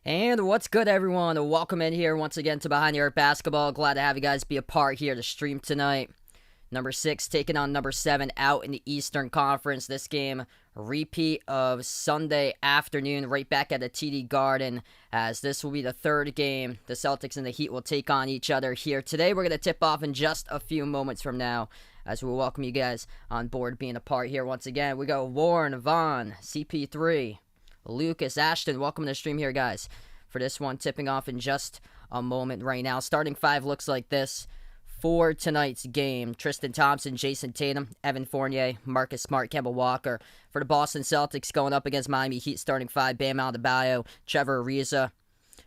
And what's good, everyone? Welcome in here once again to Behind the Arc Basketball. Glad to have you guys be a part here to stream tonight. Number 6 taking on number 7 out in the Eastern Conference. This game, repeat of Sunday afternoon, right back at the TD Garden, as this will be the third game. The Celtics and the Heat will take on each other here. Today, we're going to tip off in just a few moments from now, as we welcome you guys on board being a part here once again. We go Warren, Vaughn, CP3, Lucas, Ashton. Welcome to the stream here, guys, for this one tipping off in just a moment right now. Starting 5 looks like this for tonight's game: Tristan Thompson, Jason Tatum, Evan Fournier, Marcus Smart, Kemba Walker. For the Boston Celtics, going up against Miami Heat, starting 5, Bam Adebayo, Trevor Ariza,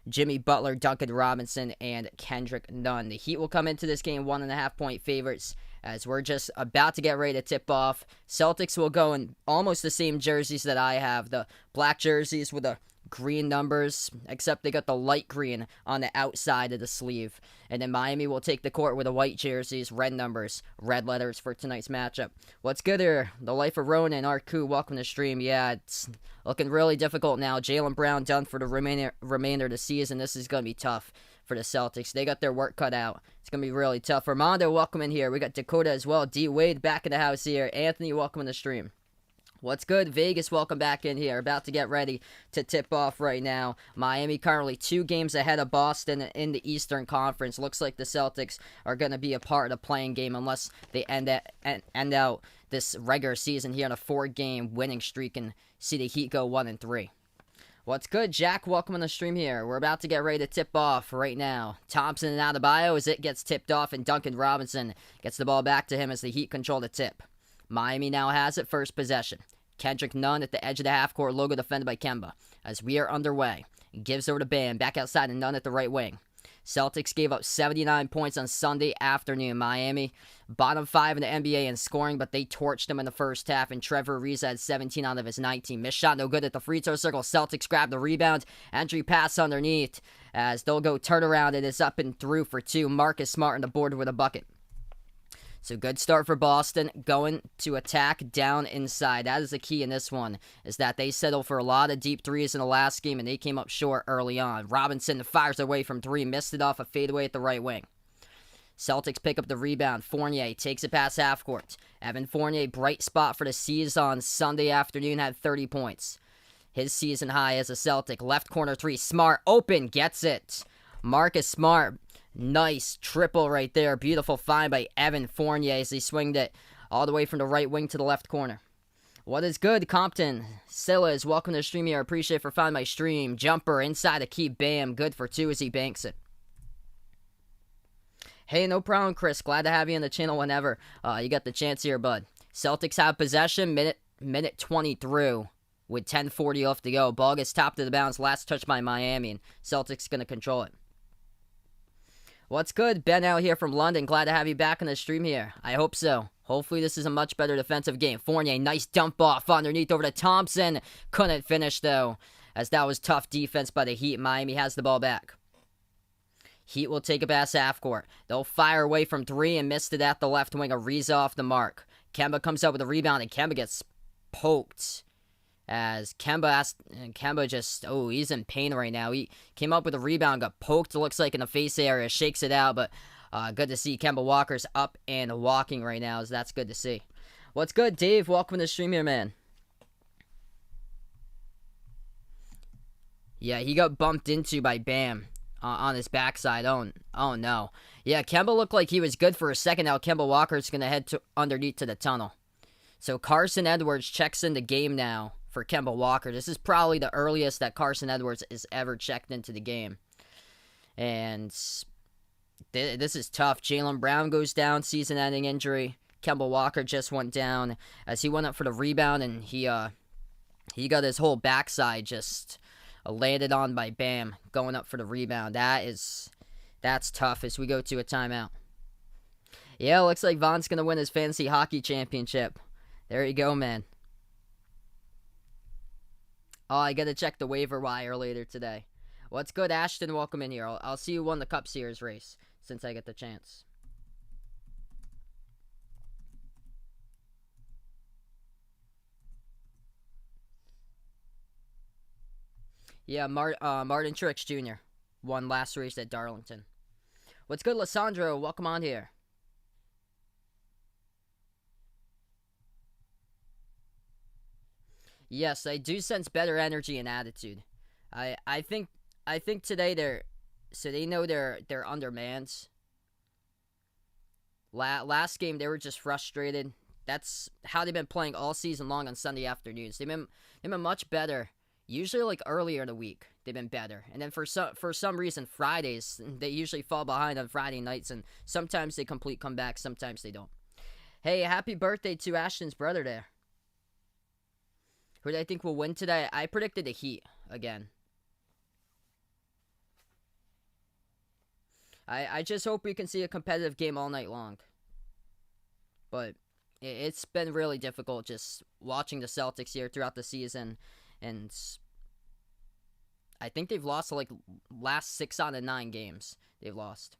Jimmy Butler, Duncan Robinson, and Kendrick Nunn. The Heat will come into this game 1.5-point favorites, as we're just about to get ready to tip off. Celtics will go in almost the same jerseys that I have, the black jerseys with the green numbers, except they got the light green on the outside of the sleeve. And then Miami will take the court with the white jerseys, red numbers, red letters for tonight's matchup. What's good here? The life of Ronan, Arku, welcome to stream. Yeah, it's looking really difficult now. Jaylen Brown done for the remainder of the season. This is going to be tough for the Celtics. They got their work cut out. It's going to be really tough. Armando, welcome in here. We got Dakota as well. D. Wade back in the house here. Anthony, welcome in the stream. What's good? Vegas, welcome back in here. About to get ready to tip off right now. Miami currently 2 games ahead of Boston in the Eastern Conference. Looks like the Celtics are going to be a part of the playing game unless they end out this regular season here on a 4-game winning streak and see the Heat go 1-3. What's good, Jack? Welcome on the stream here. We're about to get ready to tip off right now. Thompson and Adebayo as it gets tipped off, and Duncan Robinson gets the ball back to him as the Heat control the tip. Miami now has it, first possession. Kendrick Nunn at the edge of the half-court, logo defended by Kemba. As we are underway, he gives over to Bam, back outside, and Nunn at the right wing. Celtics gave up 79 points on Sunday afternoon. Miami, bottom 5 in the NBA in scoring, but they torched them in the first half, and Trevor Ariza had 17 out of his 19. Missed shot, no good at the free throw circle. Celtics grab the rebound. Entry pass underneath, as they'll go turnaround. It is up and through for 2. Marcus Smart on the board with a bucket. So good start for Boston, going to attack down inside. That is the key in this one, is that they settled for a lot of deep threes in the last game, and they came up short early on. Robinson fires away from 3, missed it off a fadeaway at the right wing. Celtics pick up the rebound. Fournier takes it past half court. Evan Fournier, bright spot for the season on Sunday afternoon, had 30 points. His season high as a Celtic. Left corner 3, Smart, open, gets it. Marcus Smart, nice triple right there. Beautiful find by Evan Fournier as he swinged it all the way from the right wing to the left corner. What is good, Compton? Silas, welcome to the stream here. Appreciate it for finding my stream. Jumper inside the key. Bam. Good for 2 as he banks it. Hey, no problem, Chris. Glad to have you on the channel whenever you got the chance here, bud. Celtics have possession. Minute 20 through with 10:40 left to go. Ball gets topped to the bounce. Last touch by Miami, and Celtics going to control it. What's good? Ben out here from London. Glad to have you back on the stream here. I hope so. Hopefully this is a much better defensive game. Fournier, nice dump off underneath over to Thompson. Couldn't finish, though, as that was tough defense by the Heat. Miami has the ball back. Heat will take it past half court. They'll fire away from 3 and missed it at the left wing. Ariza off the mark. Kemba comes up with a rebound, and Kemba gets poked. As Kemba just, he's in pain right now. He came up with a rebound, got poked, looks like in the face area, shakes it out, but good to see Kemba Walker's up and walking right now, so that's good to see. What's good, Dave? Welcome to the stream here, man. Yeah, he got bumped into by Bam on his backside. Oh no. Yeah, Kemba looked like he was good for a second. Now Kemba Walker's going to head underneath to the tunnel. So Carson Edwards checks in the game now for Kemba Walker. This is probably the earliest that Carson Edwards is ever checked into the game. And this is tough. Jaylen Brown goes down, season-ending injury. Kemba Walker just went down as he went up for the rebound, and he got his whole backside just landed on by Bam going up for the rebound. That's tough as we go to a timeout. Yeah, looks like Vaughn's going to win his fantasy hockey championship. There you go, man. Oh, I got to check the waiver wire later today. What's good, Ashton? Welcome in here. I'll see you won the Cup Series race since I get the chance. Yeah, Martin Truex Jr. won last race at Darlington. What's good, Lissandro? Welcome on here. Yes, I do sense better energy and attitude. I think today they know they're undermanned. Last game they were just frustrated. That's how they've been playing all season long on Sunday afternoons. They've been much better. Usually like earlier in the week they've been better, and then for some reason Fridays they usually fall behind on Friday nights, and sometimes they complete comebacks, sometimes they don't. Hey, happy birthday to Ashton's brother there. Who do I think will win today? I predicted the Heat again. I just hope we can see a competitive game all night long. But it's been really difficult just watching the Celtics here throughout the season. And I think they've lost like last 6 out of 9 games. They've lost.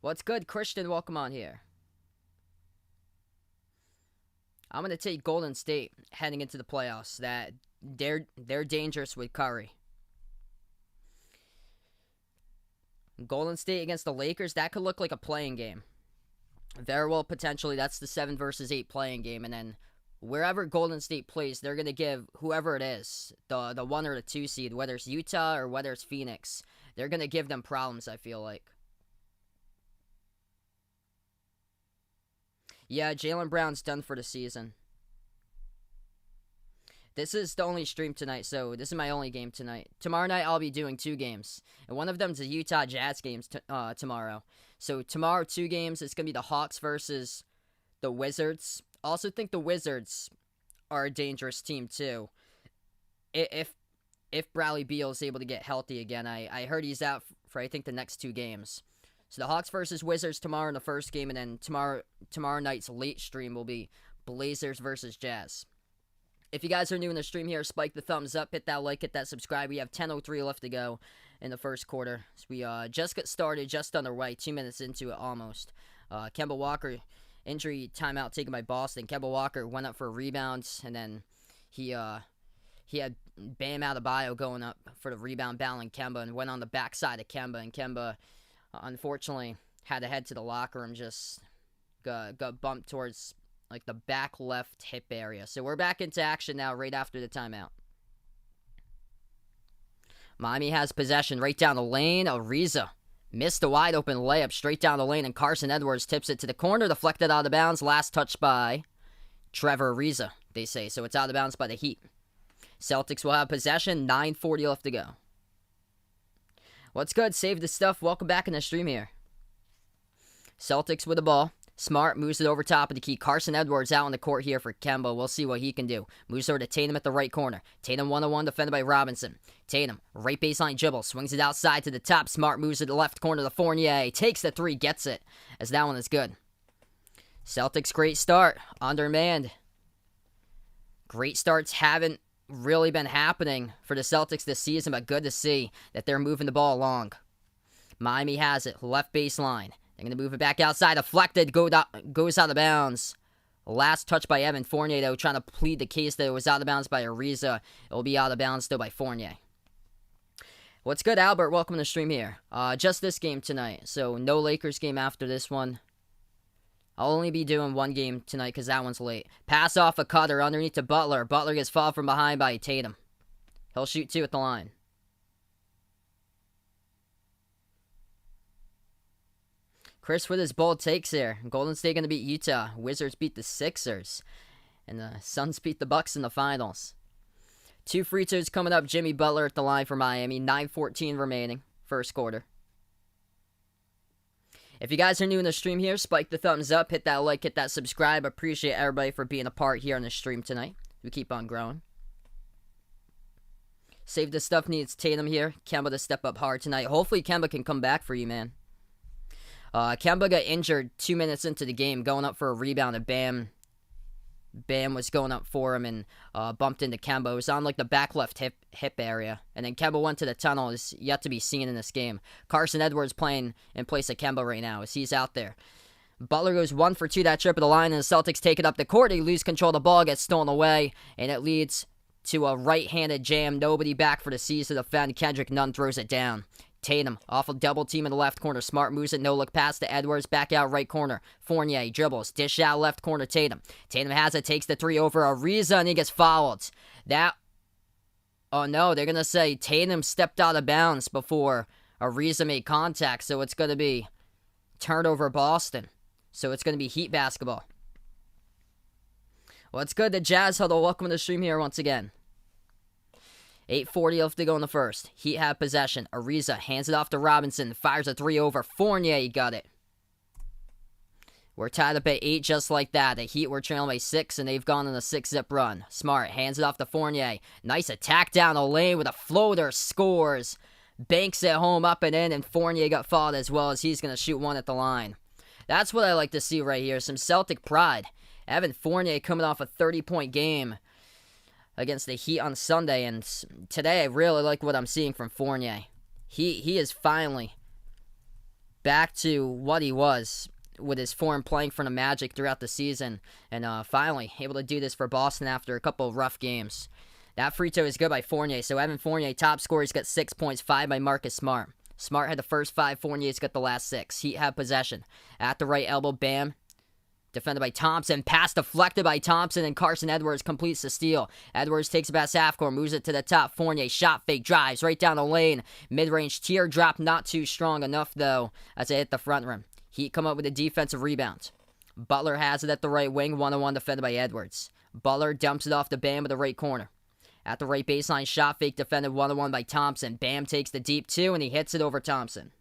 What's good, Christian? Welcome on here. I'm going to take Golden State heading into the playoffs. That they're dangerous with Curry. Golden State against the Lakers, that could look like a playing game. Very well, potentially, that's the 7 versus 8 playing game. And then wherever Golden State plays, they're going to give whoever it is, the 1 or the 2 seed, whether it's Utah or whether it's Phoenix, they're going to give them problems, I feel like. Yeah, Jaylen Brown's done for the season. This is the only stream tonight, so this is my only game tonight. Tomorrow night, I'll be doing 2 games. And one of them's the Utah Jazz games tomorrow. So tomorrow, 2 games. It's going to be the Hawks versus the Wizards. Also think the Wizards are a dangerous team, too. If Bradley Beal is able to get healthy again. I heard he's out for, I think, the next 2 games. So the Hawks versus Wizards tomorrow in the first game. And then tomorrow night's late stream will be Blazers versus Jazz. If you guys are new in the stream here, spike the thumbs up, hit that like, hit that subscribe. We have 10:03 left to go in the first quarter. So we just got started, just underway, 2 minutes into it almost. Kemba Walker, injury timeout taken by Boston. Kemba Walker went up for rebounds, and then he had Bam Adebayo going up for the rebound, battling Kemba, and went on the backside of Kemba. And Kemba, unfortunately, had to head to the locker room, just got bumped towards like the back left hip area. So we're back into action now right after the timeout. Miami has possession right down the lane. Ariza missed a wide open layup straight down the lane, and Carson Edwards tips it to the corner, deflected out of bounds. Last touch by Trevor Ariza, they say. So it's out of bounds by the Heat. Celtics will have possession. 9:40 left to go. What's good? Save the stuff. Welcome back in the stream here. Celtics with the ball. Smart moves it over top of the key. Carson Edwards out on the court here for Kemba. We'll see what he can do. Moves over to Tatum at the right corner. Tatum 1-on-1 defended by Robinson. Tatum, right baseline dribble. Swings it outside to the top. Smart moves to the left corner to Fournier. Takes the 3, gets it. As that one is good. Celtics, great start. Undermanned. Great starts haven't really been happening for the Celtics this season, but good to see that they're moving the ball along. Miami has it. Left baseline. They're going to move it back outside. Deflected. Goes out of bounds. Last touch by Evan Fournier, though, trying to plead the case that it was out of bounds by Ariza. It will be out of bounds, though, by Fournier. What's good, Albert? Welcome to the stream here. Just this game tonight. So, no Lakers game after this one. I'll only be doing 1 game tonight because that one's late. Pass off a cutter underneath to Butler. Butler gets fouled from behind by Tatum. He'll shoot 2 at the line. Chris with his bold takes here. Golden State going to beat Utah. Wizards beat the Sixers. And the Suns beat the Bucks in the finals. 2 free throws coming up. Jimmy Butler at the line for Miami. 9:14 remaining. First quarter. If you guys are new in the stream here, spike the thumbs up. Hit that like, hit that subscribe. Appreciate everybody for being a part here on the stream tonight. We keep on growing. Save the stuff needs Tatum here. Kemba to step up hard tonight. Hopefully Kemba can come back for you, man. Kemba got injured 2 minutes into the game, going up for a rebound, and Bam was going up for him and bumped into Kemba. It was on like the back left hip area, and then Kemba went to the tunnel. Is yet to be seen in this game. Carson Edwards playing in place of Kemba right now as he's out there. Butler goes 1 for 2 that trip of the line, and the Celtics take it up the court. They lose control of the ball, gets stolen away, and it leads to a right-handed jam. Nobody back for the C's to defend. Kendrick Nunn throws it down. Tatum, off a double team in the left corner. Smart moves it, no look pass to Edwards, back out right corner. Fournier dribbles, dish out left corner. Tatum has it, takes the three over Ariza, and he gets fouled. Oh no, they're going to say Tatum stepped out of bounds before Ariza made contact, so it's going to be turnover Boston. So it's going to be Heat basketball. Well, it's good. The Jazz huddle. Welcome to the stream here once again. 8:40 left to go in the first. Heat have possession. Ariza hands it off to Robinson. Fires a three over. Fournier, he got it. We're tied up at 8 just like that. The Heat were trailing by 6, and they've gone on a 6-zip run. Smart hands it off to Fournier. Nice attack down the lane with a floater. Scores. Banks it home up and in, and Fournier got fouled as well as he's going to shoot one at the line. That's what I like to see right here. Some Celtic pride. Evan Fournier coming off a 30-point game against the Heat on Sunday, and today I really like what I'm seeing from Fournier. He is finally back to what he was with his form playing for the Magic throughout the season, and finally able to do this for Boston after a couple of rough games. That free throw is good by Fournier, so Evan Fournier, top scorer, he's got 6 points, 5 by Marcus Smart. Smart had the first 5, Fournier's got the last 6. Heat have possession. At the right elbow, Bam. Defended by Thompson. Pass deflected by Thompson, and Carson Edwards completes the steal. Edwards takes it past half-court, moves it to the top. Fournier, shot fake, drives right down the lane. Mid-range teardrop, not too strong enough, though, as they hit the front rim. Heat come up with a defensive rebound. Butler has it at the right wing, 1-on-1 defended by Edwards. Butler dumps it off to Bam at the right corner. At the right baseline, shot fake defended 1-on-1 by Thompson. Bam takes the deep 2, and he hits it over Thompson.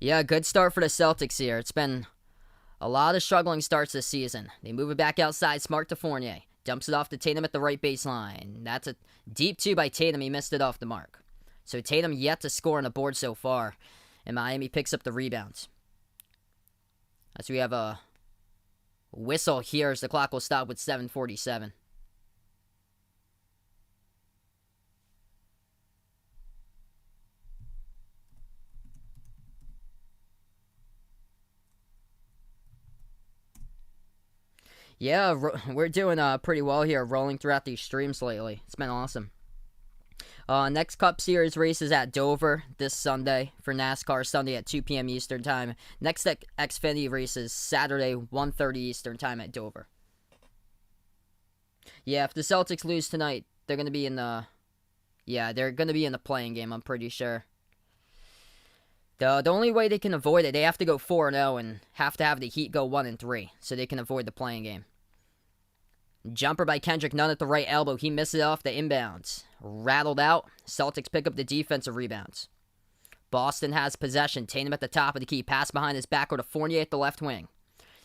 Yeah, good start for the Celtics here. It's been a lot of struggling starts this season. They move it back outside. Smart to Fournier. Dumps it off to Tatum at the right baseline. That's a deep 2 by Tatum. He missed it off the mark. So Tatum yet to score on the board so far. And Miami picks up the rebounds. As we have a whistle here as the clock will stop with 7:47. Yeah, we're doing pretty well here, rolling throughout these streams lately. It's been awesome. Next Cup Series race is at Dover this Sunday for NASCAR, Sunday at 2 p.m. Eastern Time. Next Xfinity race is Saturday, 1:30 Eastern Time at Dover. Yeah, if the Celtics lose tonight, they're going to be in the... Yeah, they're going to be in the playing game, I'm pretty sure. The only way they can avoid it, they have to go 4-0 and have to have the Heat go 1-3 so they can avoid the playing game. Jumper by Kendrick Nunn at the right elbow. He misses it off the inbounds. Rattled out. Celtics pick up the defensive rebounds. Boston has possession. Tatum at the top of the key. Pass behind his back to Fournier at the left wing.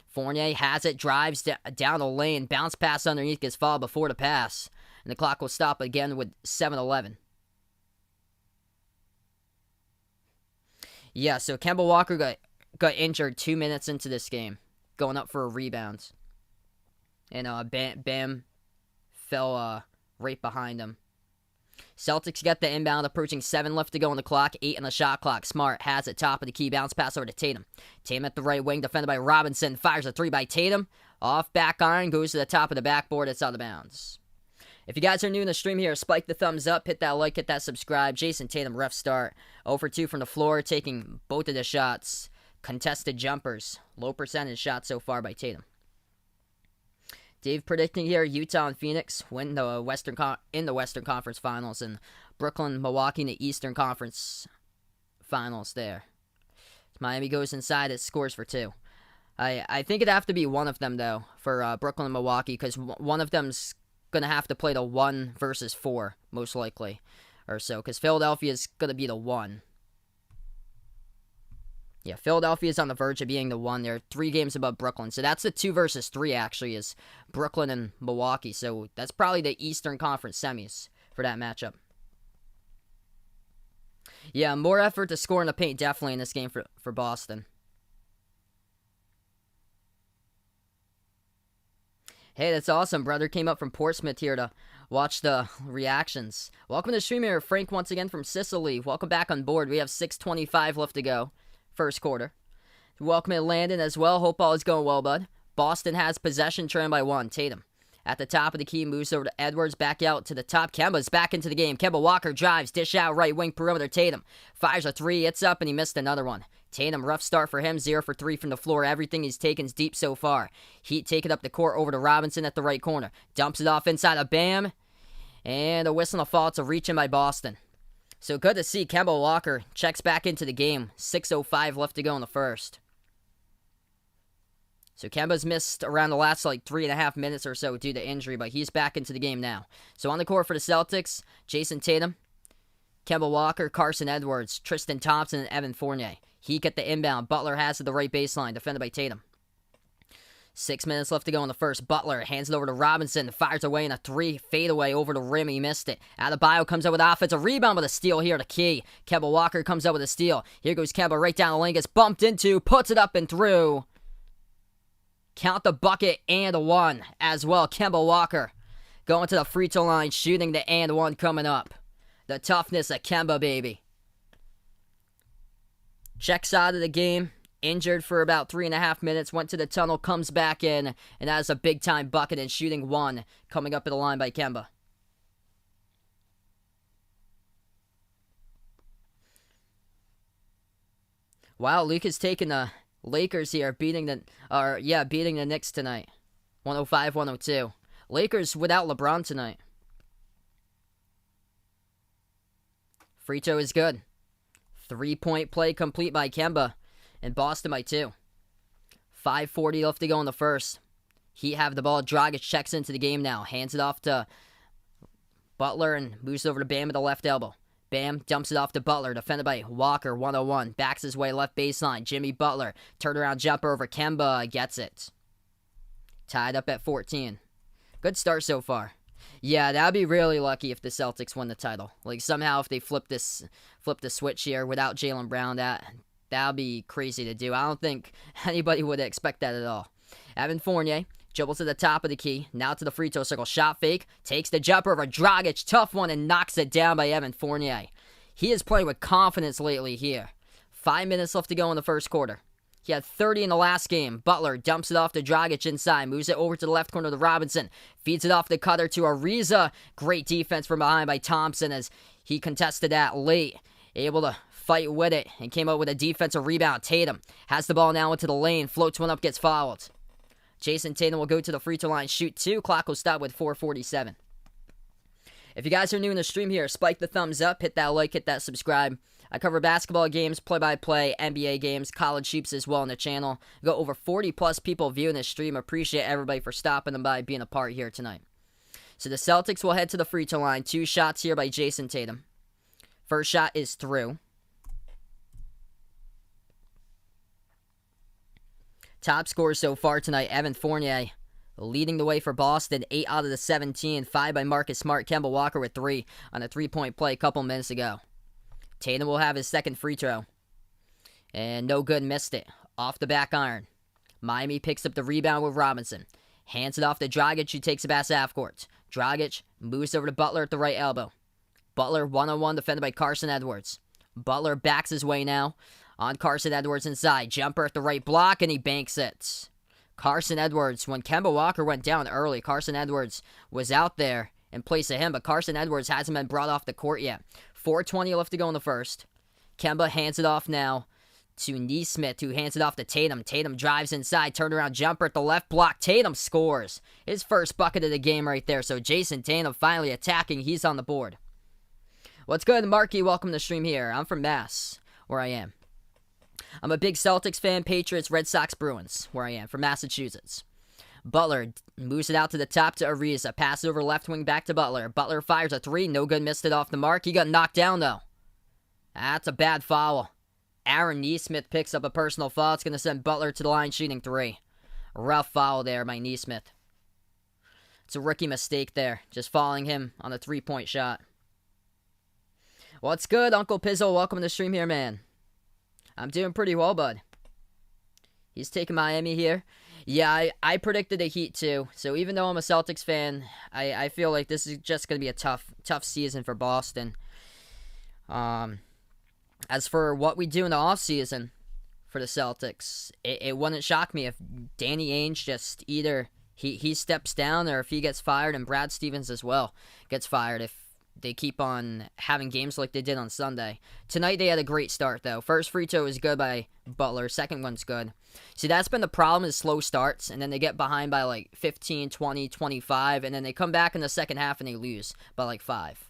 Fournier has it. Drives down the lane. Bounce pass underneath. Gets fouled before the pass. And the clock will stop again with 7:11. Yeah, so Kemba Walker got injured 2 minutes into this game. Going up for a rebound. And Bam fell right behind him. Celtics get the inbound, approaching 7 left to go on the clock, 8 on the shot clock. Smart has it, top of the key, bounce pass over to Tatum. Tatum at the right wing, defended by Robinson, fires a 3 by Tatum. Off back iron, goes to the top of the backboard, it's out of bounds. If you guys are new in the stream here, spike the thumbs up, hit that like, hit that subscribe. Jason Tatum, rough start. 0 for 2 from the floor, taking both of the shots. Contested jumpers. Low percentage shots so far by Tatum. Dave predicting here, Utah and Phoenix win the Western Conference Finals, and Brooklyn, Milwaukee in the Eastern Conference Finals there. Miami goes inside, it scores for 2. I think it'd have to be one of them, though, for Brooklyn and Milwaukee, because one of them's going to have to play the 1 versus 4, most likely, or so, because Philadelphia's going to be the 1. Yeah, Philadelphia's on the verge of being the 1. They're 3 games above Brooklyn. So that's the 2 versus 3, actually, is Brooklyn and Milwaukee. So that's probably the Eastern Conference semis for that matchup. Yeah, more effort to score in the paint, definitely, in this game for Boston. Hey, that's awesome. Brother came up from Portsmouth here to watch the reactions. Welcome to the stream here, Frank, once again from Sicily. Welcome back on board. We have 6:25 left to go. First quarter. Welcome to Landon as well. Hope all is going well, bud. Boston has possession, trailing by 1. Tatum at the top of the key, moves over to Edwards, back out to the top. Kemba's back into the game. Kemba Walker drives, dish out right wing perimeter. Tatum fires a three, it's up, and he missed another one. Tatum, rough start for him, 0 for 3 from the floor. Everything he's taken's deep so far. Heat taking up the court over to Robinson at the right corner. Dumps it off inside of Bam, and a whistle and a fall to reach in by Boston. So good to see Kemba Walker checks back into the game. 6:05 left to go in the first. So Kemba's missed around the last 3.5 minutes or so due to injury, but he's back into the game now. So on the court for the Celtics, Jason Tatum, Kemba Walker, Carson Edwards, Tristan Thompson, and Evan Fournier. He get the inbound. Butler has it the right baseline, defended by Tatum. 6 minutes left to go in the first. Butler hands it over to Robinson, fires away in a three, fadeaway over the rim. He missed it. Adebayo comes out with offensive rebound with a steal here to Key. Kemba Walker comes out with a steal. Here goes Kemba right down the lane, gets bumped into, puts it up and through. Count the bucket and a one as well. Kemba Walker going to the free throw line, shooting the and one coming up. The toughness of Kemba, baby. Checks out of the game. Injured for about 3.5 minutes. Went to the tunnel, comes back in, and that is a big-time bucket and shooting one coming up at the line by Kemba. Wow, Luke is taking the Lakers here, beating the Knicks tonight. 105-102. Lakers without LeBron tonight. Free throw is good. 3-point play complete by Kemba. And Boston by 2. 5:40 left to go in the first. Heat have the ball. Dragic checks into the game now. Hands it off to Butler and moves over to Bam at the left elbow. Bam dumps it off to Butler, defended by Walker, 101. Backs his way left baseline. Jimmy Butler, turnaround jumper over Kemba, gets it. Tied up at 14. Good start so far. Yeah, that'd be really lucky if the Celtics win the title. Somehow if they flip the switch here without Jaylen Brown, that'd be crazy to do. I don't think anybody would expect that at all. Evan Fournier dribbles to the top of the key, now to the free throw circle, shot fake, takes the jumper over Dragic, tough one, and knocks it down by Evan Fournier. He is playing with confidence lately here. 5 minutes left to go in the first quarter. He had 30 in the last game. Butler dumps it off to Dragic inside, moves it over to the left corner to Robinson, feeds it off the cutter to Ariza. Great defense from behind by Thompson as he contested that late. Able to fight with it and came out with a defensive rebound. Tatum has the ball now into the lane, floats one up, gets fouled. Jason Tatum will go to the free throw line, shoot two. Clock will stop with 4:47. If you guys are new in the stream here, spike the thumbs up, hit that like, hit that subscribe. I cover basketball games, play-by-play, NBA games, college hoops as well on the channel. I got over 40 plus people viewing this stream. Appreciate everybody for stopping by, being a part here tonight. So the Celtics will head to the free throw line. 2 shots here by Jason Tatum. First shot is through. Top scorers so far tonight, Evan Fournier leading the way for Boston, 8 out of the 17, 5 by Marcus Smart. Kemba Walker with 3 on a 3-point play a couple minutes ago. Tatum will have his second free throw. And no good, missed it. Off the back iron. Miami picks up the rebound with Robinson. Hands it off to Dragic, who takes a pass half court. Dragic moves over to Butler at the right elbow. Butler 1-on-1 defended by Carson Edwards. Butler backs his way now on Carson Edwards inside. Jumper at the right block, and he banks it. Carson Edwards, when Kemba Walker went down early, Carson Edwards was out there in place of him, but Carson Edwards hasn't been brought off the court yet. 4:20 left to go in the first. Kemba hands it off now to Nesmith, who hands it off to Tatum. Tatum drives inside, turnaround jumper at the left block. Tatum scores. His first bucket of the game right there. So Jason Tatum finally attacking. He's on the board. What's good, Marky? Welcome to the stream here. I'm from Mass, where I am. I'm a big Celtics fan, Patriots, Red Sox, Bruins, where I am, from Massachusetts. Butler moves it out to the top to Ariza. Pass over left wing back to Butler. Butler fires a 3. No good, missed it off the mark. He got knocked down, though. That's a bad foul. Aaron Nesmith picks up a personal foul. It's going to send Butler to the line shooting 3. Rough foul there by Nesmith. It's a rookie mistake there. Just fouling him on a 3-point shot. What's good, Uncle Pizzle? Welcome to the stream here, man. I'm doing pretty well, bud. He's taking Miami here. Yeah, I predicted the Heat too. So even though I'm a Celtics fan, I feel like this is just going to be a tough season for Boston. As for what we do in the offseason for the Celtics, it wouldn't shock me if Danny Ainge just either he steps down, or if he gets fired, and Brad Stevens as well gets fired if they keep on having games like they did on Sunday. Tonight they had a great start, though. First free throw was good by Butler. Second one's good. See, that's been the problem, is slow starts, and then they get behind by like 15, 20, 25, and then they come back in the second half and they lose by like 5.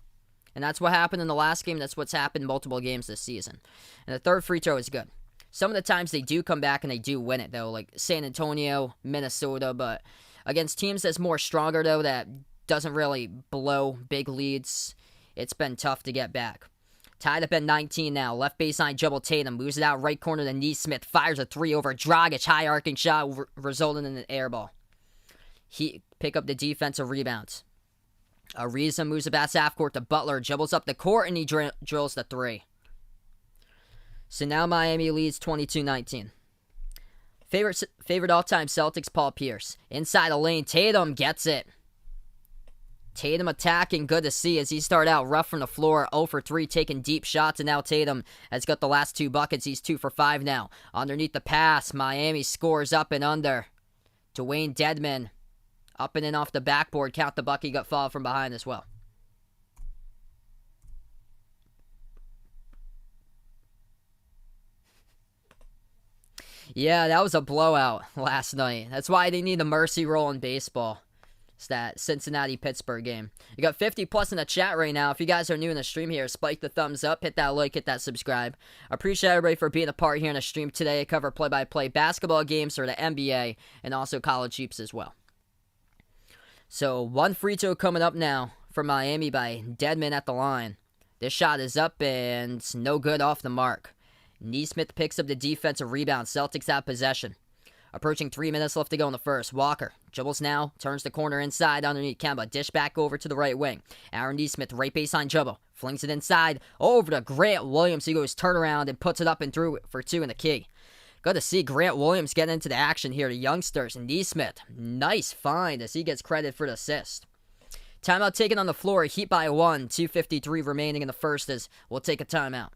And that's what happened in the last game. That's what's happened in multiple games this season. And the third free throw is good. Some of the times they do come back and they do win it, though, like San Antonio, Minnesota, but against teams that's more stronger, though, that doesn't really blow big leads, it's been tough to get back. Tied up at 19 now. Left baseline, Jubble Tatum moves it out right corner to Neesmith. Fires a 3 over Dragic. High arcing shot resulting in an air ball. He pick up the defensive rebounds. Ariza moves it back half court to Butler. Dribbles up the court and he drills the 3. So now Miami leads 22-19. Favorite all-time Celtics, Paul Pierce. Inside the lane, Tatum gets it. Tatum attacking, good to see as he started out rough from the floor, 0 for 3, taking deep shots, and now Tatum has got the last 2 buckets. He's 2 for 5 now. Underneath the pass, Miami scores up and under. Dwayne Dedmon up and in off the backboard. Count the bucket, he got fouled from behind as well. Yeah, that was a blowout last night. That's why they need a mercy rule in baseball. It's that Cincinnati-Pittsburgh game. You got 50 plus in the chat right now. If you guys are new in the stream here, spike the thumbs up, hit that like, hit that subscribe. I appreciate everybody for being a part here in the stream today. I cover play-by-play basketball games for the NBA and also college hoops as well. So one free throw coming up now for Miami by Dedmon at the line. This shot is up and it's no good, off the mark. Neesmith picks up the defensive rebound. Celtics have possession. Approaching 3 minutes left to go in the first. Walker dribbles now, turns the corner inside underneath Kemba. Dish back over to the right wing. Aaron Neesmith, right baseline dribble. Flings it inside over to Grant Williams. He goes turnaround and puts it up and through for 2 in the key. Good to see Grant Williams getting into the action here. The youngsters. Neesmith, nice find as he gets credit for the assist. Timeout taken on the floor. Heat by 1. 2:53 remaining in the first as we'll take a timeout.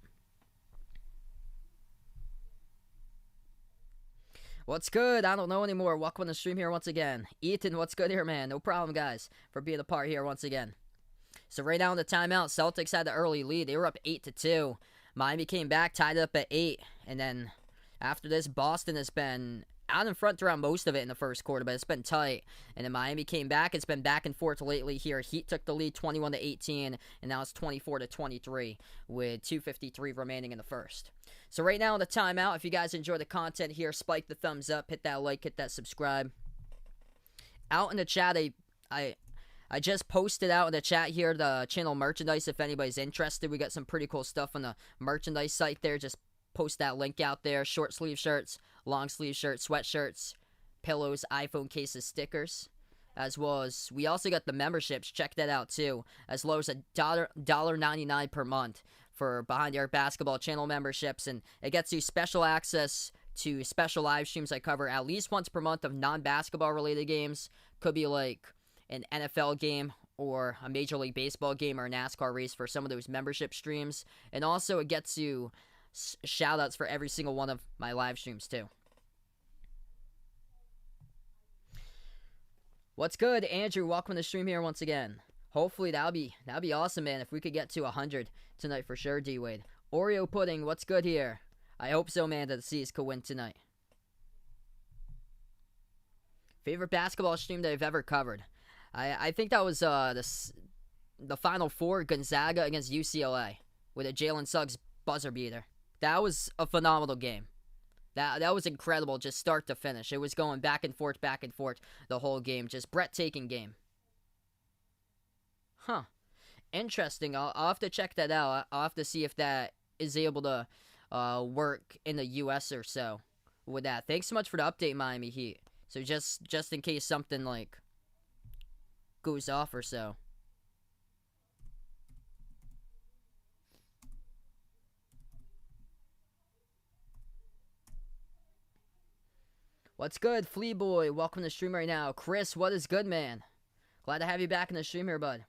What's good? I don't know anymore. Welcome on the stream here once again. Ethan, what's good here, man? No problem, guys, for being a part here once again. So right now in the timeout, Celtics had the early lead. They were up 8-2. Miami came back, tied it up at 8. And then after this, Boston has been out in front throughout most of it in the first quarter, but it's been tight. And then Miami came back. It's been back and forth lately here. Heat took the lead 21-18, and now it's 24-23 with 2:53 remaining in the first. So right now in the timeout, if you guys enjoy the content here, spike the thumbs up, hit that like, hit that subscribe. Out in the chat, I just posted out in the chat here the channel merchandise if anybody's interested. We got some pretty cool stuff on the merchandise site there. Just post that link out there. Short sleeve shirts, long sleeve shirts, sweatshirts, pillows, iPhone cases, stickers. As well as, we also got the memberships. Check that out too. As low as $1.99 per month for Behind the Arc Basketball channel memberships. And it gets you special access to special live streams I cover at least once per month of non-basketball related games. Could be like an NFL game or a Major League Baseball game or a NASCAR race for some of those membership streams. And also it gets you shout-outs for every single one of my live streams too. What's good, Andrew? Welcome to the stream here once again. Hopefully that'll be awesome, man, if we could get to 100 tonight for sure, D-Wade. Oreo Pudding, what's good here? I hope so, man, that the C's could win tonight. Favorite basketball stream that I've ever covered? I think that was the Final Four, Gonzaga against UCLA with a Jalen Suggs buzzer beater. That was a phenomenal game. That was incredible, just start to finish. It was going back and forth the whole game. Just breathtaking game. Huh. Interesting. I'll have to check that out. I'll have to see if that is able to work in the U.S. or so with that. Thanks so much for the update, Miami Heat. So just in case something like goes off or so. What's good, Flea Boy? Welcome to the stream right now. Chris, what is good, man? Glad to have you back in the stream here, bud.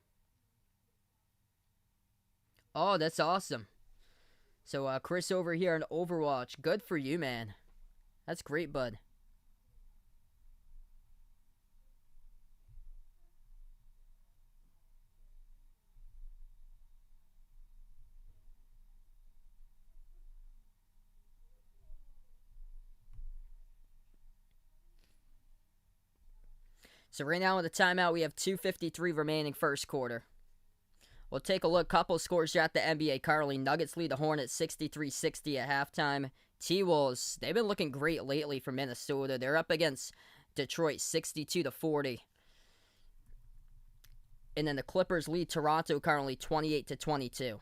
Oh, that's awesome. So, Chris over here in Overwatch. Good for you, man. That's great, bud. So right now in the timeout, we have 2:53 remaining first quarter. We'll take a look. Couple scores here at the NBA currently. Nuggets lead the Hornets 63-60 at halftime. T-Wolves, they've been looking great lately for Minnesota. They're up against Detroit 62-40. And then the Clippers lead Toronto currently 28-22.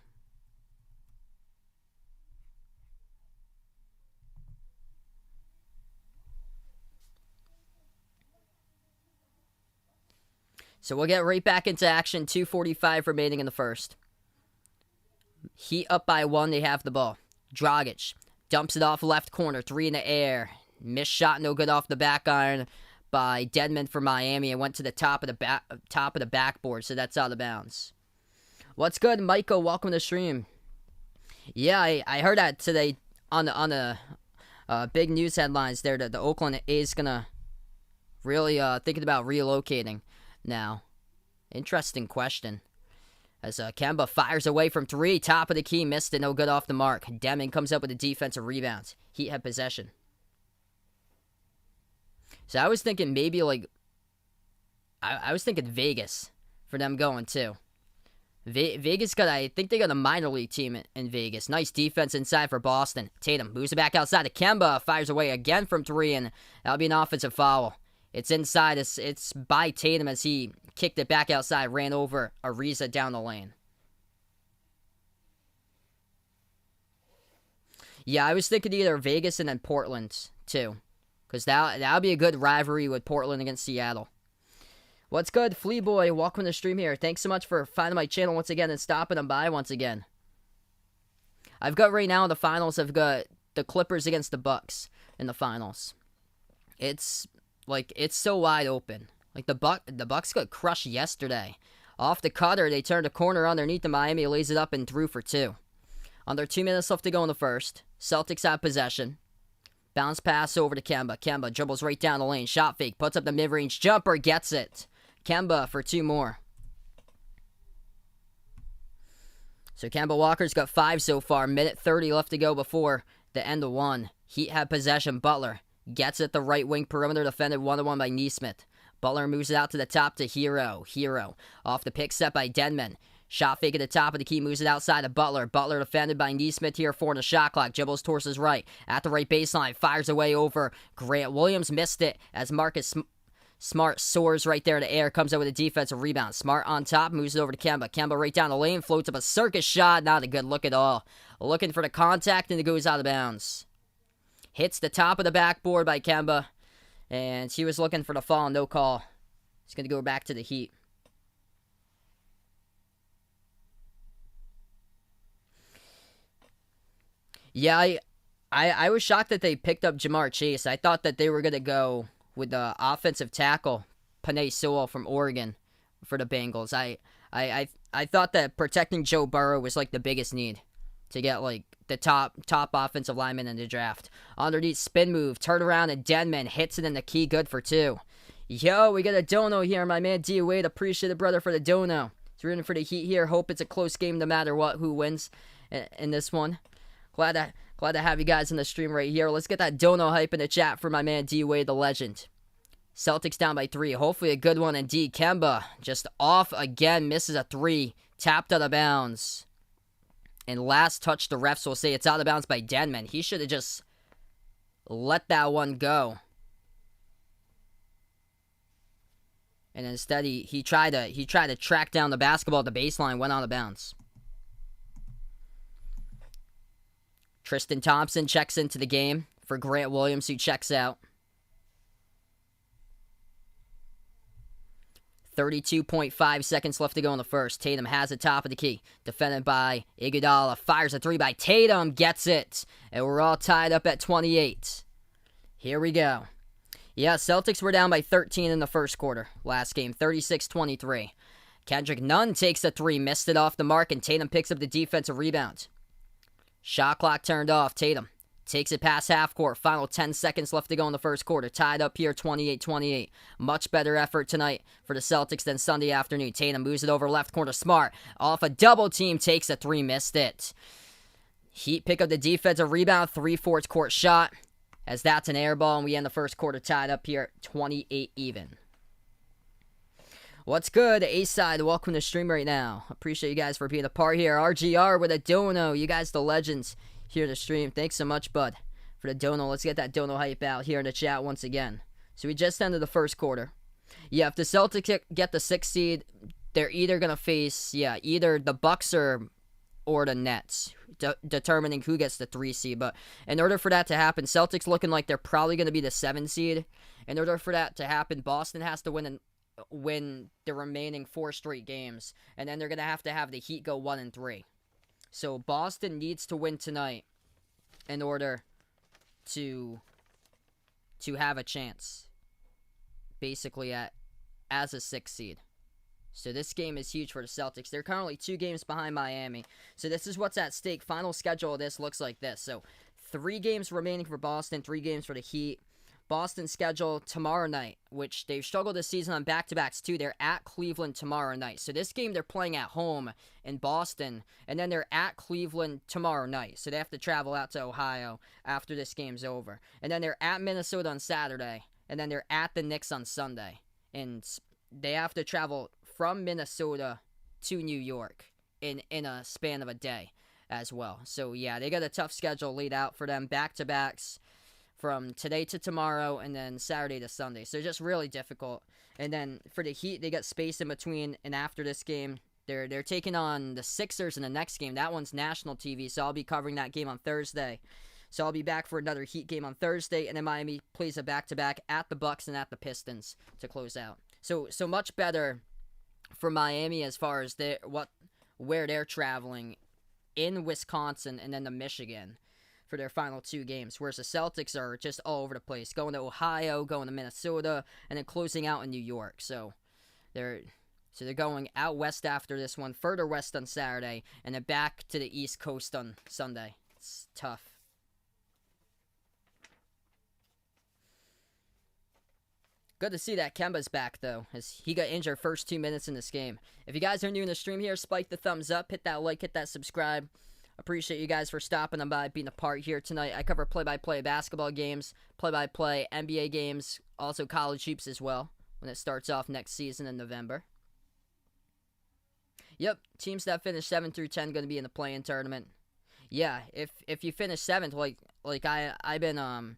So we'll get right back into action. 2:45 remaining in the first. Heat up by 1. They have the ball. Dragic dumps it off left corner. 3 in the air. Missed shot, no good off the back iron by Dedmon for Miami. And went to the top of the backboard. So that's out of bounds. What's good, Michael? Welcome to the stream. Yeah, I heard that today on the big news headlines there that the Oakland A's gonna really thinking about relocating. Now, interesting question. As Kemba fires away from 3, top of the key, missed it, no good off the mark. Deming comes up with a defensive rebound. Heat had possession. So I was thinking maybe I was thinking Vegas for them going too. Vegas I think they got a minor league team in Vegas. Nice defense inside for Boston. Tatum moves it back outside to Kemba, fires away again from 3, and that'll be an offensive foul. It's inside. It's by Tatum as he kicked it back outside, ran over Ariza down the lane. Yeah, I was thinking either Vegas and then Portland, too. Because that'll be a good rivalry with Portland against Seattle. What's good, Flea Boy? Welcome to the stream here. Thanks so much for finding my channel once again and stopping them by once again. I've got right now in the finals, I've got the Clippers against the Bucks in the finals. It's so wide open. Like the Bucks got crushed yesterday. Off the cutter, they turned a corner underneath the Miami, lays it up and threw for 2. Under 2 minutes left to go in the first. Celtics have possession. Bounce pass over to Kemba. Kemba dribbles right down the lane. Shot fake. Puts up the mid-range jumper. Gets it. Kemba for 2 more. So Kemba Walker's got 5 so far. Minute 30 left to go before the end of 1. Heat have possession. Butler gets it the right wing perimeter. Defended 1-1 by Nesmith. Butler moves it out to the top to Hero. Hero off the pick set by Dedmon. Shot fake at the top of the key, moves it outside to Butler. Butler defended by Nesmith here for the shot clock. Dribbles towards his right. At the right baseline, fires away over Grant Williams. Missed it as Marcus Smart soars right there in the air. Comes out with a defensive rebound. Smart on top, moves it over to Kemba. Kemba right down the lane, floats up a circus shot. Not a good look at all. Looking for the contact and it goes out of bounds. Hits the top of the backboard by Kemba. And he was looking for the fall, no call. He's going to go back to the Heat. Yeah, I was shocked that they picked up Jamar Chase. I thought that they were going to go with the offensive tackle, Panay Sewell from Oregon, for the Bengals. I thought that protecting Joe Burrow was like the biggest need to get like the top offensive lineman in the draft. Underneath spin move, turn around, and Denman hits it in the key, good for 2. Yo, we got a dono here, my man D Wade. Appreciate it, brother, for the dono. He's rooting for the Heat here. Hope it's a close game no matter what, who wins in this one. Glad to have you guys in the stream right here. Let's get that dono hype in the chat for my man D Wade, the legend. Celtics down by 3. Hopefully a good one indeed. Kemba just off again, misses a 3, tapped out of bounds. And last touch, the refs will say it's out of bounds by Denman. He should have just let that one go. And instead, he tried to track down the basketball at the baseline, went out of bounds. Tristan Thompson checks into the game for Grant Williams, who checks out. 32.5 seconds left to go in the first. Tatum has the top of the key. Defended by Iguodala. Fires a 3 by Tatum. Gets it. And we're all tied up at 28. Here we go. Yeah, Celtics were down by 13 in the first quarter. Last game, 36-23. Kendrick Nunn takes a 3. Missed it off the mark, and Tatum picks up the defensive rebound. Shot clock turned off. Tatum takes it past half court. Final 10 seconds left to go in the first quarter. Tied up here 28-28. Much better effort tonight for the Celtics than Sunday afternoon. Tatum moves it over left corner. Smart off a double team. Takes a 3. Missed it. Heat pick up the defensive rebound. 3/4 court shot. As that's an air ball. And we end the first quarter tied up here 28 even. What's good, A-Side? Welcome to stream right now. Appreciate you guys for being a part here. RGR with a dono. You guys the legends here to stream. Thanks so much, bud, for the dono. Let's get that dono hype out here in the chat once again. So we just ended the first quarter. Yeah, if the Celtics get the 6th seed, they're either going to face, either the Bucks or the Nets, determining who gets the 3 seed. But in order for that to happen, Celtics looking like they're probably going to be the 7 seed. In order for that to happen, Boston has to win the remaining 4 straight games, and then they're going to have the Heat go 1-3. So Boston needs to win tonight in order to have a chance, basically, as a 6th seed. So this game is huge for the Celtics. They're currently 2 games behind Miami. So this is what's at stake. Final schedule of this looks like this. So 3 games remaining for Boston, 3 games for the Heat. Boston schedule tomorrow night, which they've struggled this season on back-to-backs too. They're at Cleveland tomorrow night. So this game they're playing at home in Boston, and then they're at Cleveland tomorrow night. So they have to travel out to Ohio after this game's over. And then they're at Minnesota on Saturday, and then they're at the Knicks on Sunday. And they have to travel from Minnesota to New York in a span of a day as well. So yeah, they got a tough schedule laid out for them, back-to-backs from today to tomorrow, and then Saturday to Sunday. So just really difficult. And then for the Heat, they got space in between and after this game. They're taking on the Sixers in the next game. That one's national TV, so I'll be covering that game on Thursday. So I'll be back for another Heat game on Thursday, and then Miami plays a back-to-back at the Bucks and at the Pistons to close out. So much better for Miami as far as where they're traveling in Wisconsin and then to Michigan for their final 2 games, whereas the Celtics are just all over the place, going to Ohio, going to Minnesota, and then closing out in New York. So they're going out west after this one, further west on Saturday, and then back to the East Coast on Sunday. It's tough. Good to see that Kemba's back, though, as he got injured first 2 minutes in this game. If you guys are new in the stream here, spike the thumbs up, hit that like, hit that subscribe. Appreciate you guys for stopping by, being a part here tonight. I cover play-by-play basketball games, play-by-play NBA games, also college hoops as well, when it starts off next season in November. Yep, teams that finish 7 through 10 going to be in the play-in tournament. Yeah, if you finish 7th, like I've been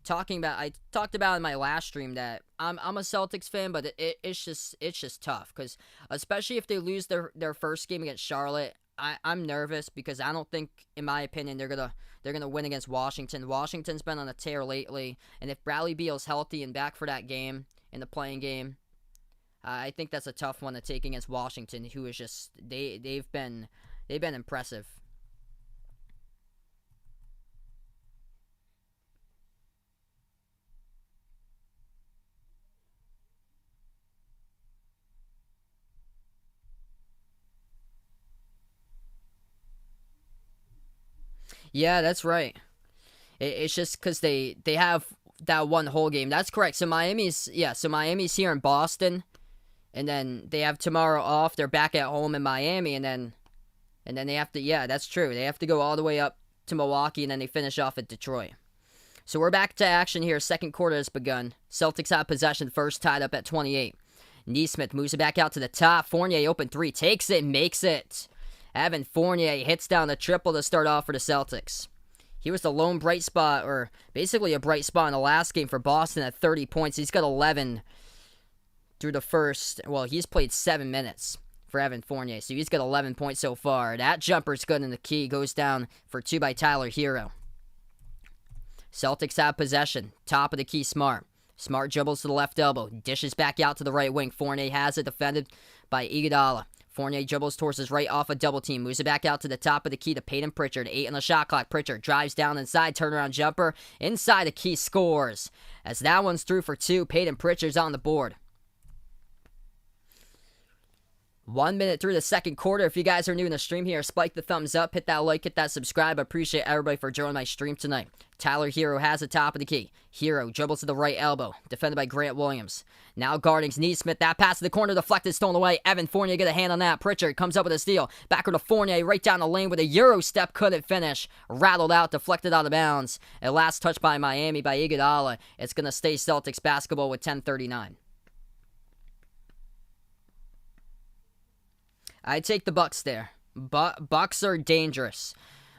talking about, I talked about in my last stream that I'm a Celtics fan, but it's just tough, because especially if they lose their first game against Charlotte, I'm nervous, because I don't think, in my opinion, they're gonna win against Washington. Washington's been on a tear lately, and if Bradley Beal's healthy and back for that game, in the playing game, I think that's a tough one to take against Washington, who is just they've been impressive. Yeah, that's right. It's just because they have that one whole game. That's correct. So Miami's here in Boston, and then they have tomorrow off. They're back at home in Miami, and then they have to. Yeah, that's true. They have to go all the way up to Milwaukee, and then they finish off at Detroit. So we're back to action here. Second quarter has begun. Celtics have possession first, tied up at 28. Nesmith moves it back out to the top. Fournier open 3, takes it, makes it. Evan Fournier hits down the triple to start off for the Celtics. He was the lone bright spot, or basically a bright spot in the last game for Boston at 30 points. He's got 11 through the first. Well, he's played 7 minutes for Evan Fournier, so he's got 11 points so far. That jumper's good in the key. Goes down for 2 by Tyler Hero. Celtics have possession. Top of the key, Smart. Smart dribbles to the left elbow. Dishes back out to the right wing. Fournier has it, defended by Iguodala. Fournier dribbles towards his right off a double team. Moves it back out to the top of the key to Peyton Pritchard. 8 on the shot clock. Pritchard drives down inside. Turnaround jumper. Inside the key, scores. As that one's through for 2. Peyton Pritchard's on the board. 1 minute through the second quarter. If you guys are new in the stream here, spike the thumbs up, hit that like, hit that subscribe. I appreciate everybody for joining my stream tonight. Tyler Hero has the top of the key. Hero dribbles to the right elbow, defended by Grant Williams. Now guarding Nesmith. That pass to the corner, deflected, stolen away. Evan Fournier get a hand on that. Pritchard comes up with a steal. Backward to Fournier, right down the lane with a Euro step. Couldn't finish. Rattled out, deflected out of bounds. A last touch by Miami by Iguodala. It's going to stay Celtics basketball with 10:39. I take the Bucks there. Bucks are dangerous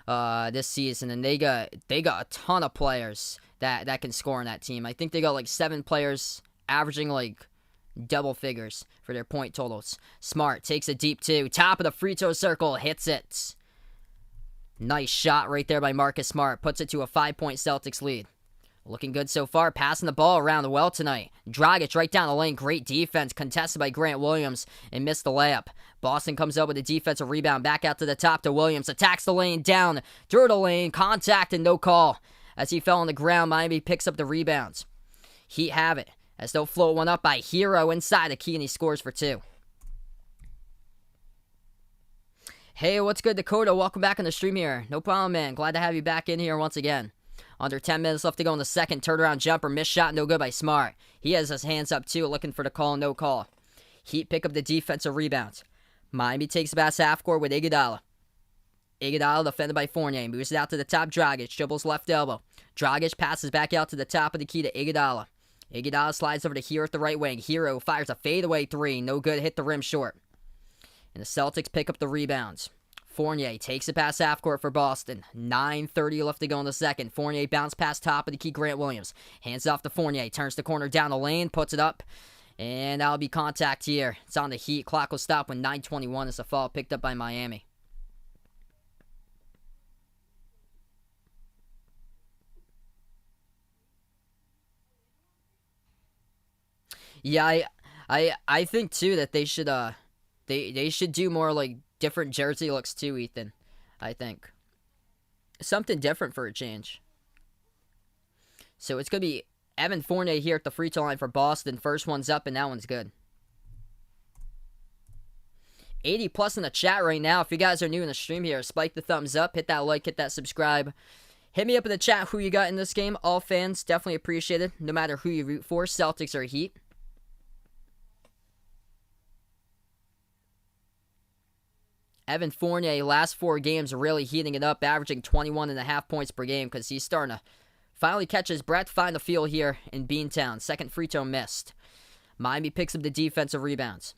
this season, and they got a ton of players that can score on that team. I think they got like 7 players averaging like double figures for their point totals. Smart takes a deep 2, top of the free throw circle, hits it. Nice shot right there by Marcus Smart, puts it to a 5-point Celtics lead. Looking good so far, passing the ball around well tonight. Dragic right down the lane, great defense, contested by Grant Williams, and missed the layup. Boston comes up with a defensive rebound, back out to the top to Williams, attacks the lane, down, through the lane, contact and no call. As he fell on the ground, Miami picks up the rebounds. Heat have it, as they'll float one up by Hero inside the key, and he scores for 2. Hey, what's good, Dakota? Welcome back on the stream here. No problem, man. Glad to have you back in here once again. Under 10 minutes left to go in the second. Turnaround jumper. Missed shot. No good by Smart. He has his hands up too, looking for the call. No call. Heat pick up the defensive rebounds. Miami takes the pass half court with Iguodala. Iguodala defended by Fournier. Moves it out to the top. Dragic. Dribbles left elbow. Dragic passes back out to the top of the key to Iguodala. Iguodala slides over to Hero at the right wing. Hero fires a fadeaway 3. No good. Hit the rim short. And the Celtics pick up the rebounds. Fournier takes it past half court for Boston. 9:30 left to go in the second. Fournier bounce past top of the key Grant Williams. Hands off to Fournier. Turns the corner down the lane. Puts it up. And that'll be contact here. It's on the Heat. Clock will stop when 9:21 is a foul picked up by Miami. Yeah, I think too that they should they should do more like different jersey looks too, Ethan. I think something different for a change. So it's gonna be Evan Fournier here at the free throw line for Boston. First one's up and that one's good. 80 plus in the chat right now. If you guys are new in the stream here, spike the thumbs up, hit that like, hit that subscribe. Hit me up in the chat who you got in this game. All fans definitely appreciate it, no matter who you root for, Celtics or Heat. Evan Fournier, last 4 games, really heating it up, averaging 21.5 points per game because he's starting to finally catch his breath, find the feel here in Beantown. Second free throw missed. Miami picks up the defensive rebounds.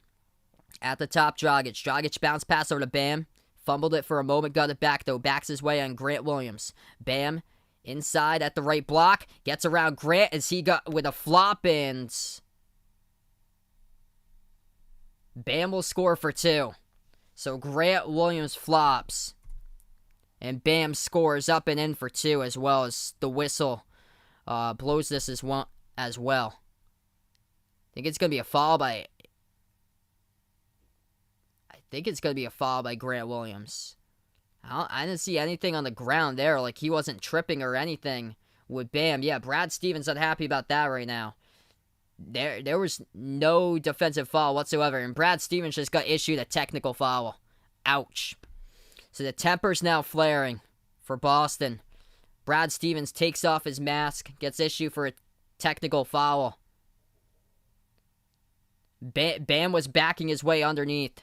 At the top, Dragic. Dragic bounced pass over to Bam. Fumbled it for a moment, got it back though. Backs his way on Grant Williams. Bam, inside at the right block. Gets around Grant as he got with a flop and Bam will score for 2. So Grant Williams flops. And Bam scores up and in for 2 as well as the whistle blows this as well. I think it's going to be a foul by Grant Williams. I didn't see anything on the ground there. Like he wasn't tripping or anything with Bam. Yeah, Brad Stevens not happy about that right now. There was no defensive foul whatsoever, and Brad Stevens just got issued a technical foul. Ouch. So the temper's now flaring for Boston. Brad Stevens takes off his mask, gets issued for a technical foul. Bam was backing his way underneath,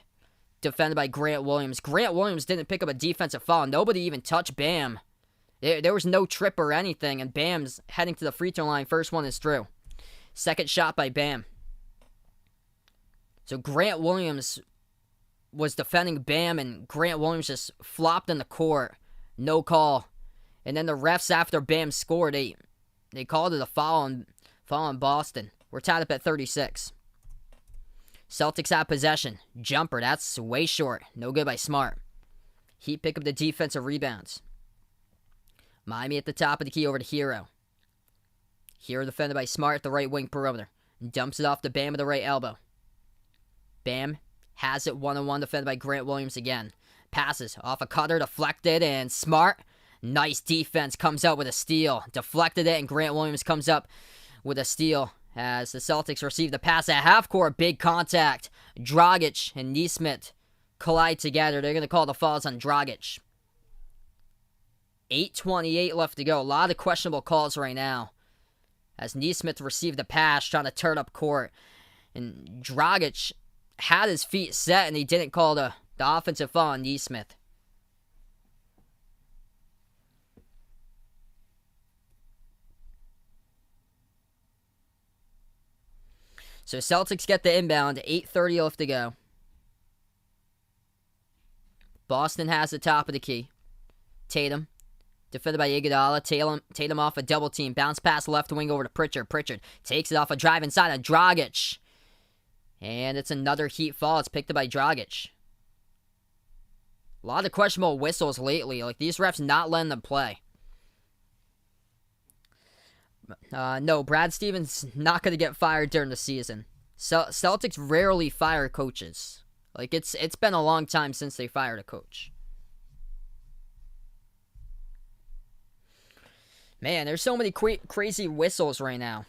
defended by Grant Williams. Grant Williams didn't pick up a defensive foul. Nobody even touched Bam. There was no trip or anything, and Bam's heading to the free throw line. First one is through. Second shot by Bam. So Grant Williams was defending Bam, and Grant Williams just flopped in the court. No call. And then the refs, after Bam scored, they called it a foul on Boston. We're tied up at 36. Celtics have possession. Jumper, that's way short. No good by Smart. Heat pick up the defensive rebounds. Miami at the top of the key over to Hero. Hero defended by Smart at the right wing perimeter. Dumps it off to Bam at the right elbow. Bam has it one-on-one, defended by Grant Williams again. Passes off a cutter, deflected, and Smart, nice defense, comes out with a steal. Deflected it, and Grant Williams comes up with a steal as the Celtics receive the pass at half court. Big contact. Dragic and Nesmith collide together. They're going to call the fouls on Dragic. 8:28 left to go. A lot of questionable calls right now as Nesmith received the pass, trying to turn up court. And Dragic had his feet set, and he didn't call the offensive foul on Nesmith. So Celtics get the inbound. 8:30 left to go. Boston has the top of the key. Tatum. Defended by Iguodala. Tatum off a double team. Bounce pass left wing over to Pritchard. Pritchard takes it off a drive inside on Dragic. And it's another Heat fall. It's picked up by Dragic. A lot of questionable whistles lately. Like, these refs not letting them play. No, Brad Stevens not going to get fired during the season. Celtics rarely fire coaches. Like, it's been a long time since they fired a coach. Man, there's so many crazy whistles right now.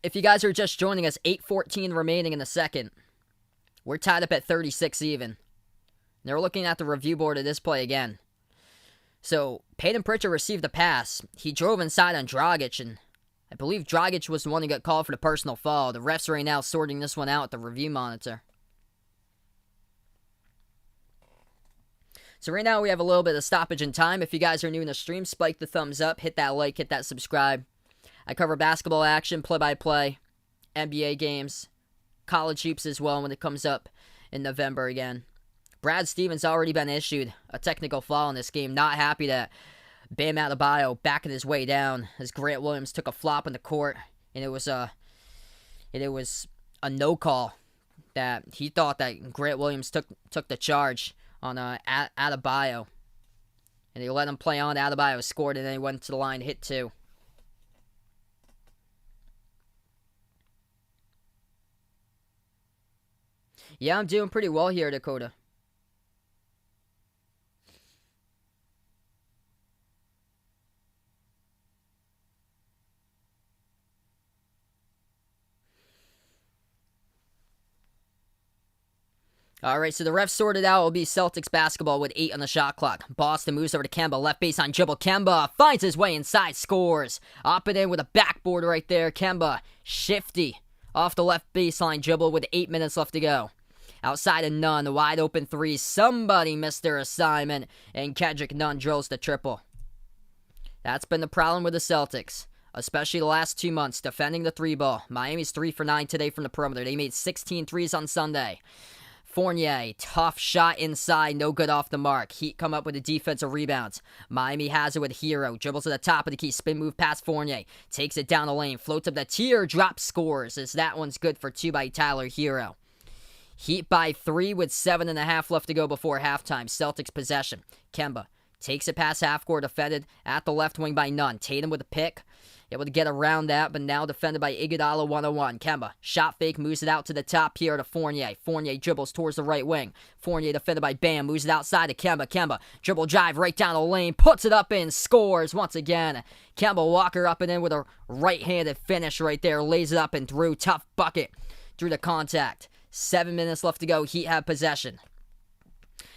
If you guys are just joining us, 8:14 remaining in the second. We're tied up at 36 even. They're looking at the review board of this play again. So, Peyton Pritchard received the pass. He drove inside on Dragic, and I believe Dragic was the one who got called for the personal foul. The refs right now sorting this one out at the review monitor. So right now we have a little bit of stoppage in time. If you guys are new in the stream, spike the thumbs up, hit that like, hit that subscribe. I cover basketball action, play-by-play, NBA games, college hoops as well when it comes up in November again. Brad Stevens already been issued a technical foul in this game. Not happy that Bam Adebayo backing his way down as Grant Williams took a flop in the court, and it was a no call that he thought that Grant Williams took the charge on Adebayo. And they let him play on. Adebayo scored, and then he went to the line, hit 2. Yeah, I'm doing pretty well here, Dakota. All right, so the refs sorted out. It will be Celtics basketball with 8 on the shot clock. Boston moves over to Kemba. Left baseline dribble. Kemba finds his way inside, scores. Up and in with a backboard right there. Kemba, shifty, off the left baseline dribble with 8 minutes left to go. Outside of Nunn, the wide open 3. Somebody missed their assignment, and Kendrick Nunn drills the triple. That's been the problem with the Celtics, especially the last 2 months, defending the 3 ball. Miami's 3 for 9 today from the perimeter. They made 16 threes on Sunday. Fournier, tough shot inside, no good off the mark. Heat come up with a defensive rebound. Miami has it with Hero. Dribbles to the top of the key, spin move past Fournier. Takes it down the lane, floats up the teardrop, scores. As that one's good for 2 by Tyler Hero. Heat by 3 with 7.5 left to go before halftime. Celtics possession. Kemba takes it past half court, defended at the left wing by Nunn. Tatum with a pick. Able to get around that, but now defended by Iguodala 101. Kemba, shot fake, moves it out to the top here to Fournier. Fournier dribbles towards the right wing. Fournier defended by Bam, moves it outside to Kemba. Kemba, dribble drive right down the lane, puts it up and scores once again. Kemba Walker up and in with a right-handed finish right there, lays it up and through. Tough bucket through the contact. 7 minutes left to go. Heat have possession.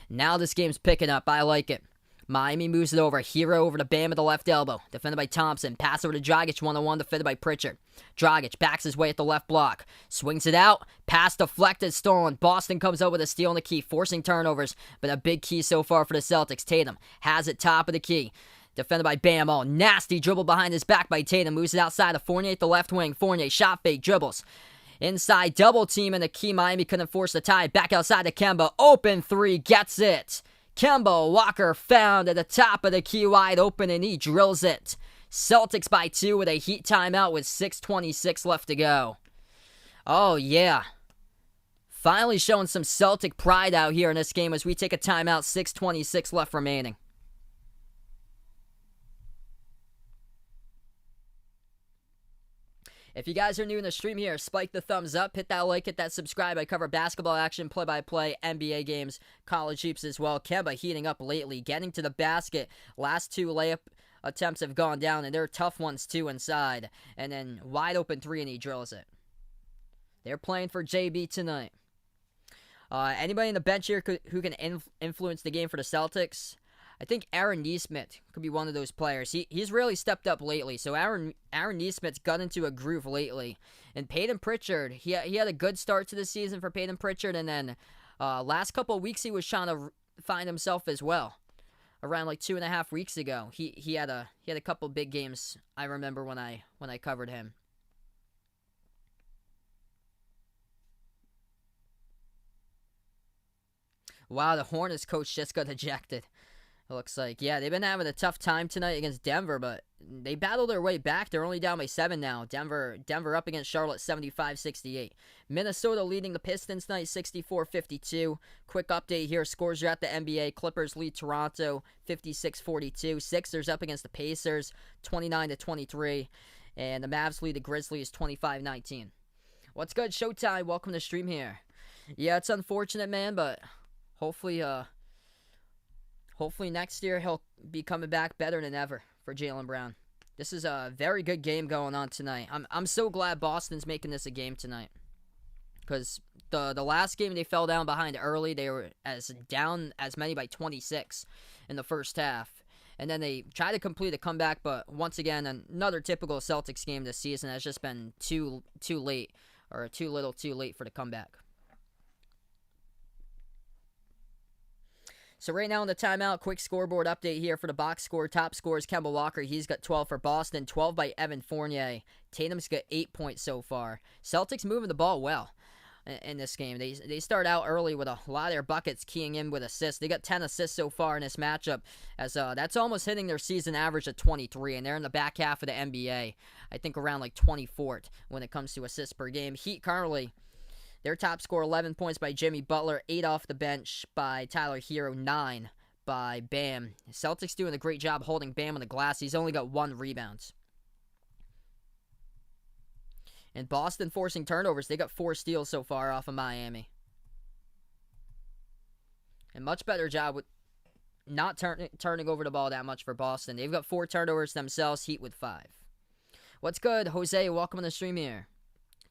Now this game's picking up. I like it. Miami moves it over. Hero over to Bam at the left elbow. Defended by Thompson. Pass over to Dragic, 1-on-1. Defended by Pritchard. Dragic backs his way at the left block. Swings it out. Pass deflected, stolen. Boston comes out with a steal on the key, forcing turnovers. But a big key so far for the Celtics. Tatum has it top of the key. Defended by Bam. Oh, nasty dribble behind his back by Tatum. Moves it outside to Fournier at the left wing. Fournier, shot fake, dribbles. Inside, double team in the key. Miami couldn't force the tie. Back outside to Kemba. Open 3, gets it. Kemba Walker found at the top of the key, wide open, and he drills it. Celtics by 2 with a Heat timeout with 6:26 left to go. Oh, yeah. Finally showing some Celtic pride out here in this game as we take a timeout, 6:26 left remaining. If you guys are new in the stream here, spike the thumbs up, hit that like, hit that subscribe. I cover basketball action, play-by-play, NBA games, college hoops as well. Kemba heating up lately, getting to the basket. Last 2 layup attempts have gone down, and they're tough ones too inside. And then wide open 3, and he drills it. They're playing for JB tonight. Anybody in the bench here who can influence the game for the Celtics? I think Aaron Nesmith could be one of those players. He's really stepped up lately. So Aaron Nesmith's got into a groove lately. And Peyton Pritchard, he had a good start to the season for Peyton Pritchard. And then last couple of weeks he was trying to find himself as well. Around like 2.5 weeks ago, he had a couple big games. I remember when I covered him. Wow, the Hornets coach just got ejected. It looks like, yeah, they've been having a tough time tonight against Denver, but they battled their way back. They're only down by 7 now. Denver up against Charlotte 75-68. Minnesota leading the Pistons tonight 64-52. Quick update here. Scores are at the NBA. Clippers lead Toronto 56-42. Sixers up against the Pacers 29-23. And the Mavs lead the Grizzlies 25-19. What's good, Showtime? Welcome to the stream here. Yeah, it's unfortunate, man, but hopefully next year he'll be coming back better than ever for Jaylen Brown. This is a very good game going on tonight. I'm so glad Boston's making this a game tonight. Because the last game they fell down behind early. They were down as many by 26 in the first half. And then they tried to complete a comeback, but once again, another typical Celtics game this season has just been too late, or too little too late for the comeback. So right now in the timeout, quick scoreboard update here for the box score. Top score is Kemba Walker. He's got 12 for Boston, 12 by Evan Fournier. Tatum's got 8 points so far. Celtics moving the ball well in this game. They start out early with a lot of their buckets keying in with assists. They got 10 assists so far in this matchup, as that's almost hitting their season average of 23, and they're in the back half of the NBA. I think around like 24th when it comes to assists per game. Heat currently, their top score, 11 points by Jimmy Butler, 8 off the bench by Tyler Hero, 9 by Bam. Celtics doing a great job holding Bam on the glass. He's only got 1 rebound. And Boston forcing turnovers. They got 4 steals so far off of Miami. And much better job with not turning over the ball that much for Boston. They've got 4 turnovers themselves, Heat with 5. What's good, Jose? Welcome on the stream here.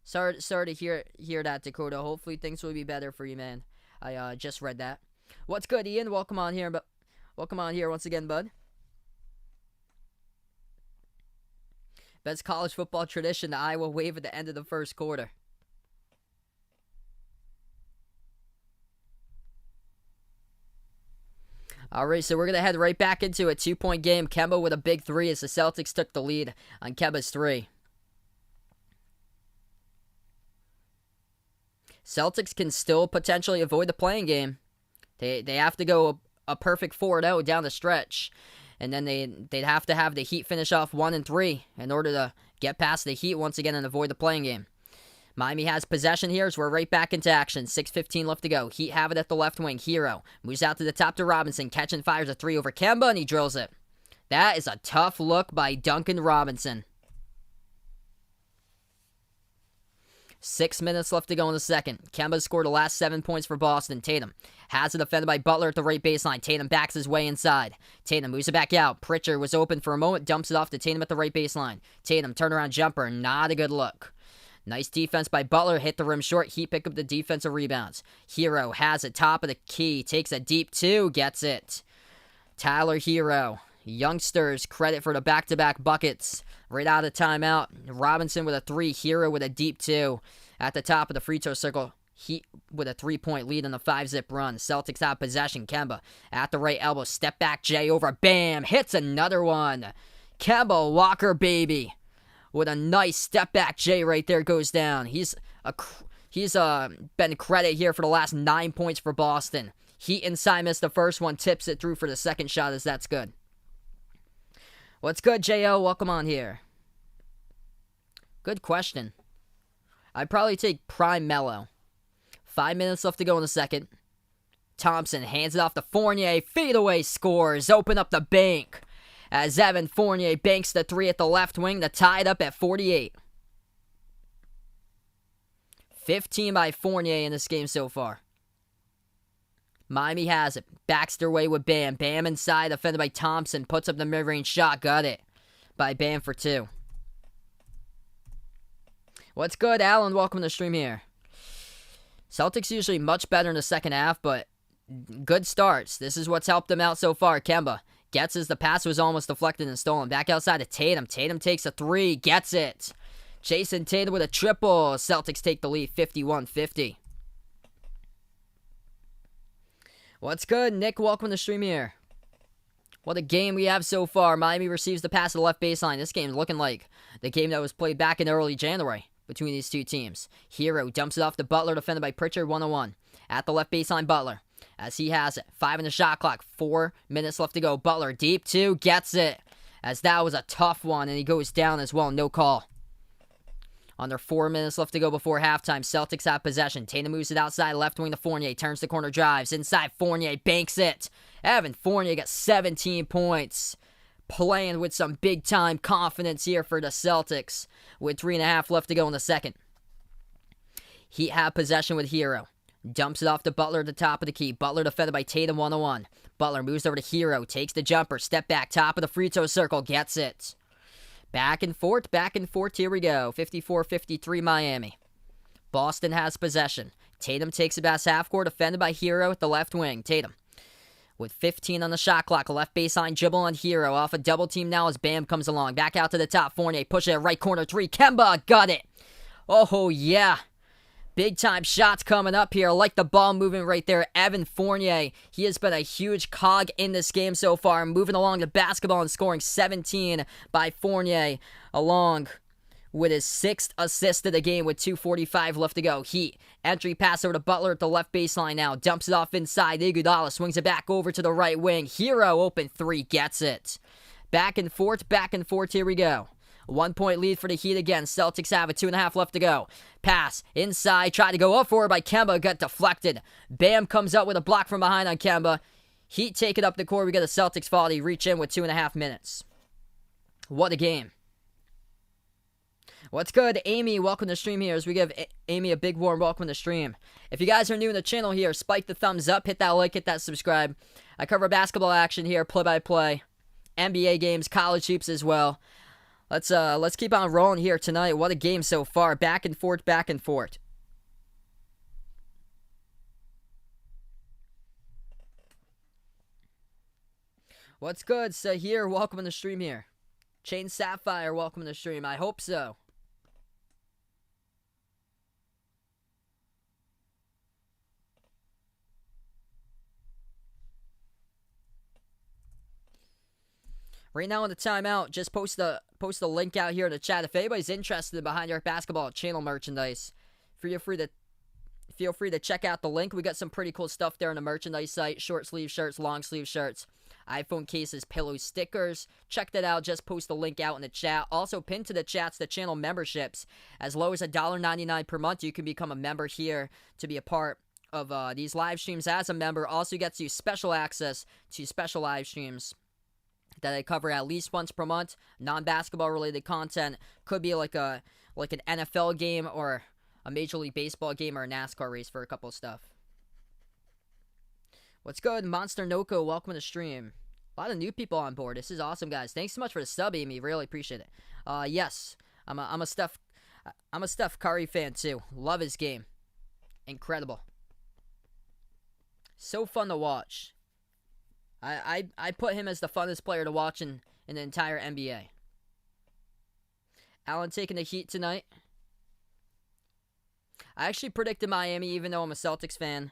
Sorry to hear that, Dakota. Hopefully things will be better for you, man. I just read that. What's good, Ian? Welcome on here once again, bud. Best college football tradition, the Iowa wave at the end of the first quarter. All right, so we're going to head right back into a 2-point game. Kemba with a big 3 as the Celtics took the lead on Kemba's 3. Celtics can still potentially avoid the playing game. They have to go a perfect 4-0 down the stretch. And then they'd have to have the Heat finish off 1-3 in order to get past the Heat once again and avoid the playing game. Miami has possession here, so we're right back into action. 6:15 left to go. Heat have it at the left wing. Hero moves out to the top to Robinson. Catch and fires a 3 over Kemba, and he drills it. That is a tough look by Duncan Robinson. 6 minutes left to go in the second. Kemba scored the last 7 points for Boston. Tatum has it defended by Butler at the right baseline. Tatum backs his way inside. Tatum moves it back out. Pritchard was open for a moment, dumps it off to Tatum at the right baseline. Tatum, turnaround jumper, not a good look. Nice defense by Butler, hit the rim short. He picked up the defensive rebounds. Hero has it top of the key, takes a deep 2, gets it. Tyler Hero. Youngsters credit for the back-to-back buckets right out of timeout. Robinson with a 3, Hero with a deep 2 at the top of the free throw circle. Heat with a 3-point lead in the 5-zip run. Celtics have possession. Kemba at the right elbow. Step back J over. Bam! Hits another one. Kemba Walker, baby. With a nice step back J right there, goes down. He's been credit here for the last 9 points for Boston. Heat inside missed the first one. Tips it through for the second shot as that's good. What's good, J.O.? Welcome on here. Good question. I'd probably take Prime Mello. 5 minutes left to go in the second. Thompson hands it off to Fournier. Fadeaway scores. Open up the bank. As Evan Fournier banks the 3 at the left wing to tie it up at 48. 15 by Fournier in this game so far. Miami has it. Backs their way with Bam. Bam inside, defended by Thompson. Puts up the mid-range shot. Got it. By Bam for 2. What's good, Alan? Welcome to the stream here. Celtics usually much better in the second half, but good starts. This is what's helped them out so far. Kemba gets as the pass was almost deflected and stolen. Back outside to Tatum. Tatum takes a 3. Gets it. Jason Tatum with a triple. Celtics take the lead 51-50. What's good, Nick? Welcome to the stream here. What a game we have so far. Miami receives the pass to the left baseline. This game is looking like the game that was played back in early January between these two teams. Hero dumps it off to Butler, defended by Pritchard, 1-on-1. At the left baseline, Butler as he has it. 5 in the shot clock. 4 minutes left to go. Butler deep 2, gets it. As that was a tough one, and he goes down as well. No call. Under 4 minutes left to go before halftime. Celtics have possession. Tatum moves it outside, left wing to Fournier. Turns the corner, drives. Inside, Fournier banks it. Evan Fournier got 17 points. Playing with some big-time confidence here for the Celtics. With 3.5 left to go in the second. Heat have possession with Hero. Dumps it off to Butler at the top of the key. Butler defended by Tatum 1-on-1. Butler moves over to Hero. Takes the jumper. Step back. Top of the free throw circle. Gets it. Back and forth. Here we go. 54-53 Miami. Boston has possession. Tatum takes it past half court. Defended by Hero at the left wing. Tatum with 15 on the shot clock. A left baseline dribble on Hero. Off a double team now as Bam comes along. Back out to the top. Fournier push it right corner 3. Kemba got it. Oh, yeah. Big time shots coming up here. I like the ball moving right there. Evan Fournier, he has been a huge cog in this game so far. Moving along the basketball and scoring 17 by Fournier. Along with his 6th assist of the game with 2:45 left to go. Heat. Entry pass over to Butler at the left baseline now. Dumps it off inside. Iguodala swings it back over to the right wing. Hero open 3. Gets it. Back and forth. Here we go. 1-point lead for the Heat again. Celtics have it. 2.5 left to go. Pass inside. Tried to go up for it by Kemba. Got deflected. Bam comes up with a block from behind on Kemba. Heat take it up the court. We get a Celtics fall. They reach in with 2.5 minutes. What a game. What's good, Amy? Welcome to the stream here as we give Amy a big warm welcome to the stream. If you guys are new in the channel here, spike the thumbs up, hit that like, hit that subscribe. I cover basketball action here, play-by-play, NBA games, college hoops as well. Let's keep on rolling here tonight. What a game so far. Back and forth. What's good, Sahir? Welcome to the stream here. Chain Sapphire, welcome to the stream. I hope so. Right now in the timeout, just post the link out here in the chat. If anybody's interested in Behind Your Basketball channel merchandise, feel free to check out the link. We got some pretty cool stuff there on the merchandise site. Short sleeve shirts, long sleeve shirts, iPhone cases, pillows, stickers. Check that out. Just post the link out in the chat. Also, pinned to the chats, the channel memberships. As low as $1.99 per month, you can become a member here to be a part of these live streams as a member. Also gets you special access to special live streams that I cover at least once per month. Non-basketball related content. Could be like an NFL game or a Major League Baseball game or a NASCAR race for a couple of stuff. What's good? Monster Noko, welcome to the stream. A lot of new people on board. This is awesome, guys. Thanks so much for the sub, Amy. Really appreciate it. Yes, I'm a Steph Curry fan too. Love his game. Incredible. So fun to watch. I put him as the funnest player to watch in the entire NBA. Allen taking the Heat tonight. I actually predicted Miami, even though I'm a Celtics fan.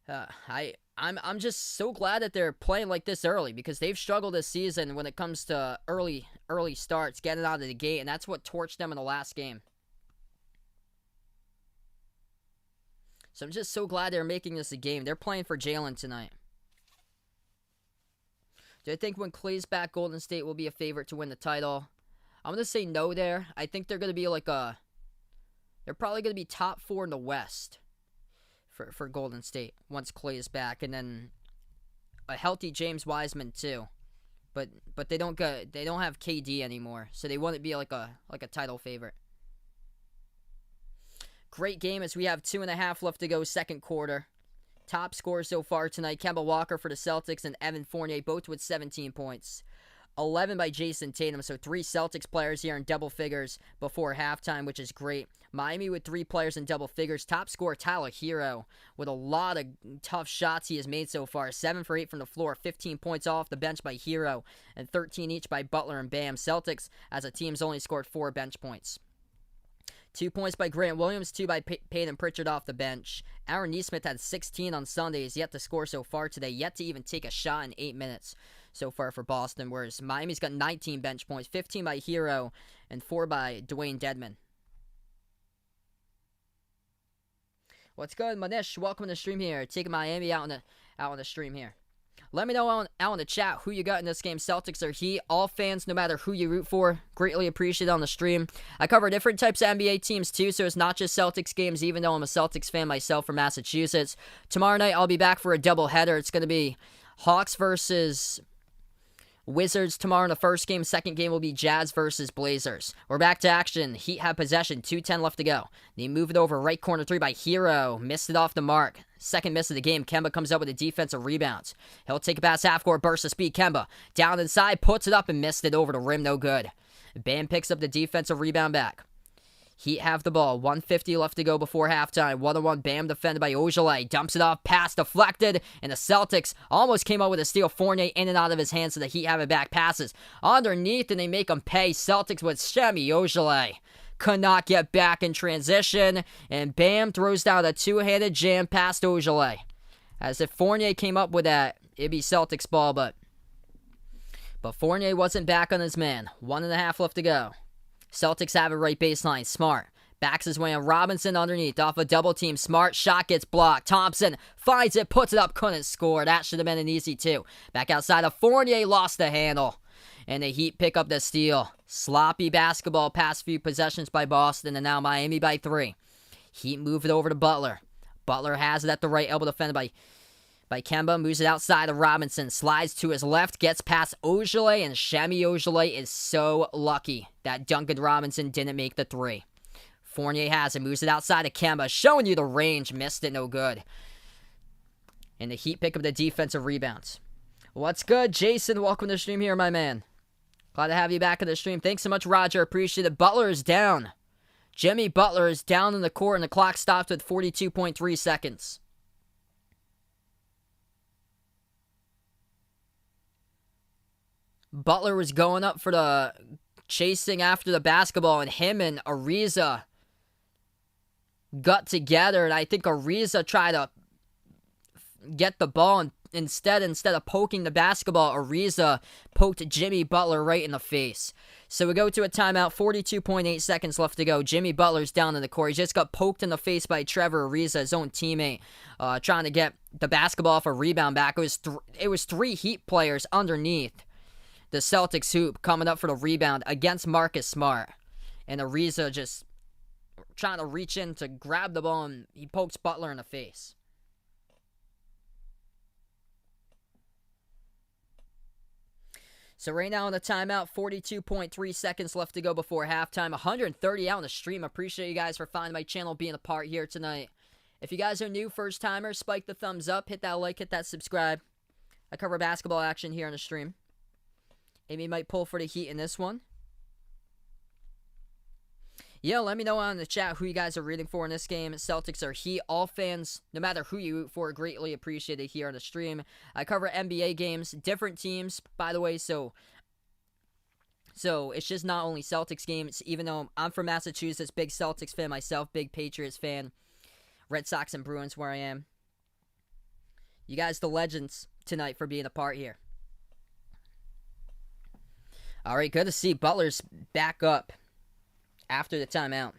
I'm just so glad that they're playing like this early because they've struggled this season when it comes to early starts, getting out of the gate, and that's what torched them in the last game. So I'm just so glad they're making this a game. They're playing for Jalen tonight. Do I think when Clay's back, Golden State will be a favorite to win the title? I'm going to say no there. I think they're going to be they're probably going to be top 4 in the West for Golden State once Clay is back. And then a healthy James Wiseman too. But they don't have KD anymore. So they wouldn't be like a title favorite. Great game as we have 2.5 left to go, second quarter. Top scorers so far tonight, Kemba Walker for the Celtics and Evan Fournier, both with 17 points. 11 by Jason Tatum, so 3 Celtics players here in double figures before halftime, which is great. Miami with 3 players in double figures. Top scorer, Tyler Hero, with a lot of tough shots he has made so far. 7 for 8 from the floor, 15 points off the bench by Hero, and 13 each by Butler and Bam. Celtics, as a team, has only scored 4 bench points. 2 points by Grant Williams, 2 by Peyton Pritchard off the bench. Aaron Nesmith had 16 on Sunday. He's yet to score so far today, yet to even take a shot in 8 minutes so far for Boston, whereas Miami's got 19 bench points, 15 by Hero, and 4 by Dwayne Dedman. What's good, Manish? Welcome to the stream here. Taking Miami out on the stream here. Let me know out in the chat who you got in this game, Celtics or Heat. All fans, no matter who you root for, greatly appreciate it on the stream. I cover different types of NBA teams too, so it's not just Celtics games, even though I'm a Celtics fan myself from Massachusetts. Tomorrow night, I'll be back for a doubleheader. It's going to be Hawks versus Wizards tomorrow in the first game. Second game will be Jazz versus Blazers. We're back to action. Heat have possession. 2:10 left to go. They move it over. Right corner three by Hero. Missed it off the mark. Second miss of the game. Kemba comes up with a defensive rebound. He'll take it past half court. Burst of speed. Kemba down inside. Puts it up and missed it over the rim. No good. Bam picks up the defensive rebound back. Heat have the ball. 1:50 left to go before halftime. 1-on-1. Bam defended by Ojale. Dumps it off. Pass deflected. And the Celtics almost came up with a steal. Fournier in and out of his hands so the Heat have it back. Passes underneath and they make him pay. Celtics with Shemi Ojale. Could not get back in transition. And Bam throws down a two-handed jam past Ojale. As if Fournier came up with that, it'd be Celtics ball, but Fournier wasn't back on his man. 1.5 left to go. Celtics have it right baseline. Smart backs his way on Robinson underneath off a double team. Smart shot gets blocked. Thompson finds it, puts it up, couldn't score. That should have been an easy two. Back outside of Fournier, lost the handle. And the Heat pick up the steal. Sloppy basketball past few possessions by Boston, and now Miami by 3. Heat move it over to Butler. Butler has it at the right elbow, defended by Kemba, moves it outside of Robinson, slides to his left, gets past Ojale, and Shemi Ojale is so lucky that Duncan Robinson didn't make the 3. Fournier has it, moves it outside of Kemba, showing you the range, missed it, no good. And the Heat pick up the defensive rebounds. What's good, Jason? Welcome to the stream here, my man. Glad to have you back in the stream. Thanks so much, Roger. Appreciate it. Butler is down. Jimmy Butler is down in the court, and the clock stopped with 42.3 seconds. Butler was going up for the chasing after the basketball, and him and Ariza got together, and I think Ariza tried to get the ball, and instead of poking the basketball, Ariza poked Jimmy Butler right in the face. So we go to a timeout, 42.8 seconds left to go. Jimmy Butler's down in the court. He just got poked in the face by Trevor Ariza, his own teammate, trying to get the basketball off a rebound back. It was 3 Heat players underneath the Celtics hoop coming up for the rebound against Marcus Smart. And Ariza just trying to reach in to grab the ball, and he pokes Butler in the face. So right now in the timeout, 42.3 seconds left to go before halftime. 130 out on the stream. Appreciate you guys for finding my channel, being a part here tonight. If you guys are new, first timers, spike the thumbs up, hit that like, hit that subscribe. I cover basketball action here on the stream. Amy might pull for the Heat in this one. Yeah, let me know in the chat who you guys are rooting for in this game. Celtics or Heat. All fans, no matter who you root for, greatly appreciate it here on the stream. I cover NBA games, different teams, by the way, so it's just not only Celtics games, even though I'm from Massachusetts, big Celtics fan myself, big Patriots fan. Red Sox and Bruins where I am. You guys the legends tonight for being a part here. All right, good to see Butler's back up after the timeout.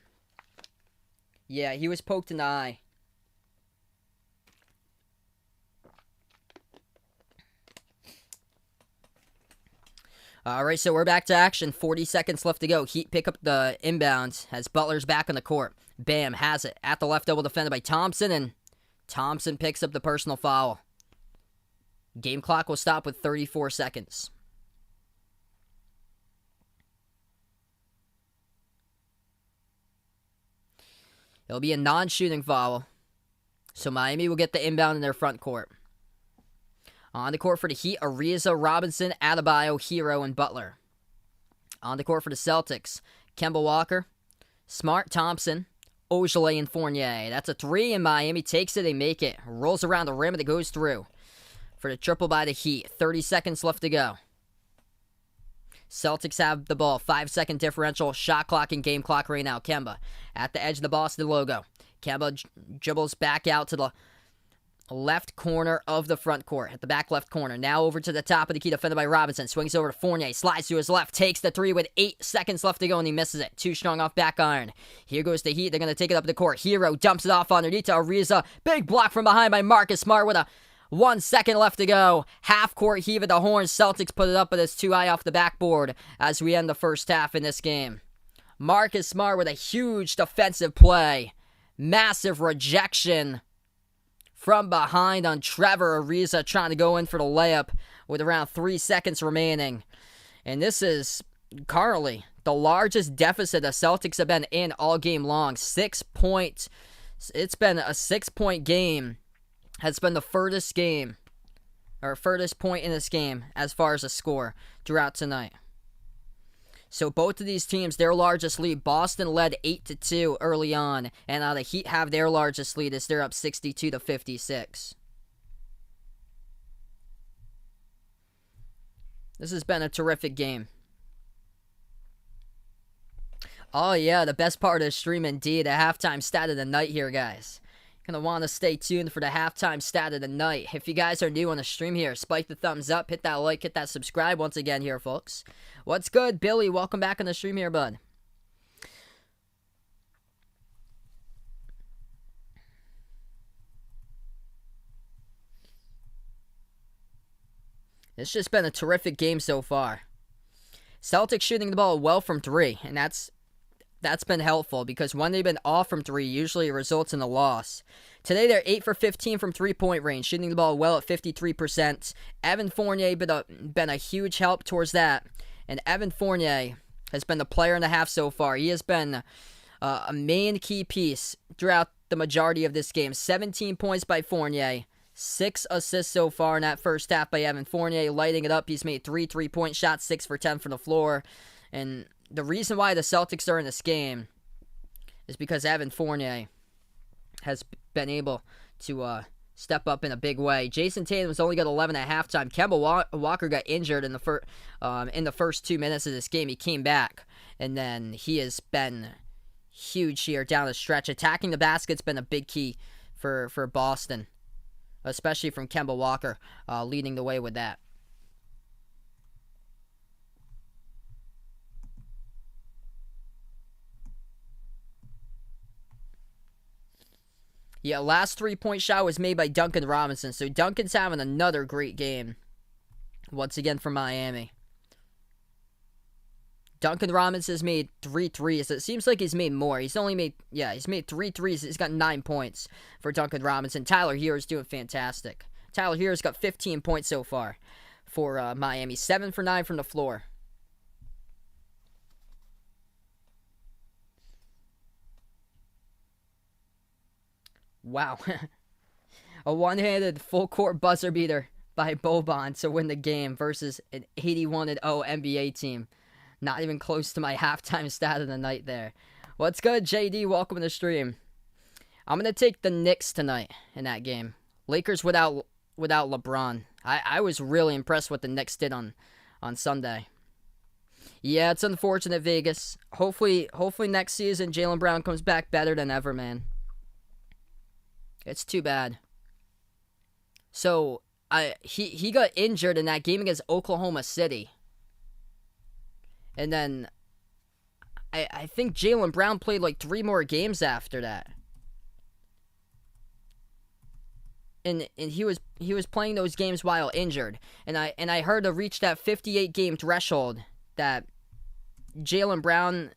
Yeah, he was poked in the eye. All right, so we're back to action. 40 seconds left to go. Heat pick up the inbound as Butler's back on the court. Bam has it at the left elbow, defended by Thompson, and Thompson picks up the personal foul. Game clock will stop with 34 seconds. It'll be a non-shooting foul, so Miami will get the inbound in their front court. On the court for the Heat, Ariza, Robinson, Adebayo, Hero, and Butler. On the court for the Celtics, Kemba Walker, Smart, Thompson, Ojale, and Fournier. That's a 3, and Miami takes it. They make it. Rolls around the rim, and it goes through. For the triple by the Heat, 30 seconds left to go. Celtics have the ball. 5-second differential. Shot clock and game clock right now. Kemba at the edge of the Boston logo. Kemba dribbles back out to the left corner of the front court, at the back left corner. Now over to the top of the key, defended by Robinson. Swings over to Fournier, slides to his left, takes the three with 8 seconds left to go, and he misses it. Too strong off back iron. Here goes the Heat. They're going to take it up the court. Hero dumps it off underneath to Ariza. Big block from behind by Marcus Smart with a 1 second left to go. Half court heave at the horn. Celtics put it up, but it's too high off the backboard as we end the first half in this game. Marcus Smart with a huge defensive play. Massive rejection from behind on Trevor Ariza, trying to go in for the layup with around 3 seconds remaining. And this is currently the largest deficit the Celtics have been in all game long. 6 points. It's been a 6-point game. Has been the furthest point in this game as far as a score throughout tonight. So both of these teams, their largest lead, Boston led 8-2 early on, and now the Heat have their largest lead as they're up 62-56. This has been a terrific game. Oh yeah, the best part of the stream indeed, a halftime stat of the night here, guys. Gonna want to stay tuned for the halftime stat of the night. If you guys are new on the stream here, spike the thumbs up, hit that like, hit that subscribe once again here, folks. What's good, Billy? Welcome back on the stream here, bud. It's just been a terrific game so far. Celtics shooting the ball well from 3, and that's been helpful because when they've been off from 3, usually it results in a loss. Today they're 8 for 15 from 3-point range, shooting the ball well at 53%. Evan Fournier been a huge help towards that, and Evan Fournier has been the player and a half so far. He has been a main key piece throughout the majority of this game. 17 points by Fournier, 6 assists so far in that first half by Evan Fournier, lighting it up. He's made 3 3-point shots, 6 for 10 from the floor, and the reason why the Celtics are in this game is because Evan Fournier has been able to step up in a big way. Jason Tatum was only got 11 at halftime. Kemba Walker got injured in the first 2 minutes of this game. He came back, and then he has been huge here down the stretch. Attacking the basket's been a big key for Boston, especially from Kemba Walker leading the way with that. Yeah, last 3-point shot was made by Duncan Robinson. So Duncan's having another great game. Once again for Miami. Duncan Robinson has made 3 threes. It seems like he's made more. He's made 3 threes. He's got 9 points for Duncan Robinson. Tyler Hero's doing fantastic. Tyler Hero's got 15 points so far for Miami. 7 for 9 from the floor. Wow. A one-handed full-court buzzer beater by Boban to win the game versus an 81-0 NBA team. Not even close to my halftime stat of the night there. What's good, JD? Welcome to the stream. I'm going to take the Knicks tonight in that game. Lakers without LeBron. I was really impressed with the Knicks did on Sunday. Yeah, it's unfortunate, Vegas. Hopefully next season Jaylen Brown comes back better than ever, man. It's too bad. So, he got injured in that game against Oklahoma City. And then, I think Jaylen Brown played like 3 more games after that. And he was playing those games while injured. And I heard to reach that 58 game threshold that Jaylen Brown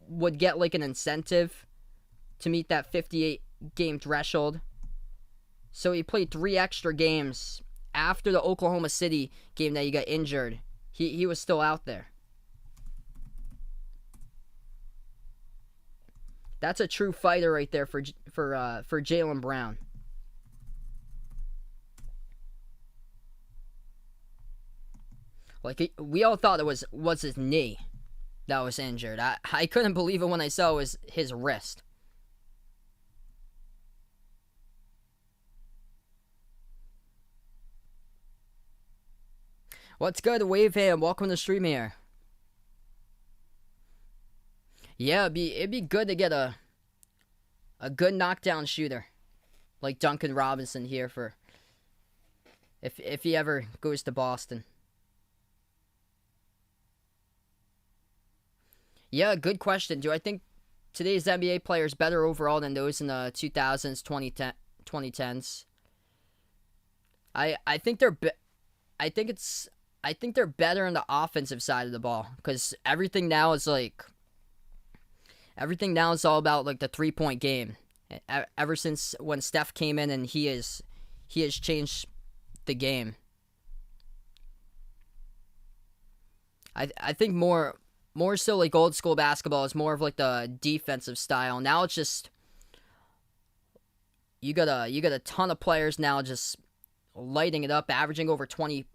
would get like an incentive to meet that 58 game threshold. So he played 3 extra games after the Oklahoma City game that he got injured. He was still out there. That's a true fighter right there for Jaylen Brown. Like, we all thought it was his knee that was injured. I couldn't believe it when I saw it was his wrist. What's good, Wave Ham? Welcome to the stream here. Yeah, it'd be good to get a good knockdown shooter like Duncan Robinson here for if he ever goes to Boston. Yeah, good question. Do I think today's NBA players better overall than those in the 2000s, 2010s? I think I think it's I think they're better on the offensive side of the ball because everything now is all about like the 3-point game. Ever since when Steph came in and he has changed the game. I think more so like old school basketball is more of like the defensive style. Now it's just you got a ton of players now just lighting it up, averaging over 20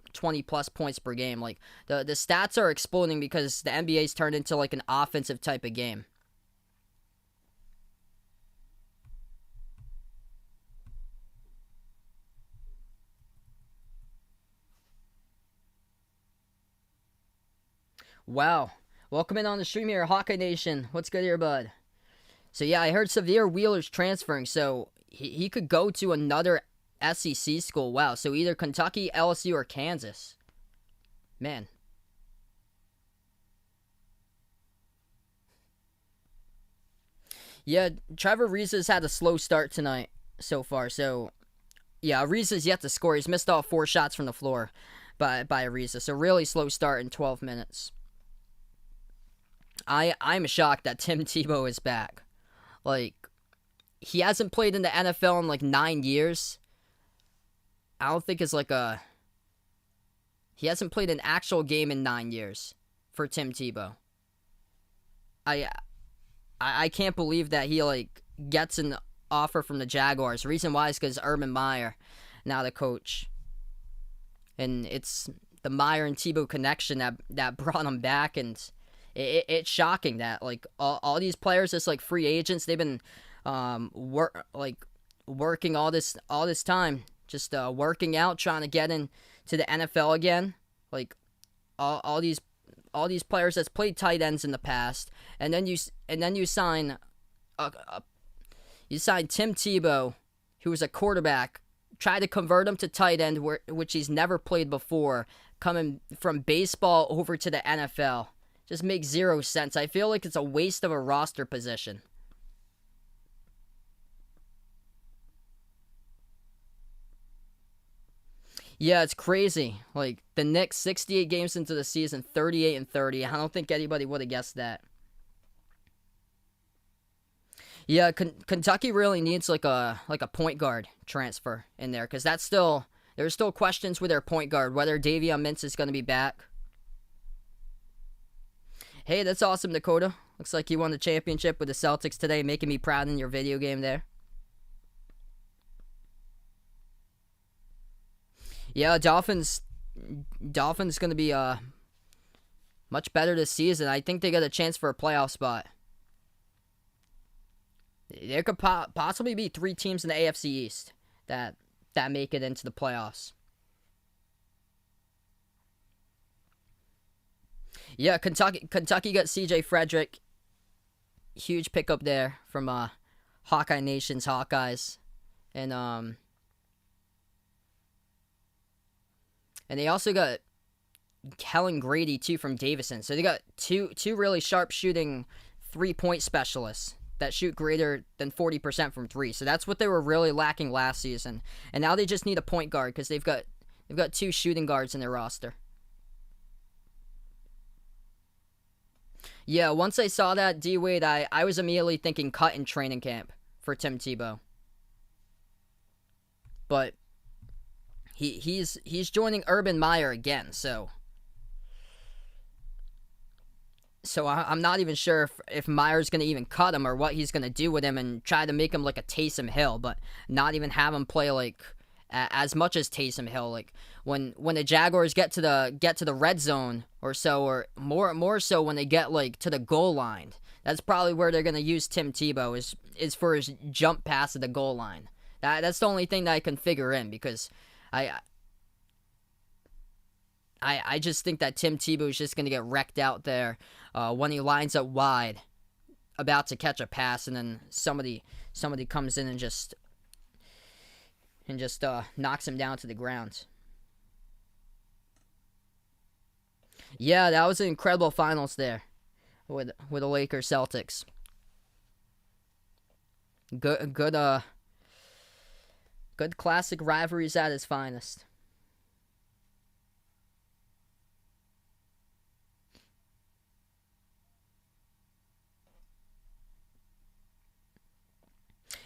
plus points per game. Like the stats are exploding because the NBA's turned into like an offensive type of game. Wow. Welcome in on the stream here, Hawkeye Nation. What's good here, bud? So yeah, I heard Severe Wheeler's transferring, so he could go to another SEC school. Wow, so either Kentucky, LSU, or Kansas. Man. Yeah, Trevor Ariza's had a slow start tonight so far. So, yeah, Ariza's yet to score. He's missed all 4 shots from the floor by Ariza. So, really slow start in 12 minutes. I'm shocked that Tim Tebow is back. Like, he hasn't played in the NFL in like 9 years. I don't think it's like he hasn't played an actual game in 9 years for Tim Tebow. I can't believe that he like gets an offer from the Jaguars. The reason why is because Urban Meyer, now the coach, and it's the Meyer and Tebow connection that brought him back, and it's shocking that like all these players as like free agents, they've been working all this time, just working out, trying to get into the NFL again. Like all these players that's played tight ends in the past, and then you sign Tim Tebow, who was a quarterback, try to convert him to tight end, which he's never played before, coming from baseball over to the NFL. Just makes zero sense. I feel like it's a waste of a roster position. Yeah, it's crazy. Like, the Knicks, 68 games into the season, 38-30. I don't think anybody would have guessed that. Yeah, Kentucky really needs like a point guard transfer in there, because there's still questions with their point guard, whether Davion Mintz is going to be back. Hey, that's awesome, Dakota. Looks like you won the championship with the Celtics today, making me proud in your video game there. Yeah, Dolphins going to be much better this season. I think they got a chance for a playoff spot. There could possibly be 3 teams in the AFC East that make it into the playoffs. Yeah, Kentucky got C.J. Frederick. Huge pickup there from Hawkeye Nation's Hawkeyes. And they also got Kellen Grady, too, from Davison. So they got two really sharp shooting 3-point specialists that shoot greater than 40% from 3. So that's what they were really lacking last season. And now they just need a point guard because they've got 2 shooting guards in their roster. Yeah, once I saw that, D-Wade, I was immediately thinking cut in training camp for Tim Tebow. But he's joining Urban Meyer again, so I'm not even sure if Meyer's going to even cut him or what he's going to do with him and try to make him like a Taysom Hill, but not even have him play like as much as Taysom Hill. Like when the Jaguars get to the red zone or so, or more so when they get like to the goal line, that's probably where they're going to use Tim Tebow is for his jump pass at the goal line. That's the only thing that I can figure in, because I just think that Tim Tebow is just going to get wrecked out there when he lines up wide, about to catch a pass, and then somebody comes in and just and just knocks him down to the ground. Yeah, that was an incredible finals there with the Lakers Celtics. Good classic rivalries at its finest.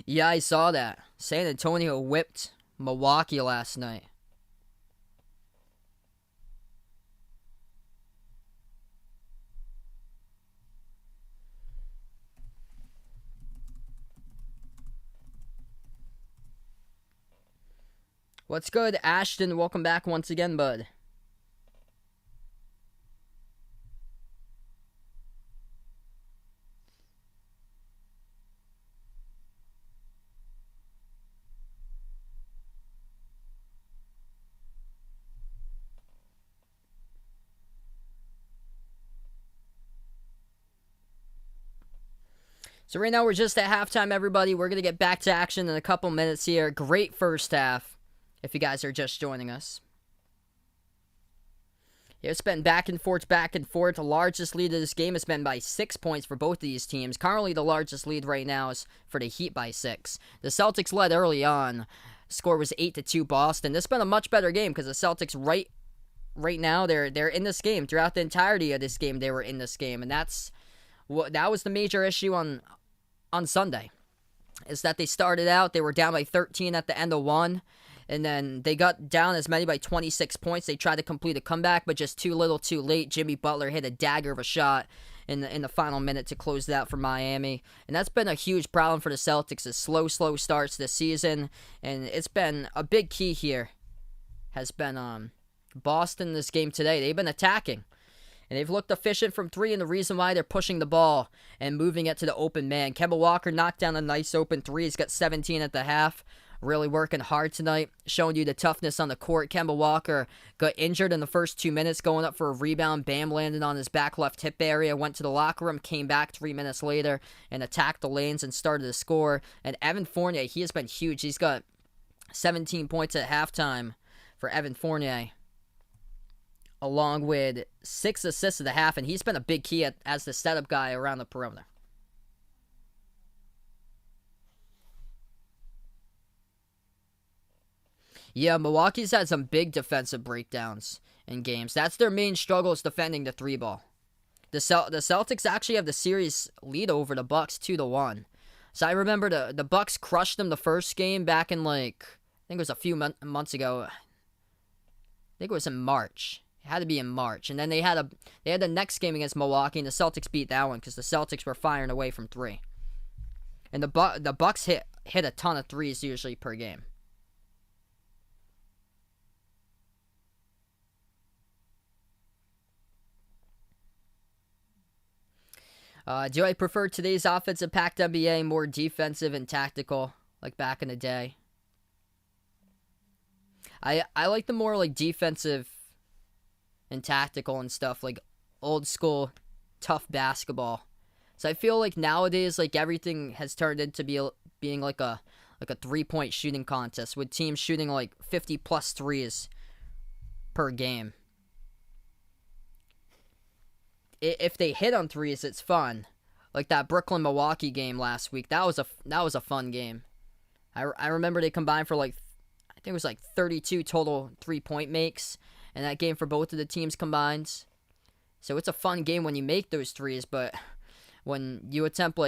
Yeah, I saw that. San Antonio whipped Milwaukee last night. What's good, Ashton? Welcome back once again, bud. So right now we're just at halftime, everybody. We're going to get back to action in a couple minutes here. Great first half, if you guys are just joining us. Yeah, it's been back and forth, back and forth. The largest lead of this game has been by 6 points for both of these teams. Currently, the largest lead right now is for the Heat by 6. The Celtics led early on. Score was 8-2 Boston. This has been a much better game because the Celtics right now, they're in this game. Throughout the entirety of this game, they were in this game. And that was the major issue on Sunday, is that they started out, they were down by 13 at the end of one, and then they got down as many by 26 points. They tried to complete a comeback, but just too little too late. Jimmy Butler hit a dagger of a shot in the final minute to close it out for Miami, and that's been a huge problem for the Celtics, the slow starts this season, and it's been a big key here, has been Boston this game today. They've been attacking. And they've looked efficient from three, and the reason why they're pushing the ball and moving it to the open man. Kemba Walker knocked down a nice open three. He's got 17 at the half. Really working hard tonight, showing you the toughness on the court. Kemba Walker got injured in the first 2 minutes, going up for a rebound. Bam landed on his back left hip area, went to the locker room, came back 3 minutes later, and attacked the lanes and started to score. And Evan Fournier, he has been huge. He's got 17 points at halftime for Evan Fournier, along with 6 assists at the half, and he's been a big key as the setup guy around the perimeter. Yeah, Milwaukee's had some big defensive breakdowns in games. That's their main struggle, is defending the three ball. The Celtics actually have the series lead over the Bucks 2-1. So I remember the Bucks crushed them the first game back in, I think it was a few months ago. I think it was in March. It had to be in March. And then they had the next game against Milwaukee, and the Celtics beat that one because the Celtics were firing away from three. And the Bucks hit a ton of threes usually per game. Do I prefer today's offensive packed NBA, more defensive and tactical, like back in the day? I like the more defensive and tactical and stuff, like old school tough basketball. So I feel like nowadays, everything has turned into being like a 3-point shooting contest with teams shooting 50 plus threes per game. If they hit on threes, it's fun. Like that Brooklyn Milwaukee game last week, that was a fun game. I remember they combined for I think it was 32 total 3-point makes in that game for both of the teams combined. So it's a fun game when you make those threes, but when you attempt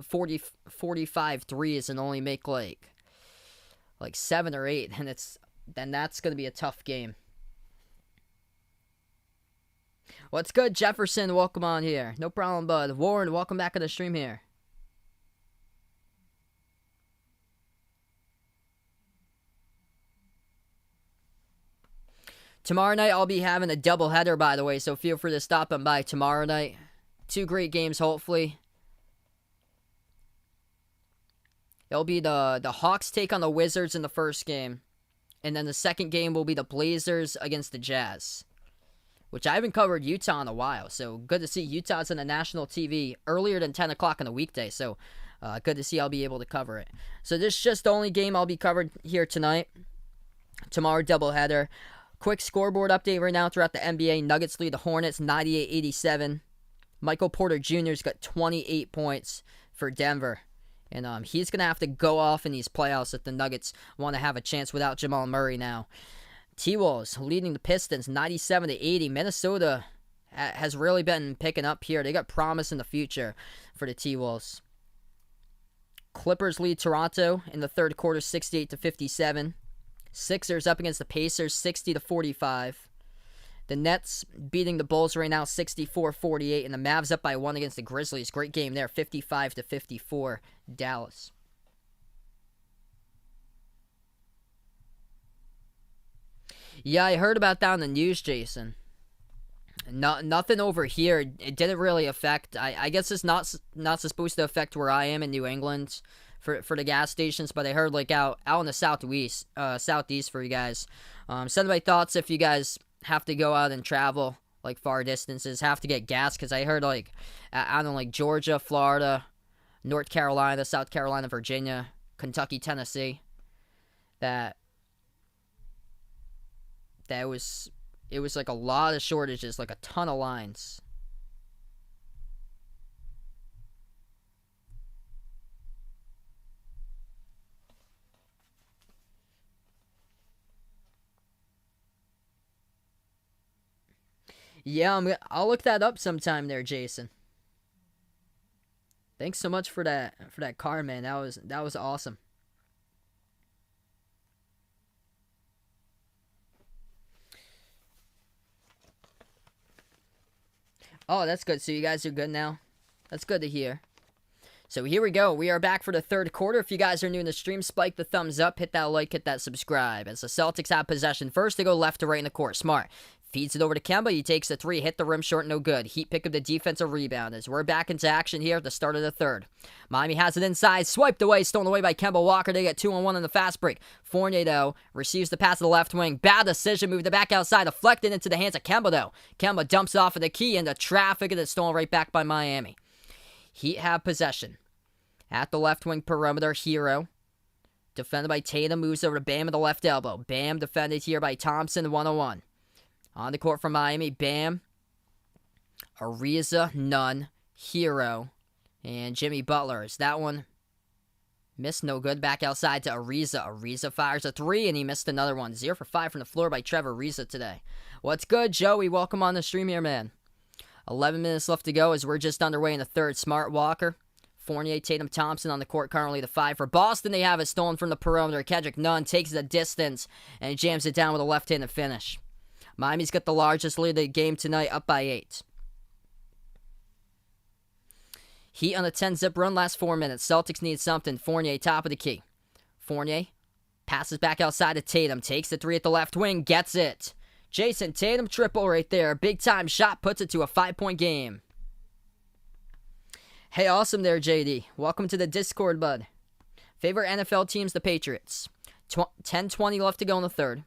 45 threes and only make 7 or 8, then that's going to be a tough game. What's good, Jefferson? Welcome on here. No problem, bud. Warren, welcome back to the stream here. Tomorrow night, I'll be having a doubleheader, by the way, so feel free to stop on by tomorrow night. 2 great games, hopefully. It'll be the Hawks take on the Wizards in the first game, and then the second game will be the Blazers against the Jazz, which I haven't covered Utah in a while, so good to see Utah's on the national TV earlier than 10 o'clock on a weekday, so Good to see I'll be able to cover it. So this is just the only game I'll be covered here tonight. Tomorrow, doubleheader. Quick scoreboard update right now throughout the NBA. Nuggets lead the Hornets 98-87. Michael Porter Jr.'s got 28 points for Denver. And he's going to have to go off in these playoffs if the Nuggets want to have a chance without Jamal Murray now. T-Wolves leading the Pistons 97-80. Minnesota has really been picking up here. They got promise in the future for the T-Wolves. Clippers lead Toronto in the third quarter 68-57. Sixers up against the Pacers 60-45. The Nets beating the Bulls right now 64-48. And the Mavs up by 1 against the Grizzlies. Great game there, 55-54 Dallas. Yeah, I heard about that on the news, Jason. Nothing over here. It didn't really affect. I guess it's not supposed to affect where I am in New England for the gas stations, but I heard like out in the southeast for you guys. Send my thoughts if you guys have to go out and travel like far distances, have to get gas, because I heard like out in like Georgia, Florida, North Carolina, South Carolina, Virginia, Kentucky, Tennessee, that it was like a lot of shortages, like a ton of lines. Yeah, I'll look that up sometime there, Jason. Thanks so much for that card, man. That was awesome. Oh, that's good. So you guys are good now? That's good to hear. So here we go. We are back for the third quarter. If you guys are new in the stream, spike the thumbs up, hit that like, hit that subscribe. As the Celtics have possession first, they go left to right in the court. Smart feeds it over to Kemba. He takes the three, hit the rim short, no good. Heat pick up the defensive rebound as we're back into action here at the start of the third. Miami has it inside, swiped away, stolen away by Kemba Walker. They get 2-on-1 in the fast break. Fournier, though, receives the pass to the left wing. Bad decision, moved it back outside, deflected into the hands of Kemba, though. Kemba dumps off of the key into traffic, and it's stolen right back by Miami. Heat have possession. At the left wing perimeter, Hero. Defended by Tatum, moves over to Bam at the left elbow. Bam defended here by Thompson, 1-on-1. On the court for Miami, Bam, Ariza, Nunn, Hero, and Jimmy Butler. Is that one missed? No good. Back outside to Ariza. Ariza fires a three, and he missed another one. 0 for 5 from the floor by Trevor Ariza today. What's good, Joey? Welcome on the stream here, man. 11 minutes left to go as we're just underway in the third. Smart, Walker, Fournier, Tatum, Thompson on the court currently. The 5 for Boston. They have it stolen from the perimeter. Kendrick Nunn takes the distance and jams it down with a left-handed finish. Miami's got the largest lead of the game tonight, up by 8. Heat on a 10-zip run, last 4 minutes. Celtics need something. Fournier, top of the key. Fournier passes back outside to Tatum. Takes the 3 at the left wing, gets it. Jason Tatum triple right there. Big-time shot, puts it to a 5-point game. Hey, awesome there, JD. Welcome to the Discord, bud. Favorite NFL teams, the Patriots. 10:20 left to go in the third.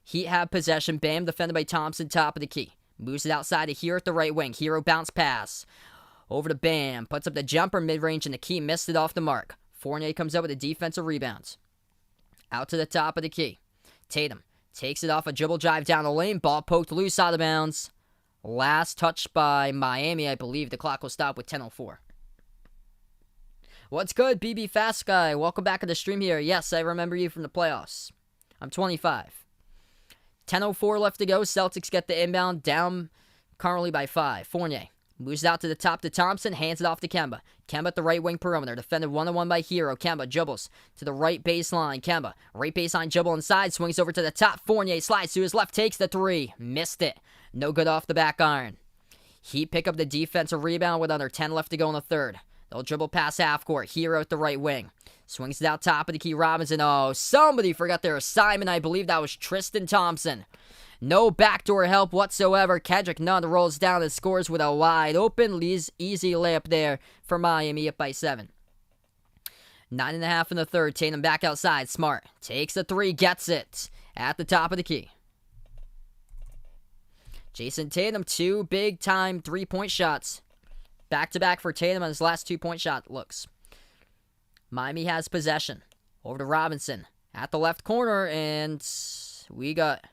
Heat have possession. Bam defended by Thompson, top of the key. Moves it outside to Hero at the right wing. Hero bounce pass. Over to Bam. Puts up the jumper mid-range, and the key missed it off the mark. Fournier comes up with a defensive rebound. Out to the top of the key. Tatum takes it off a dribble drive down the lane. Ball poked loose out of bounds. Last touch by Miami, I believe. The clock will stop with 10:04. What's good, BB Fast Guy? Welcome back to the stream here. Yes, I remember you from the playoffs. I'm 25. 10:04 left to go. Celtics get the inbound, down currently by 5. Fournier moves out to the top to Thompson, hands it off to Kemba. Kemba at the right wing perimeter, defended 1-on-1 by Hero. Kemba dribbles to the right baseline. Kemba, right baseline dribble inside, swings over to the top. Fournier slides to his left, takes the 3. Missed it. No good off the back iron. Heat pick up the defensive rebound with under 10 left to go in the third. They'll dribble past half court. Hero at the right wing. Swings it out top of the key. Robinson. Oh, somebody forgot their assignment. I believe that was Tristan Thompson. No backdoor help whatsoever. Kendrick Nunn rolls down and scores with a wide open, easy layup there for Miami, up by 7. 9.5 in the third. Tatum back outside. Smart takes the 3, gets it at the top of the key. Jason Tatum, 2 big-time 3-point shots. Back-to-back for Tatum on his last 2-point shot looks. Miami has possession. Over to Robinson at the left corner, and we got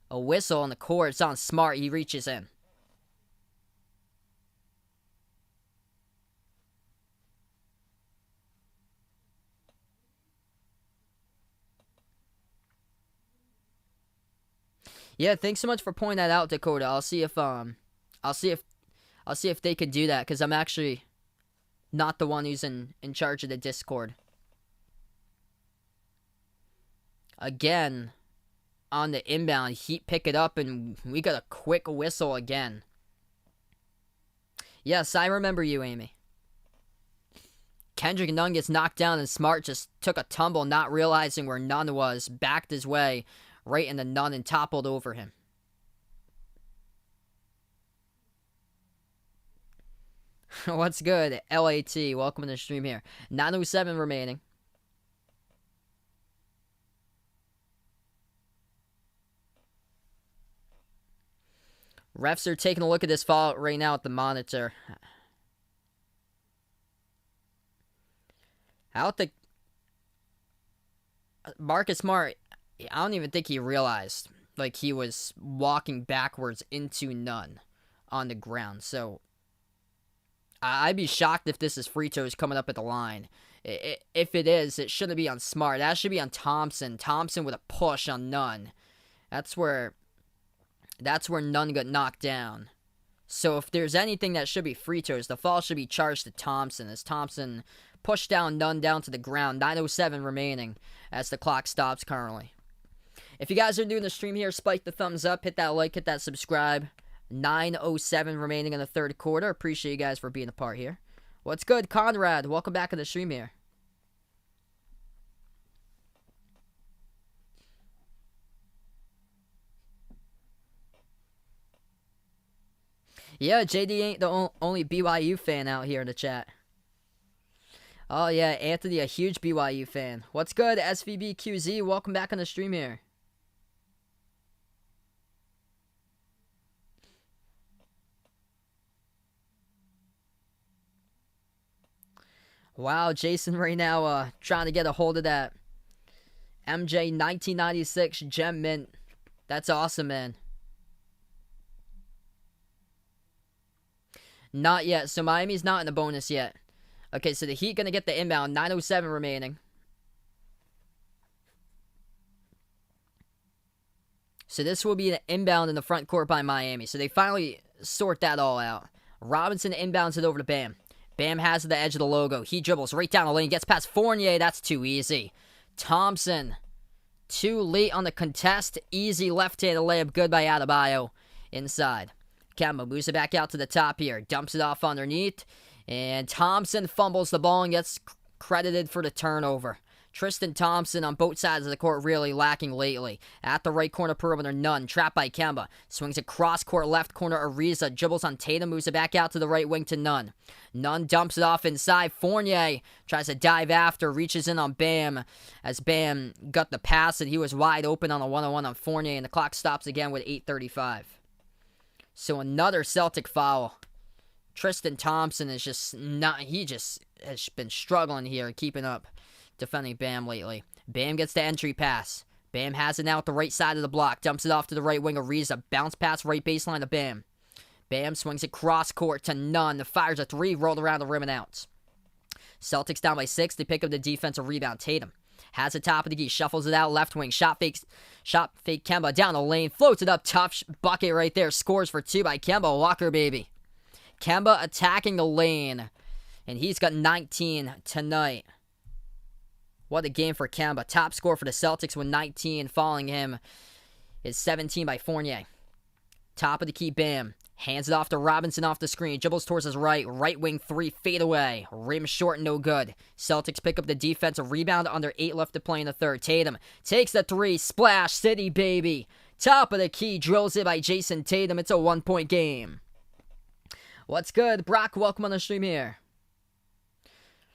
a whistle on the court. It's on Smart. He reaches in. Yeah, thanks so much for pointing that out, Dakota. I'll see if they could do that, because I'm actually not the one who's in charge of the Discord. Again, on the inbound, Heat pick it up, and we got a quick whistle again. Yes, I remember you, Amy. Kendrick Nunn gets knocked down, and Smart just took a tumble, not realizing where Nunn was, backed his way right into Nunn and toppled over him. What's good, LAT? Welcome to the stream here. 9:07 remaining. Refs are taking a look at this foul right now at the monitor. I don't think Marcus Smart, I don't even think he realized like he was walking backwards into Nunn on the ground. So I'd be shocked if this is free throws coming up at the line. If it is, it shouldn't be on Smart. That should be on Thompson. Thompson with a push on Nunn. That's where Nunn got knocked down. So if there's anything that should be free throws, the foul should be charged to Thompson, as Thompson pushed down Nunn down to the ground. 9:07 remaining as the clock stops currently. If you guys are doing the stream here, spike the thumbs up, hit that like, hit that subscribe. 9:07 remaining in the third quarter. Appreciate you guys for being a part here. What's good, Conrad? Welcome back to the stream here. Yeah, JD ain't the only BYU fan out here in the chat. Oh, yeah, Anthony, a huge BYU fan. What's good, SVBQZ? Welcome back on the stream here. Wow, Jason right now trying to get a hold of that MJ 1996 Gem Mint. That's awesome, man. Not yet. So Miami's not in the bonus yet. Okay, so the Heat going to get the inbound. 9:07 remaining. So this will be an inbound in the front court by Miami. So they finally sort that all out. Robinson inbounds it over to Bam. Bam has the edge of the logo. He dribbles right down the lane. Gets past Fournier. That's too easy. Thompson. Too late on the contest. Easy left-handed layup. Good by Adebayo. Inside. Kemba moves it back out to the top here. Dumps it off underneath. And Thompson fumbles the ball and gets credited for the turnover. Tristan Thompson on both sides of the court really lacking lately. At the right corner perimeter, Nunn. Trapped by Kemba. Swings across court left corner, Ariza. Dribbles on Tatum. Moves it back out to the right wing to Nunn. Nunn dumps it off inside. Fournier tries to dive after. Reaches in on Bam. As Bam got the pass and he was wide open on a 1-on-1 on Fournier. And the clock stops again with 8:35. So another Celtic foul. Tristan Thompson is just not... He just has been struggling here, keeping up, defending Bam lately. Bam gets the entry pass. Bam has it now at the right side of the block. Dumps it off to the right wing. Ariza. Bounce pass right baseline to Bam. Bam swings it cross court to Nunn. Fires a three. Rolled around the rim and out. Celtics down by 6. They pick up the defensive rebound. Tatum has the top of the key. Shuffles it out. Left wing. Shot fake Kemba down the lane. Floats it up. Tough bucket right there. Scores for 2 by Kemba Walker, baby. Kemba attacking the lane. And he's got 19 tonight. What a game for Kemba. Top score for the Celtics with 19. Following him is 17 by Fournier. Top of the key, Bam. Hands it off to Robinson off the screen. Dribbles towards his right. Right wing 3. Fade away. Rim short, no good. Celtics pick up the defensive rebound. Under 8 left to play in the third. Tatum takes the 3. Splash City, baby. Top of the key. Drills it by Jason Tatum. It's a 1-point game. What's good? Brock, welcome on the stream here.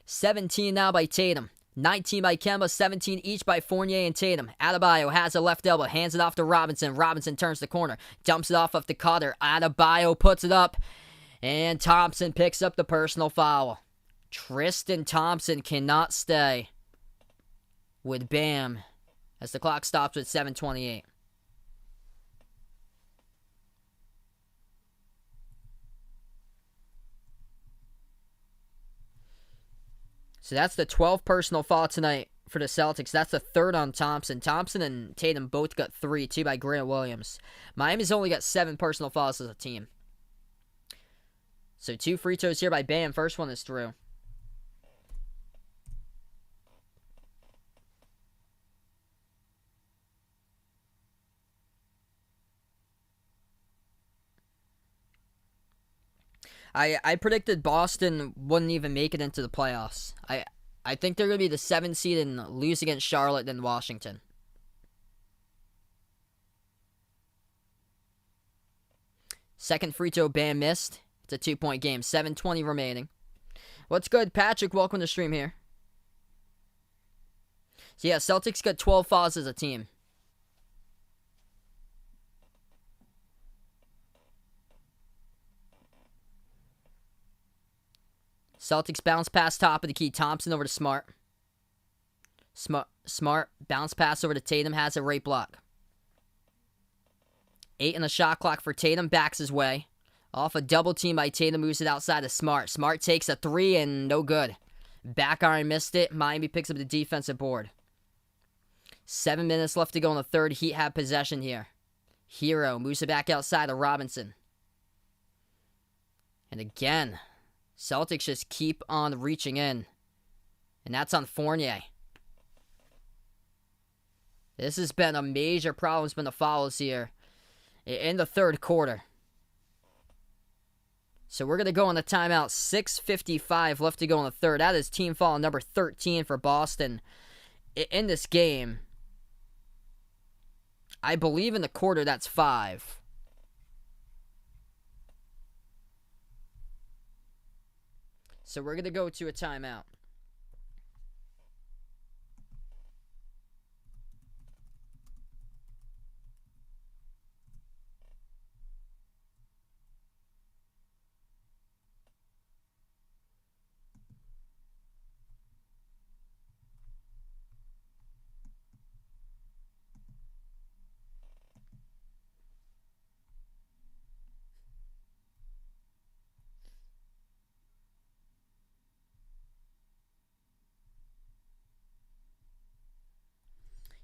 17 now by Tatum. 19 by Kemba, 17 each by Fournier and Tatum. Adebayo has a left elbow, hands it off to Robinson. Robinson turns the corner, dumps it off to Cutter. Adebayo puts it up, and Thompson picks up the personal foul. Tristan Thompson cannot stay with Bam as the clock stops at 7:28. So that's the 12th personal foul tonight for the Celtics. That's the third on Thompson. Thompson and Tatum both got 3, 2 by Grant Williams. Miami's only got 7 personal fouls as a team. So 2 free throws here by Bam. First one is through. I predicted Boston wouldn't even make it into the playoffs. I think they're going to be the 7th seed and lose against Charlotte than Washington. Second free throw, Bam missed. It's a 2-point game. 7:20 remaining. What's good, Patrick? Welcome to the stream here. So yeah, Celtics got 12 fouls as a team. Celtics bounce pass top of the key. Thompson over to Smart. Smart bounce pass over to Tatum. Has a right block. 8 on the shot clock for Tatum. Backs his way. Off a double team by Tatum. Moves it outside to Smart. Smart takes a 3 and no good. Back iron missed it. Miami picks up the defensive board. 7 minutes left to go in the third. Heat have possession here. Hero moves it back outside to Robinson. And again, Celtics just keep on reaching in. And that's on Fournier. This has been a major problem. It's been the fouls here in the third quarter. So we're going to go on the timeout. 6:55 left to go in the third. That is team foul number 13 for Boston in this game. I believe in the quarter that's 5. So we're going to go to a timeout.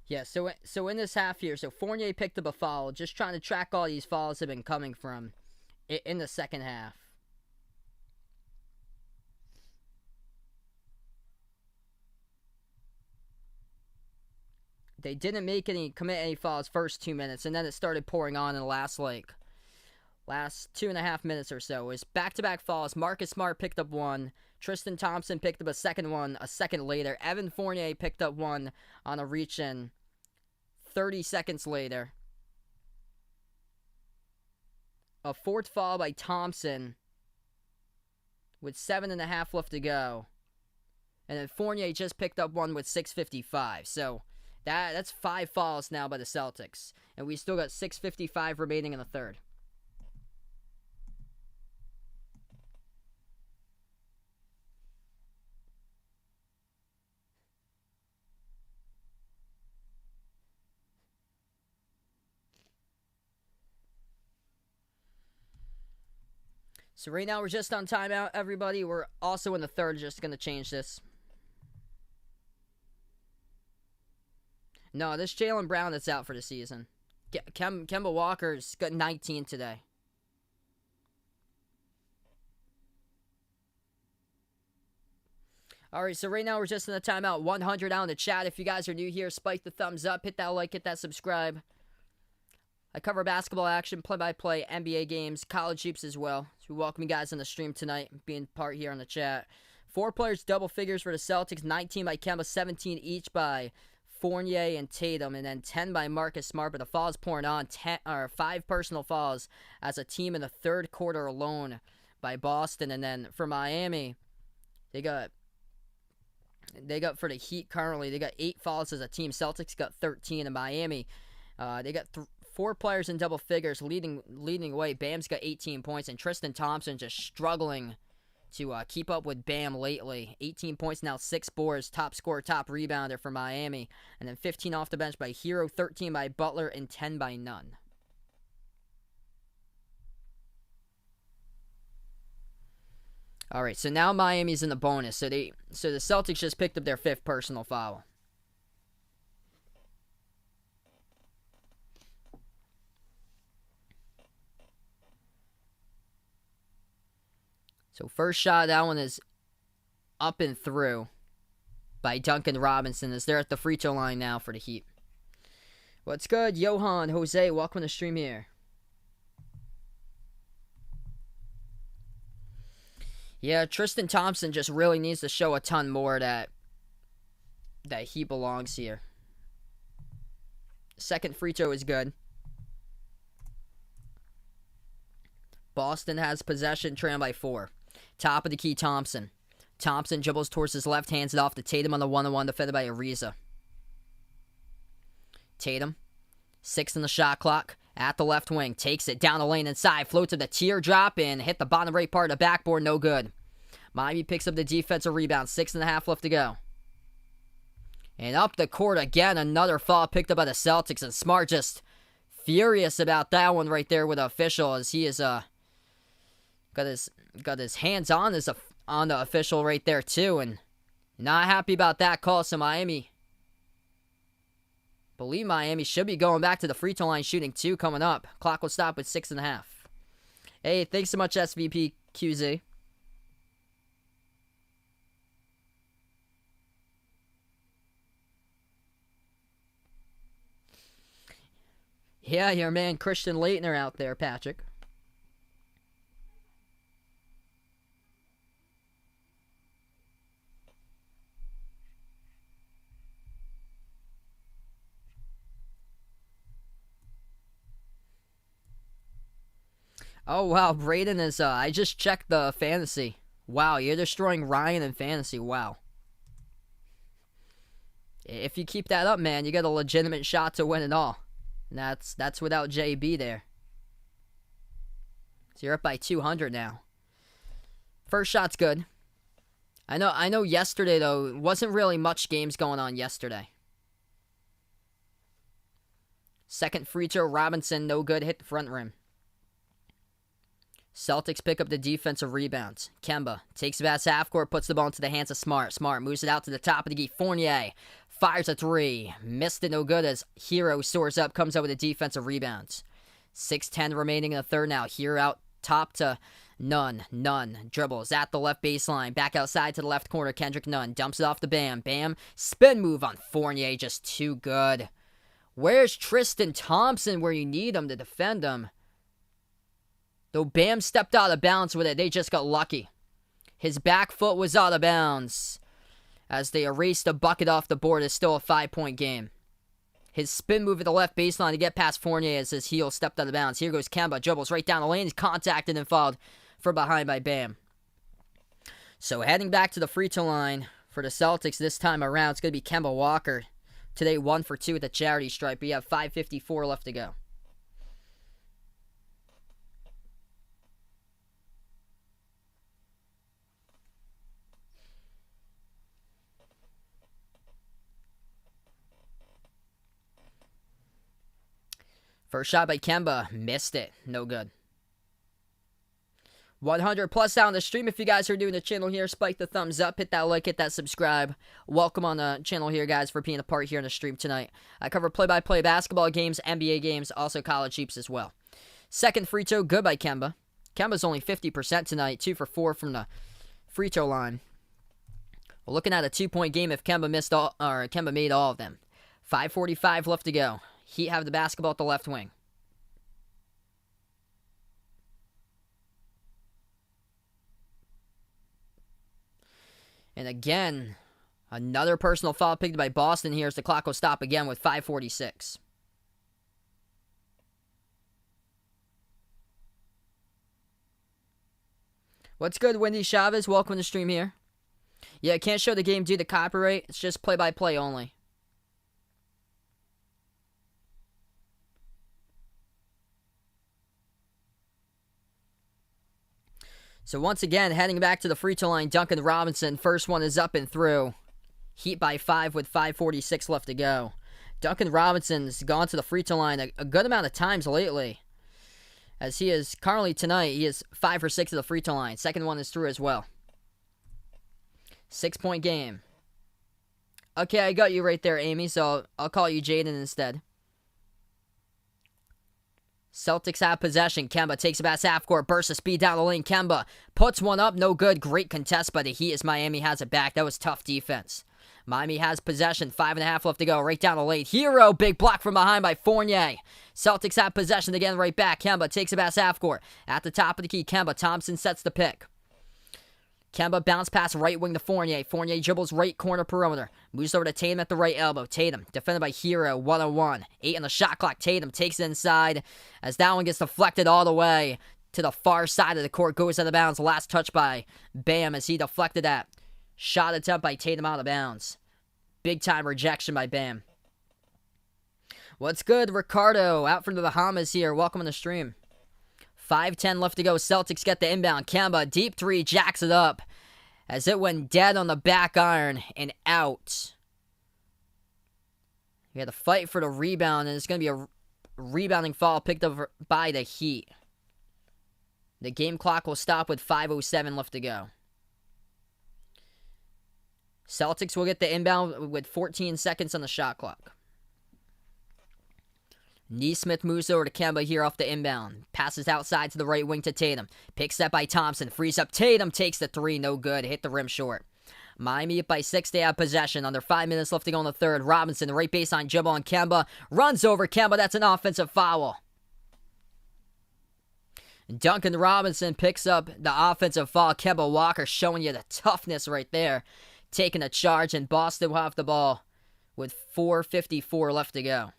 Yeah, so in this half here, so Fournier picked up a foul, just trying to track all these fouls have been coming from in the second half. They didn't commit any fouls first 2 minutes, and then it started pouring on in the last 2.5 minutes or so. It was back-to-back fouls. Marcus Smart picked up one. Tristan Thompson picked up a second one a second later. Evan Fournier picked up one on a reach-in 30 seconds later. A fourth foul by Thompson with 7.5 left to go. And then Fournier just picked up one with 6:55. So that's 5 fouls now by the Celtics. And we still got 6:55 remaining in the third. So right now we're just on timeout, everybody. We're also in the third, just going to change this. No, this Jaylen Brown that's out for the season. Kemba Walker's got 19 today. Alright, so right now we're just in the timeout. 100 out in the chat. If you guys are new here, spike the thumbs up, hit that like, hit that subscribe. I cover basketball action, play-by-play, NBA games, college hoops as well. So we welcome you guys on the stream tonight, being part here on the chat. 4 players, double figures for the Celtics. 19 by Kemba, 17 each by Fournier and Tatum, and then 10 by Marcus Smart. But the fouls pouring on. 5 personal fouls as a team in the third quarter alone by Boston. And then for Miami, they got for the Heat currently, they got 8 fouls as a team. Celtics got 13 in Miami. They got 4 players in double figures leading away. Bam's got 18 points, and Tristan Thompson just struggling to keep up with Bam lately. 18 points now, 6 boards, top scorer, top rebounder for Miami. And then 15 off the bench by Hero, 13 by Butler, and 10 by Nunn. All right, so now Miami's in the bonus. So the Celtics just picked up their 5th personal foul. So first shot, that one is up and through by Duncan Robinson as they're at the free throw line now for the Heat. What's good, Johan, Jose? Welcome to the stream here. Yeah, Tristan Thompson just really needs to show a ton more that he belongs here. Second free throw is good. Boston has possession, trailing by 4. Top of the key, Thompson. Thompson dribbles towards his left, hands it off to Tatum on the 1-on-1, defended by Ariza. Tatum, 6 on the shot clock, at the left wing, takes it down the lane inside, floats to the teardrop, and hit the bottom right part of the backboard, no good. Miami picks up the defensive rebound, 6.5 left to go. And up the court again, another foul picked up by the Celtics, and Smart just furious about that one right there with the official, as he is got his hands on the official right there too, and not happy about that call. So Miami should be going back to the free throw line, shooting 2 coming up. Clock will stop with 6.5. Hey, thanks so much, SVP QZ. Yeah, your man Christian Leitner out there, Patrick. Oh, wow, Braden is, I just checked the fantasy. Wow, you're destroying Ryan in fantasy, wow. If you keep that up, man, you get a legitimate shot to win it all. And that's without JB there. So you're up by 200 now. First shot's good. I know yesterday, though, wasn't really much games going on yesterday. Second free throw, Robinson, no good, hit the front rim. Celtics pick up the defensive rebounds. Kemba takes the pass half court, puts the ball into the hands of Smart. Smart moves it out to the top of the key. Fournier fires a 3. Missed it, no good, as Hero soars up, comes out with the defensive rebounds. 6:10 remaining in the third now. Hero out top to Nunn. Nunn dribbles at the left baseline. Back outside to the left corner. Kendrick Nunn dumps it off to Bam. Bam, spin move on Fournier, just too good. Where's Tristan Thompson where you need him to defend him? Though Bam stepped out of bounds with it, they just got lucky. His back foot was out of bounds. As they erased a bucket off the board, it's still a 5-point game. His spin move at the left baseline to get past Fournier as his heel stepped out of bounds. Here goes Kemba, dribbles right down the lane. He's contacted and fouled from behind by Bam. So heading back to the free throw line for the Celtics this time around, it's going to be Kemba Walker. Today 1 for 2 at the charity stripe. We have 5:54 left to go. First shot by Kemba. Missed it. No good. 100 plus down the stream. If you guys are doing the channel here, spike the thumbs up, hit that like, hit that subscribe. Welcome on the channel here, guys, for being a part here in the stream tonight. I cover play-by-play basketball games, NBA games, also college hoops as well. Second free throw, good by Kemba. Kemba's only 50% tonight, 2 for 4 from the free throw line. We're looking at a 2-point game if Kemba made all of them. 5:45 left to go. Heat have the basketball at the left wing. And again, another personal foul picked by Boston here as the clock will stop again with 5:46. What's good, Wendy Chavez? Welcome to the stream here. Yeah, I can't show the game due to copyright. It's just play-by-play only. So once again, heading back to the free throw line, Duncan Robinson. First one is up and through. Heat by 5 with 5:46 left to go. Duncan Robinson's gone to the free throw line a good amount of times lately. As he is currently tonight, he is 5 for 6 at the free throw line. Second one is through as well. 6-point game. Okay, I got you right there, Amy, so I'll call you Jaden instead. Celtics have possession. Kemba takes it past half court. Burst of speed down the lane. Kemba puts one up. No good. Great contest by the Heat as Miami has it back. That was tough defense. Miami has possession. 5.5 left to go. Right down the lane. Hero. Big block from behind by Fournier. Celtics have possession again right back. Kemba takes it past half court. At the top of the key, Kemba. Thompson sets the pick. Kemba bounce pass right wing to Fournier. Fournier dribbles right corner perimeter. Moves over to Tatum at the right elbow. Tatum defended by Hero. 1-on-1. 8 on the shot clock. Tatum takes it inside as that one gets deflected all the way to the far side of the court. Goes out of bounds. Last touch by Bam as he deflected that. Shot attempt by Tatum out of bounds. Big time rejection by Bam. What's good, Ricardo? Out from the Bahamas here. Welcome on the stream. 5:10 left to go. Celtics get the inbound. Kemba, deep three, jacks it up as it went dead on the back iron and out. We had to fight for the rebound, and it's going to be a rebounding foul picked up by the Heat. The game clock will stop with 5:07 left to go. Celtics will get the inbound with 14 seconds on the shot clock. Neesmith moves over to Kemba here off the inbound. Passes outside to the right wing to Tatum. Picks up by Thompson. Frees up. Tatum takes the three. No good. Hit the rim short. Miami up by 6. They have possession. Under 5 minutes left to go in the third. Robinson, right baseline dribble on Kemba. Runs over Kemba. That's an offensive foul. Duncan Robinson picks up the offensive foul. Kemba Walker showing you the toughness right there. Taking a charge, and Boston will have the ball with 4:54 left to go.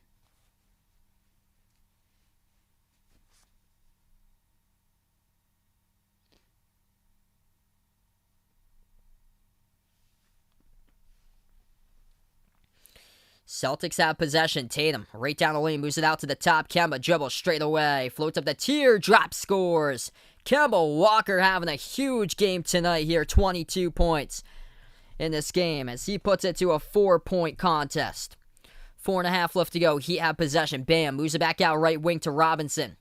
Celtics have possession. Tatum, right down the lane, moves it out to the top. Kemba dribbles straight away. Floats up the teardrop, scores. Kemba Walker having a huge game tonight here. 22 points in this game as he puts it to a 4-point contest. 4.5 left to go. Heat have possession. Bam, moves it back out right wing to Robinson.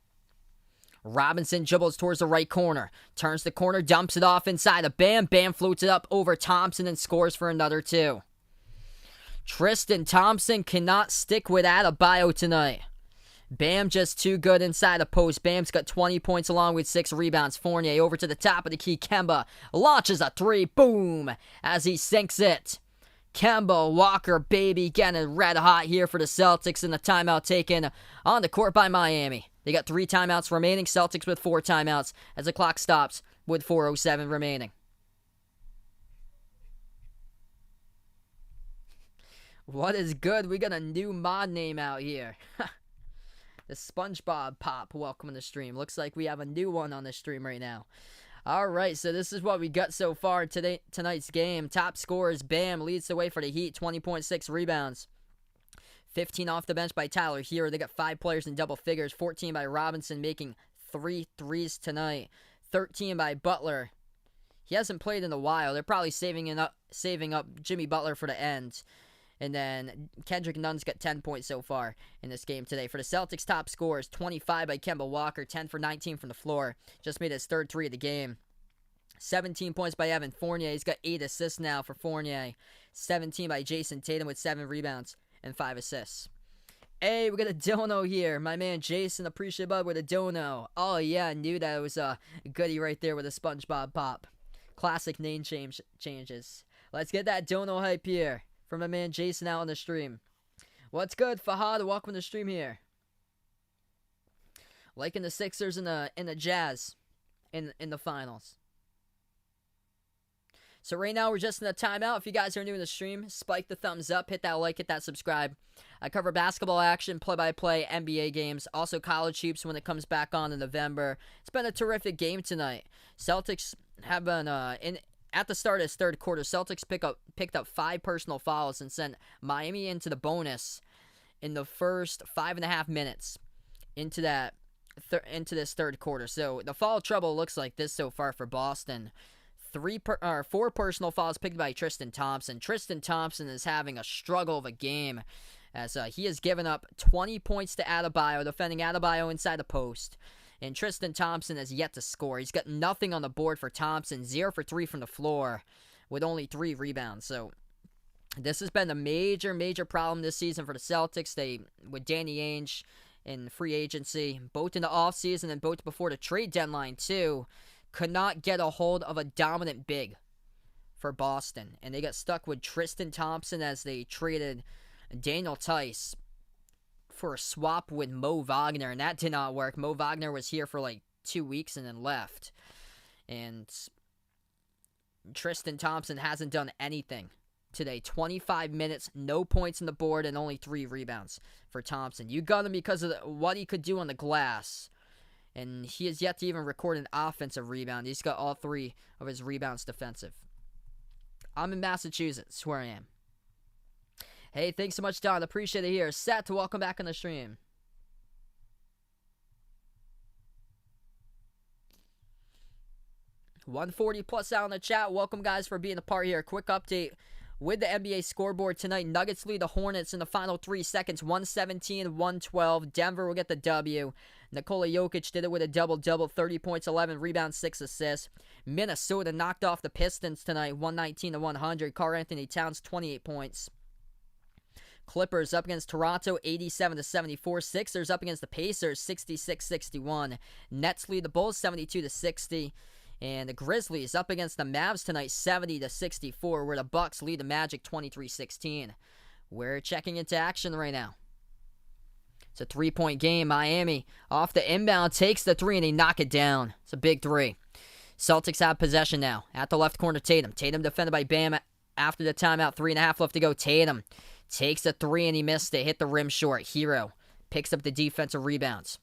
Robinson dribbles towards the right corner. Turns the corner, dumps it off inside of Bam. Bam floats it up over Thompson and scores for another 2. Tristan Thompson cannot stick with Adebayo tonight. Bam just too good inside the post. Bam's got 20 points along with 6 rebounds. Fournier over to the top of the key. Kemba launches a 3. Boom! As he sinks it. Kemba Walker, baby, getting red hot here for the Celtics, and the timeout taken on the court by Miami. They got 3 timeouts remaining. Celtics with 4 timeouts as the clock stops with 4:07 remaining. What is good? We got a new mod name out here. The SpongeBob Pop. Welcome to the stream. Looks like we have a new one on the stream right now. Alright, so this is what we got so far in tonight's game. Top scorers, Bam leads the way for the Heat. 20.6 rebounds. 15 off the bench by Tyler Hero. They got 5 players in double figures. 14 by Robinson, making 3 threes tonight. 13 by Butler. He hasn't played in a while. They're probably saving up Jimmy Butler for the end. And then Kendrick Nunn's got 10 points so far in this game today. For the Celtics, top scores, 25 by Kemba Walker, 10 for 19 from the floor. Just made his third 3 of the game. 17 points by Evan Fournier. He's got 8 assists now for Fournier. 17 by Jason Tatum with 7 rebounds and 5 assists. Hey, we got a dono here. My man Jason, appreciate bud with a dono. Oh yeah, I knew that was a goodie right there with a SpongeBob Pop. Classic name changes. Let's get that dono hype here from my man Jason out on the stream. What's good, Fahad? Welcome to the stream here. Liking the Sixers and the Jazz in the finals. So right now we're just in a timeout. If you guys are new in the stream, spike the thumbs up, hit that like, hit that subscribe. I cover basketball action, play-by-play, NBA games, also college hoops when it comes back on in November. It's been a terrific game tonight. Celtics have been at the start of this third quarter, Celtics picked up 5 personal fouls and sent Miami into the bonus in the first 5.5 minutes into that into this third quarter. So the foul trouble looks like this so far for Boston. 4 personal fouls picked by Tristan Thompson. Tristan Thompson is having a struggle of a game as he has given up 20 points to Adebayo, defending Adebayo inside the post. And Tristan Thompson has yet to score. He's got nothing on the board for Thompson, 0 for 3 from the floor with only 3 rebounds. So this has been a major problem this season for the Celtics. With Danny Ainge in free agency, both in the offseason and both before the trade deadline too, could not get a hold of a dominant big for Boston. And they got stuck with Tristan Thompson as they traded Daniel Tice for a swap with Mo Wagner, and that did not work. Mo Wagner was here for like 2 weeks and then left. And Tristan Thompson hasn't done anything today. 25 minutes, no points on the board, and only 3 rebounds for Thompson. You got him because of what he could do on the glass. And he has yet to even record an offensive rebound. He's got all 3 of his rebounds defensive. I'm in Massachusetts, where I am. Hey, thanks so much, Don. Appreciate it here. Set, welcome back on the stream. $140 plus out in the chat. Welcome, guys, for being a part here. Quick update with the NBA scoreboard tonight. Nuggets lead the Hornets in the final 3 seconds, 117-112. Denver will get the W. Nikola Jokic did it with a double-double, 30 points, 11 rebounds, 6 assists. Minnesota knocked off the Pistons tonight, 119-100. Karl-Anthony Towns, 28 points. Clippers up against Toronto, 87-74. Sixers up against the Pacers, 66-61. Nets lead the Bulls, 72-60. And the Grizzlies up against the Mavs tonight, 70-64, where the Bucks lead the Magic, 23-16. We're checking into action right now. It's a 3-point game. Miami off the inbound takes the 3 and they knock it down. It's a big 3. Celtics have possession now. At the left corner, Tatum. Tatum defended by Bam after the timeout. 3.5 left to go. Tatum takes a 3 and he missed it. Hit the rim short. Hero picks up the defensive rebounds.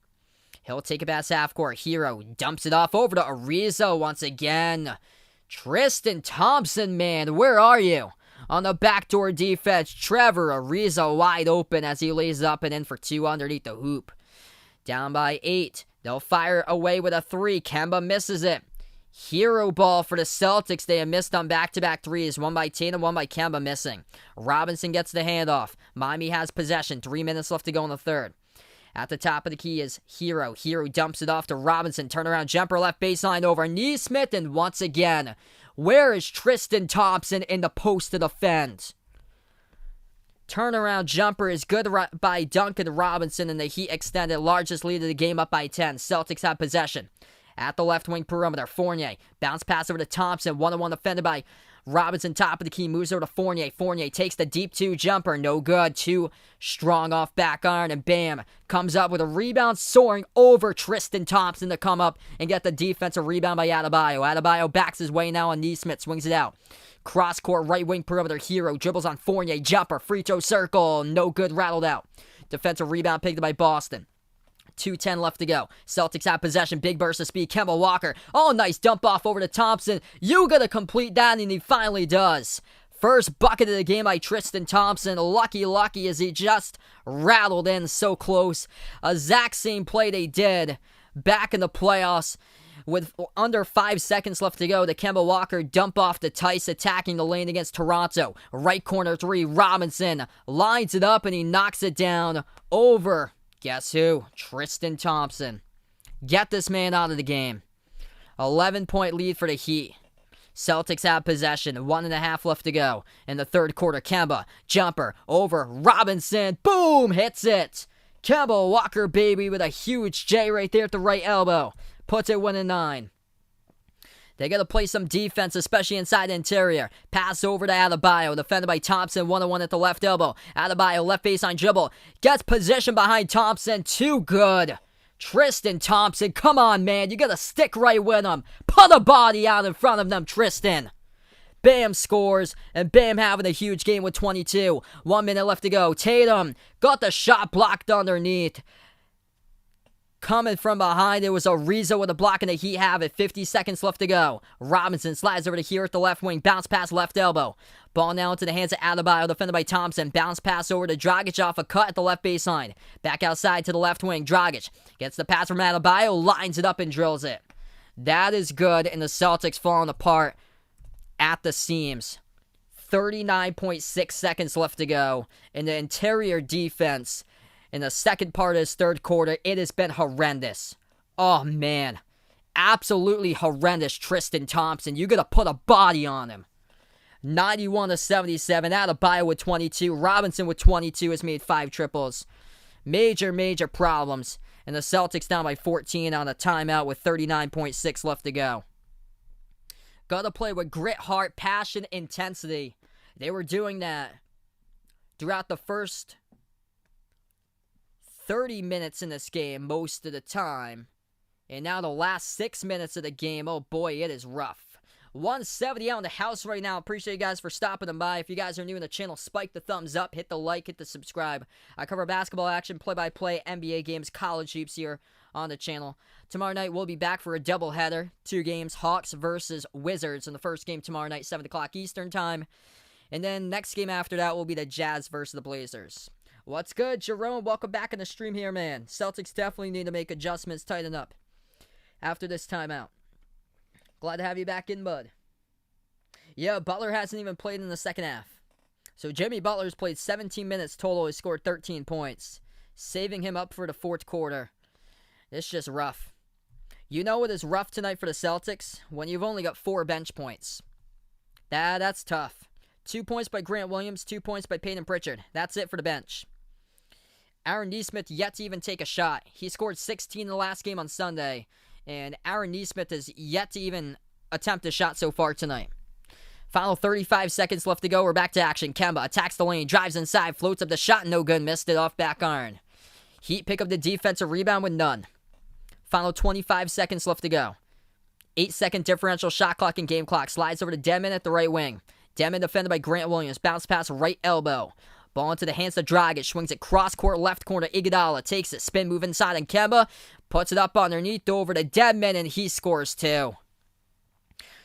He'll take it past half court. Hero dumps it off over to Ariza once again. Tristan Thompson, man, where are you? On the backdoor defense, Trevor Ariza wide open as he lays up and in for 2 underneath the hoop. Down by 8. They'll fire away with a 3. Kemba misses it. Hero ball for the Celtics. They have missed on back-to-back 3s. 1 by Tatum, 1 by Kemba missing. Robinson gets the handoff. Miami has possession. 3 minutes left to go in the third. At the top of the key is Hero. Hero dumps it off to Robinson. Turnaround jumper left baseline over Nesmith. And once again, where is Tristan Thompson in the post to defend? Turnaround jumper is good by Duncan Robinson, and the Heat extended largest lead of the game up by 10. Celtics have possession. At the left wing perimeter, Fournier. Bounce pass over to Thompson. 1-on-1 defended by Robinson, top of the key, moves over to Fournier. Fournier takes the deep 2 jumper. No good. Too strong off back iron, and bam, comes up with a rebound soaring over Tristan Thompson to come up and get the defensive rebound by Adebayo. Adebayo backs his way now on Nesmith, swings it out. Cross court, right wing perimeter, Hero dribbles on Fournier. Jumper, free throw circle. No good, rattled out. Defensive rebound picked up by Boston. 2:10 left to go. Celtics have possession. Big burst of speed. Kemba Walker. Oh, nice dump off over to Thompson. You gotta complete that, and he finally does. First bucket of the game by Tristan Thompson. Lucky as he just rattled in so close. Exact same play they did back in the playoffs. With under 5 seconds left to go, the Kemba Walker dump off to Tice, attacking the lane against Toronto. Right corner 3, Robinson lines it up and he knocks it down over. Guess who? Tristan Thompson. Get this man out of the game. 11-point lead for the Heat. Celtics have possession. 1.5 left to go in the third quarter. Kemba, jumper, over Robinson. Boom! Hits it. Kemba Walker, baby, with a huge J right there at the right elbow. Puts it 1-9. They got to play some defense, especially inside the interior. Pass over to Adebayo, defended by Thompson, 1-on-1 at the left elbow. Adebayo, left baseline dribble. Gets position behind Thompson. Too good. Tristan Thompson, come on, man. You got to stick right with him. Put a body out in front of them, Tristan. Bam scores, and Bam having a huge game with 22. 1 minute left to go. Tatum got the shot blocked underneath. coming from behind. It was Ariza with a block, and the Heat have it. 50 seconds left to go. Robinson slides over to here at the left wing. Bounce pass left elbow. Ball now into the hands of Adebayo, defended by Thompson. Bounce pass over to Dragic off a cut at the left baseline. Back outside to the left wing. Dragic gets the pass from Adebayo, lines it up and drills it. That is good, and the Celtics falling apart at the seams. 39.6 seconds left to go. In the interior defense, in the second part of this third quarter, it has been horrendous. Oh, man. Absolutely horrendous, Tristan Thompson. You got to put a body on him. 91-77. Adebayo with 22. Robinson with 22 has made 5 triples. Major problems. And the Celtics down by 14 on a timeout with 39.6 left to go. Gotta play with grit, heart, passion, intensity. They were doing that throughout the first 30 minutes in this game most of the time. And now the last 6 minutes of the game, oh boy, it is rough. 170 out in the house right now. Appreciate you guys for stopping by. If you guys are new in the channel, spike the thumbs up, hit the like, hit the subscribe. I cover basketball action, play-by-play, NBA games, college hoops here on the channel. Tomorrow night, we'll be back for a doubleheader. 2 games, Hawks versus Wizards. In the first game tomorrow night, 7 o'clock Eastern time. And then next game after that will be the Jazz versus the Blazers. What's good, Jerome? Welcome back in the stream here, man. Celtics definitely need to make adjustments, tighten up after this timeout. Glad to have you back in, bud. Yeah, Butler hasn't even played in the second half. So Jimmy Butler's played 17 minutes total. He scored 13 points, saving him up for the fourth quarter. It's just rough. You know what is rough tonight for the Celtics? When you've only got 4 bench points. That's tough. 2 points by Grant Williams, 2 points by Peyton Pritchard. That's it for the bench. Aaron Nesmith yet to even take a shot. He scored 16 in the last game on Sunday. And Aaron Nesmith has yet to even attempt a shot so far tonight. Final 35 seconds left to go. We're back to action. Kemba attacks the lane, drives inside, floats up the shot, no good, missed it off back iron. Heat pick up the defensive rebound with none. Final 25 seconds left to go. 8-second differential shot clock and game clock. Slides over to Dedmon at the right wing. Dedmon defended by Grant Williams. Bounce pass right elbow. Ball into the hands of Dragic. Swings it cross-court left corner. Iguodala takes it. Spin move inside on Kemba. Puts it up underneath over to Dedmon, and he scores 2.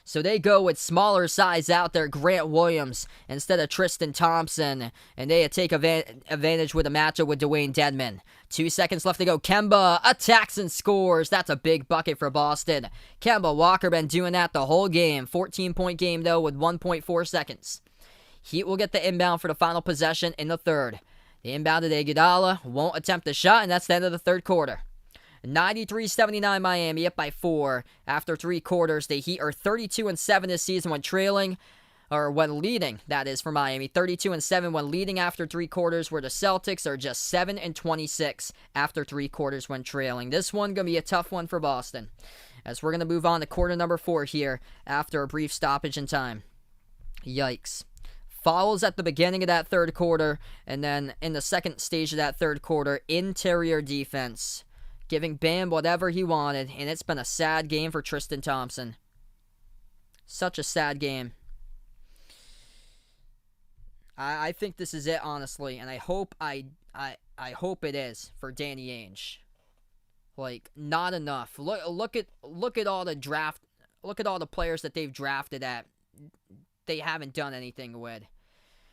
So they go with smaller size out there, Grant Williams, instead of Tristan Thompson. And they take advantage with a matchup with Dwayne Dedmon. 2 seconds left to go. Kemba attacks and scores. That's a big bucket for Boston. Kemba Walker been doing that the whole game. 14-point game, though, with 1.4 seconds. Heat will get the inbound for the final possession in the third. The inbound to Iguodala won't attempt the shot, and that's the end of the third quarter. 93-79 Miami, up by 4 after 3 quarters. The Heat are 32-7 this season when trailing, or when leading, that is, for Miami. 32-7 when leading after 3 quarters, where the Celtics are just 7-26 after 3 quarters when trailing. This one going to be a tough one for Boston, as we're going to move on to quarter number 4 here after a brief stoppage in time. Yikes. Fouls at the beginning of that third quarter, and then in the second stage of that third quarter, interior defense, giving Bam whatever he wanted, and it's been a sad game for Tristan Thompson. Such a sad game. I think this is it, honestly, and I hope hope it is for Danny Ainge. Like, not enough. Look at all the players that they've drafted that they haven't done anything with.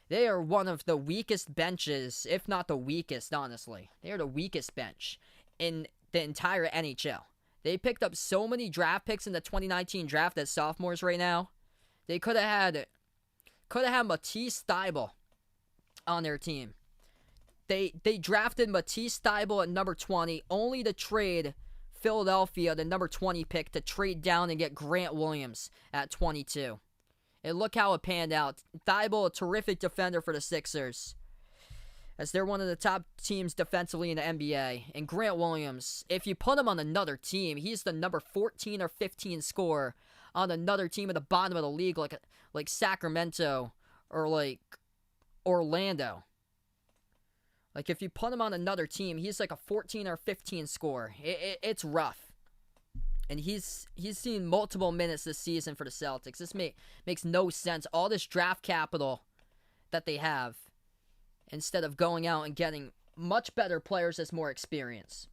They are one of the weakest benches, if not the weakest, honestly. They are the weakest bench in the entire NHL. They picked up so many draft picks in the 2019 draft as sophomores right now. They could have had Matisse Thybulle on their team. They drafted Matisse Thybulle at number 20 only to trade Philadelphia, the number 20 pick, to trade down and get Grant Williams at 22. And look how it panned out. Thybulle, a terrific defender for the Sixers, as they're one of the top teams defensively in the NBA. And Grant Williams, if you put him on another team, he's the number 14 or 15 scorer on another team at the bottom of the league, like Sacramento or like Orlando. Like, if you put him on another team, he's like a 14 or 15 scorer. It's rough. And he's seen multiple minutes this season for the Celtics. This makes no sense. All this draft capital that they have, instead of going out and getting much better players with more experience.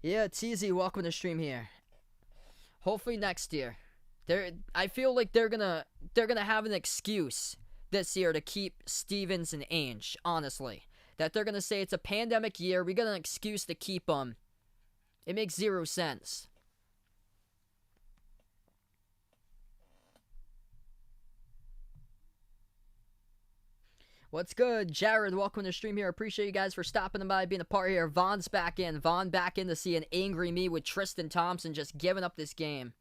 Yeah, it's easy. Welcome to the stream here. Hopefully next year. I feel like they're gonna have an excuse this year to keep Stevens and Ainge, honestly. That they're gonna say it's a pandemic year, we got an excuse to keep them. It makes zero sense. What's good? Jared, welcome to the stream here. Appreciate you guys for stopping by, being a part here. Vaughn's back in. Vaughn back in to see an angry me with Tristan Thompson just giving up this game.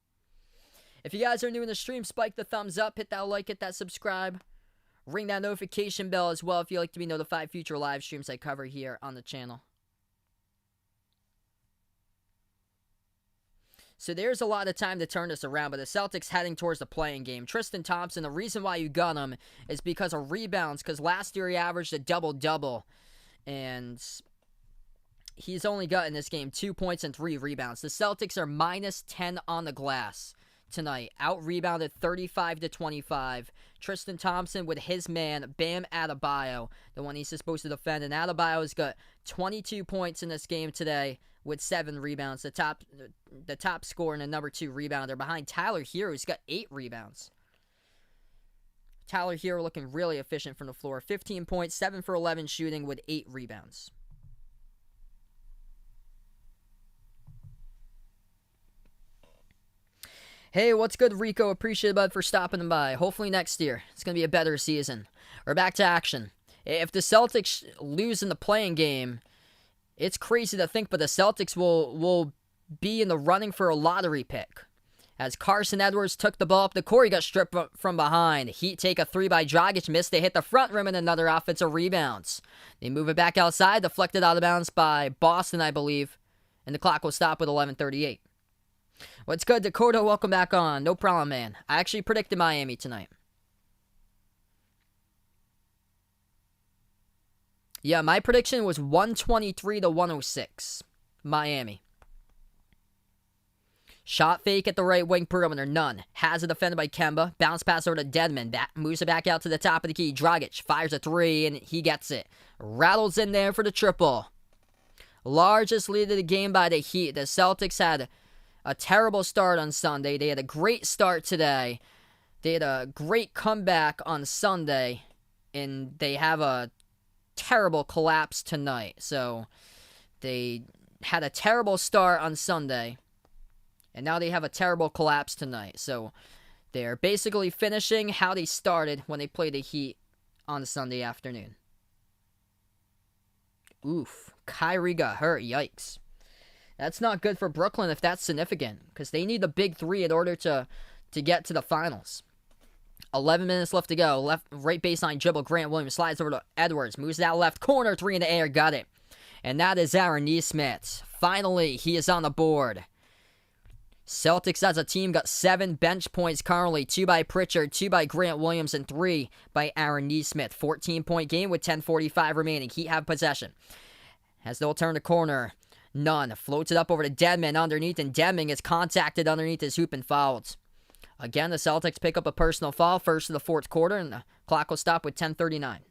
If you guys are new in the stream, spike the thumbs up, hit that like, hit that subscribe. Ring that notification bell as well if you'd like to be notified future live streams I cover here on the channel. So there's a lot of time to turn this around, but the Celtics heading towards the playing game. Tristan Thompson, the reason why you got him is because of rebounds, because last year he averaged a double-double, and he's only got in this game 2 points and 3 rebounds. The Celtics are minus 10 on the glass tonight, out-rebounded 35-25. Tristan Thompson with his man, Bam Adebayo, the one he's supposed to defend, and Adebayo's got 22 points in this game today with 7 rebounds, the top scorer and the number 2 rebounder behind Tyler Hero, who's got 8 rebounds. Tyler Hero looking really efficient from the floor. 15 points, 7 for 11 shooting with 8 rebounds. Hey, what's good, Rico? Appreciate it, bud, for stopping by. Hopefully next year, it's going to be a better season. We're back to action. If the Celtics lose in the playing game, it's crazy to think, but the Celtics will be in the running for a lottery pick. As Carson Edwards took the ball up the court, he got stripped from behind. Heat take a 3 by Dragic, missed. They hit the front rim and another offensive rebounds. They move it back outside, deflected out of bounds by Boston, I believe, and the clock will stop with 11:38. What's good, Dakota? Welcome back on. No problem, man. I actually predicted Miami tonight. Yeah, my prediction was 123-106. Miami. Shot fake at the right wing perimeter, none. Has it defended by Kemba. Bounce pass over to Dedmon. Moves it back out to the top of the key. Dragic fires a 3, and he gets it. Rattles in there for the triple. Largest lead of the game by the Heat. The Celtics had a terrible start on Sunday. They had a great start today. They had a great comeback on Sunday, and they have a terrible collapse tonight. So they had a terrible start on Sunday, and now they have a terrible collapse tonight. So they're basically finishing how they started when they played the Heat on Sunday afternoon. Oof. Kyrie got hurt. Yikes. That's not good for Brooklyn if that's significant, because they need the big 3 in order to get to the finals. 11 minutes left to go. Right baseline dribble. Grant Williams slides over to Edwards. Moves it out left corner. 3 in the air. Got it. And that is Aaron Nesmith. Finally, he is on the board. Celtics as a team got 7 bench points currently. 2 by Pritchard, 2 by Grant Williams, and 3 by Aaron Nesmith. 14-point game with 10:45 remaining. Heat have possession. As they'll turn the corner. None. Floats it up over to Dedmon underneath, and Dedmon is contacted underneath his hoop and fouled. Again, the Celtics pick up a personal foul first of the fourth quarter, and the clock will stop with 10:39.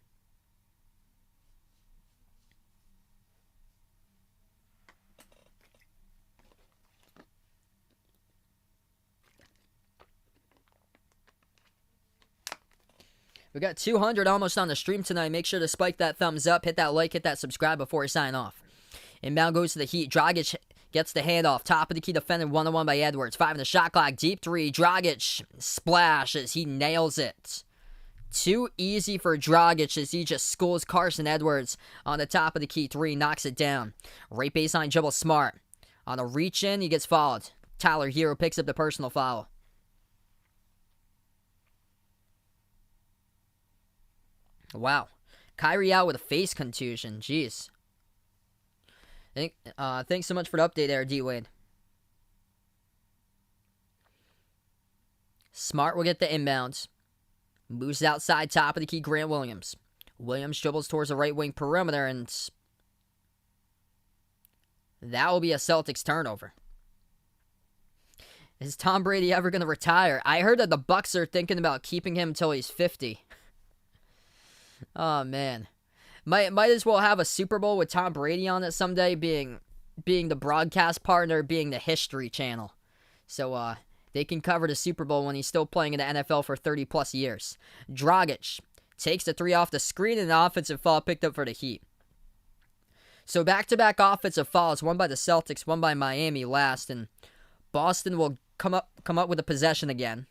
We got 200 almost on the stream tonight. Make sure to spike that thumbs up, hit that like, hit that subscribe before we sign off. Inbound goes to the Heat. Dragic gets the handoff. Top of the key defended 1-on-1 by Edwards. 5 in the shot clock. Deep 3. Dragic splashes. He nails it. Too easy for Dragic as he just schools Carson Edwards on the top of the key 3. Knocks it down. Right baseline dribble Smart. On a reach in, he gets fouled. Tyler Hero picks up the personal foul. Wow. Kyrie out with a face contusion. Jeez. Thanks so much for the update there, D-Wade. Smart will get the inbounds. Moves outside, top of the key, Grant Williams. Williams dribbles towards the right wing perimeter, and that will be a Celtics turnover. Is Tom Brady ever going to retire? I heard that the Bucks are thinking about keeping him until he's 50. Oh, man. Might as well have a Super Bowl with Tom Brady on it someday, being being the broadcast partner, being the History Channel. So they can cover the Super Bowl when he's still playing in the NFL for 30 plus years. Dragic takes the three off the screen, and an offensive foul picked up for the Heat. So back-to-back offensive fouls, one by the Celtics, one by Miami last, and Boston will come up with a possession again.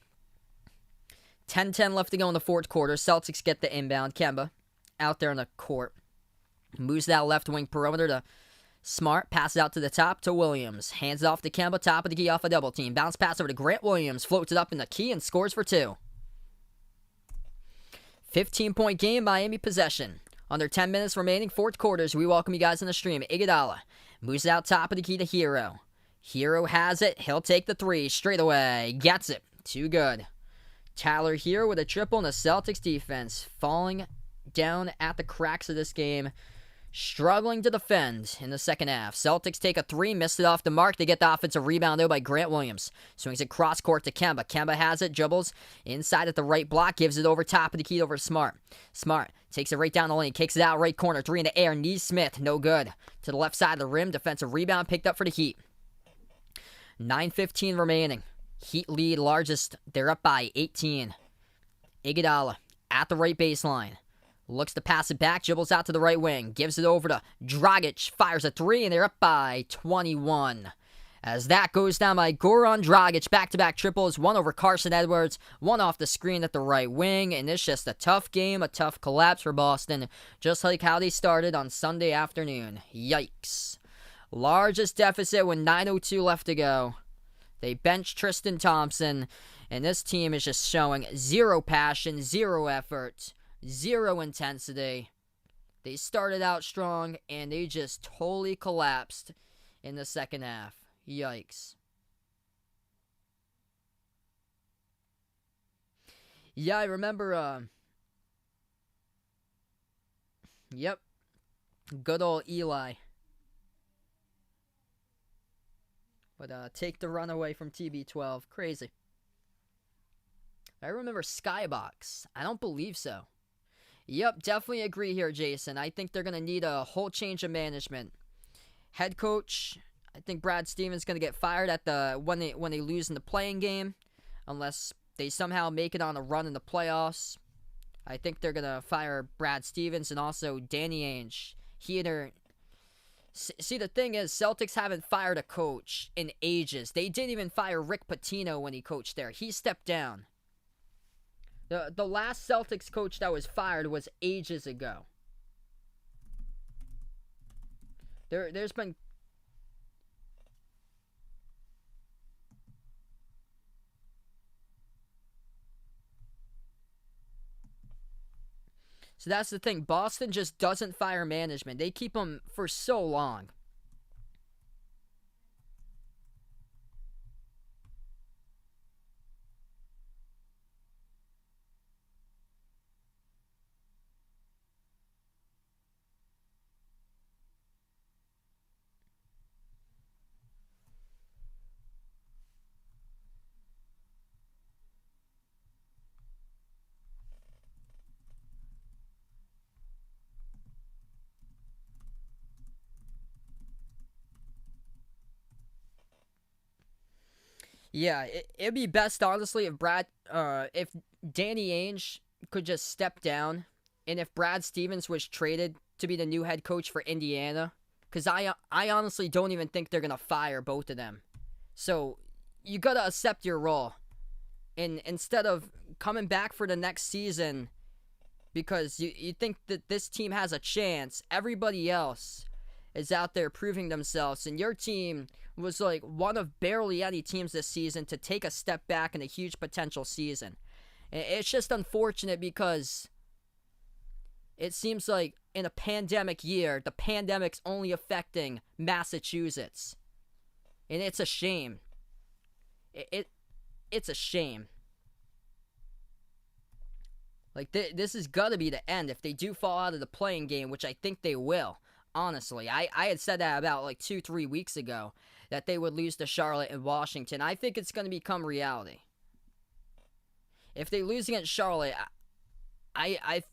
10-10 left to go in the fourth quarter. Celtics get the inbound. Kemba out there on the court. Moves that left wing perimeter to Smart. Passes out to the top to Williams. Hands it off to Kemba. Top of the key off a double team. Bounce pass over to Grant Williams. Floats it up in the key and scores for two. 15-point game, Miami possession. Under 10 minutes remaining, fourth quarters. We welcome you guys on the stream. Iguodala moves it out top of the key to Hero. Hero has it. He'll take the three straight away. Gets it. Too good. Tyler Hero with a triple, and the Celtics defense falling down at the cracks of this game. Struggling to defend in the second half. Celtics take a three, missed it off the mark. They get the offensive rebound, though, by Grant Williams. Swings it cross-court to Kemba. Kemba has it, dribbles inside at the right block, gives it over top of the key over to Smart. Smart takes it right down the lane, kicks it out right corner, three in the air. Neesmith, no good. To the left side of the rim, defensive rebound picked up for the Heat. 9:15 remaining. Heat lead largest. They're up by 18. Iguodala at the right baseline. Looks to pass it back, dribbles out to the right wing, gives it over to Dragic, fires a three, and they're up by 21. As that goes down by Goran Dragic, back-to-back triples, one over Carson Edwards, one off the screen at the right wing, and it's just a tough game, a tough collapse for Boston, just like how they started on Sunday afternoon. Yikes. Largest deficit with 9:02 left to go. They bench Tristan Thompson, and this team is just showing zero passion, zero effort, zero intensity. They started out strong, and they just totally collapsed in the second half. Yikes. Yeah, I remember, yep, good old Eli. But take the run away from TB12. Crazy. I remember Skybox. I don't believe so. Yep, definitely agree here, Jason. I think they're going to need a whole change of management. Head coach, I think Brad Stevens is going to get fired at when they lose in the playing game, unless they somehow make it on a run in the playoffs. I think they're going to fire Brad Stevens and also Danny Ainge. See, the thing is, Celtics haven't fired a coach in ages. They didn't even fire Rick Pitino when he coached there. He stepped down. The last Celtics coach that was fired was ages ago. There's been... So that's the thing. Boston just doesn't fire management. They keep them for so long. Yeah, it'd be best, honestly, if Danny Ainge could just step down, and if Brad Stevens was traded to be the new head coach for Indiana, because I honestly don't even think they're gonna fire both of them. So you gotta accept your role, and instead of coming back for the next season because you think that this team has a chance, everybody else is out there proving themselves, and your team was like one of barely any teams this season to take a step back in a huge potential season. It's just unfortunate because it seems like in a pandemic year, the pandemic's only affecting Massachusetts. And it's a shame. It's a shame. Like, this is gotta be the end if they do fall out of the playing game, which I think they will. Honestly, I had said that about like 2-3 weeks ago, that they would lose to Charlotte and Washington. I think it's going to become reality. If they lose against Charlotte, I'd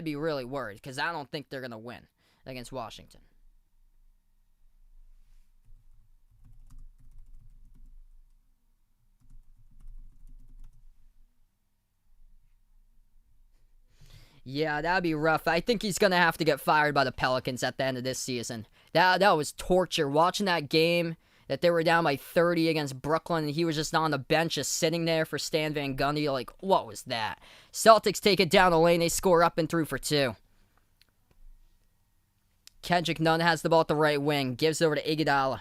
be really worried because I don't think they're going to win against Washington. Yeah, that'd be rough. I think he's going to have to get fired by the Pelicans at the end of this season. That was torture. Watching that game that they were down by 30 against Brooklyn, and he was just on the bench just sitting there for Stan Van Gundy. Like, what was that? Celtics take it down the lane. They score up and through for 2. Kendrick Nunn has the ball at the right wing. Gives it over to Iguodala.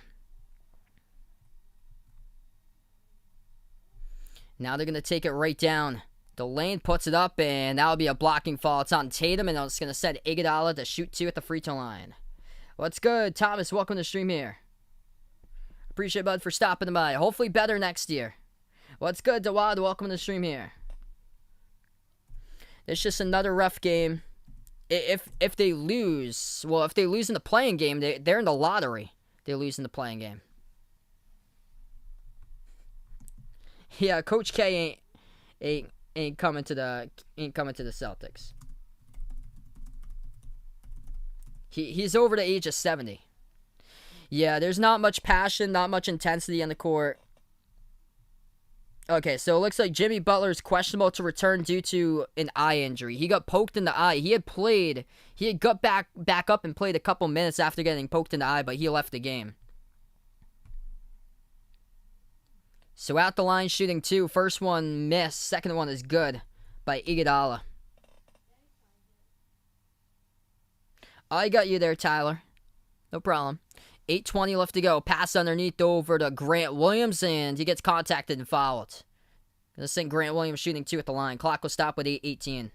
Now they're going to take it right down the lane, puts it up, and that'll be a blocking foul. It's on Tatum, and it's going to set Iguodala to shoot 2 at the free throw line. What's good, Thomas? Welcome to the stream here. Appreciate Bud for stopping by. Hopefully better next year. What's good, Dawad? Welcome to the stream here. It's just another rough game. If they lose, well, if they lose in the playing game, they're in the lottery. They lose in the playing game. Yeah, Coach K ain't coming to the Celtics. He's over the age of 70. Yeah, there's not much passion, not much intensity on the court. Okay, so it looks like Jimmy Butler is questionable to return due to an eye injury. He got poked in the eye. He had got back up and played a couple minutes after getting poked in the eye, but he left the game. So out the line shooting 2. First one missed. Second one is good by Iguodala. I got you there, Tyler. No problem. 8:20 left to go. Pass underneath over to Grant Williams, and he gets contacted and fouled. Gonna send Grant Williams shooting 2 at the line. Clock will stop with 8:18.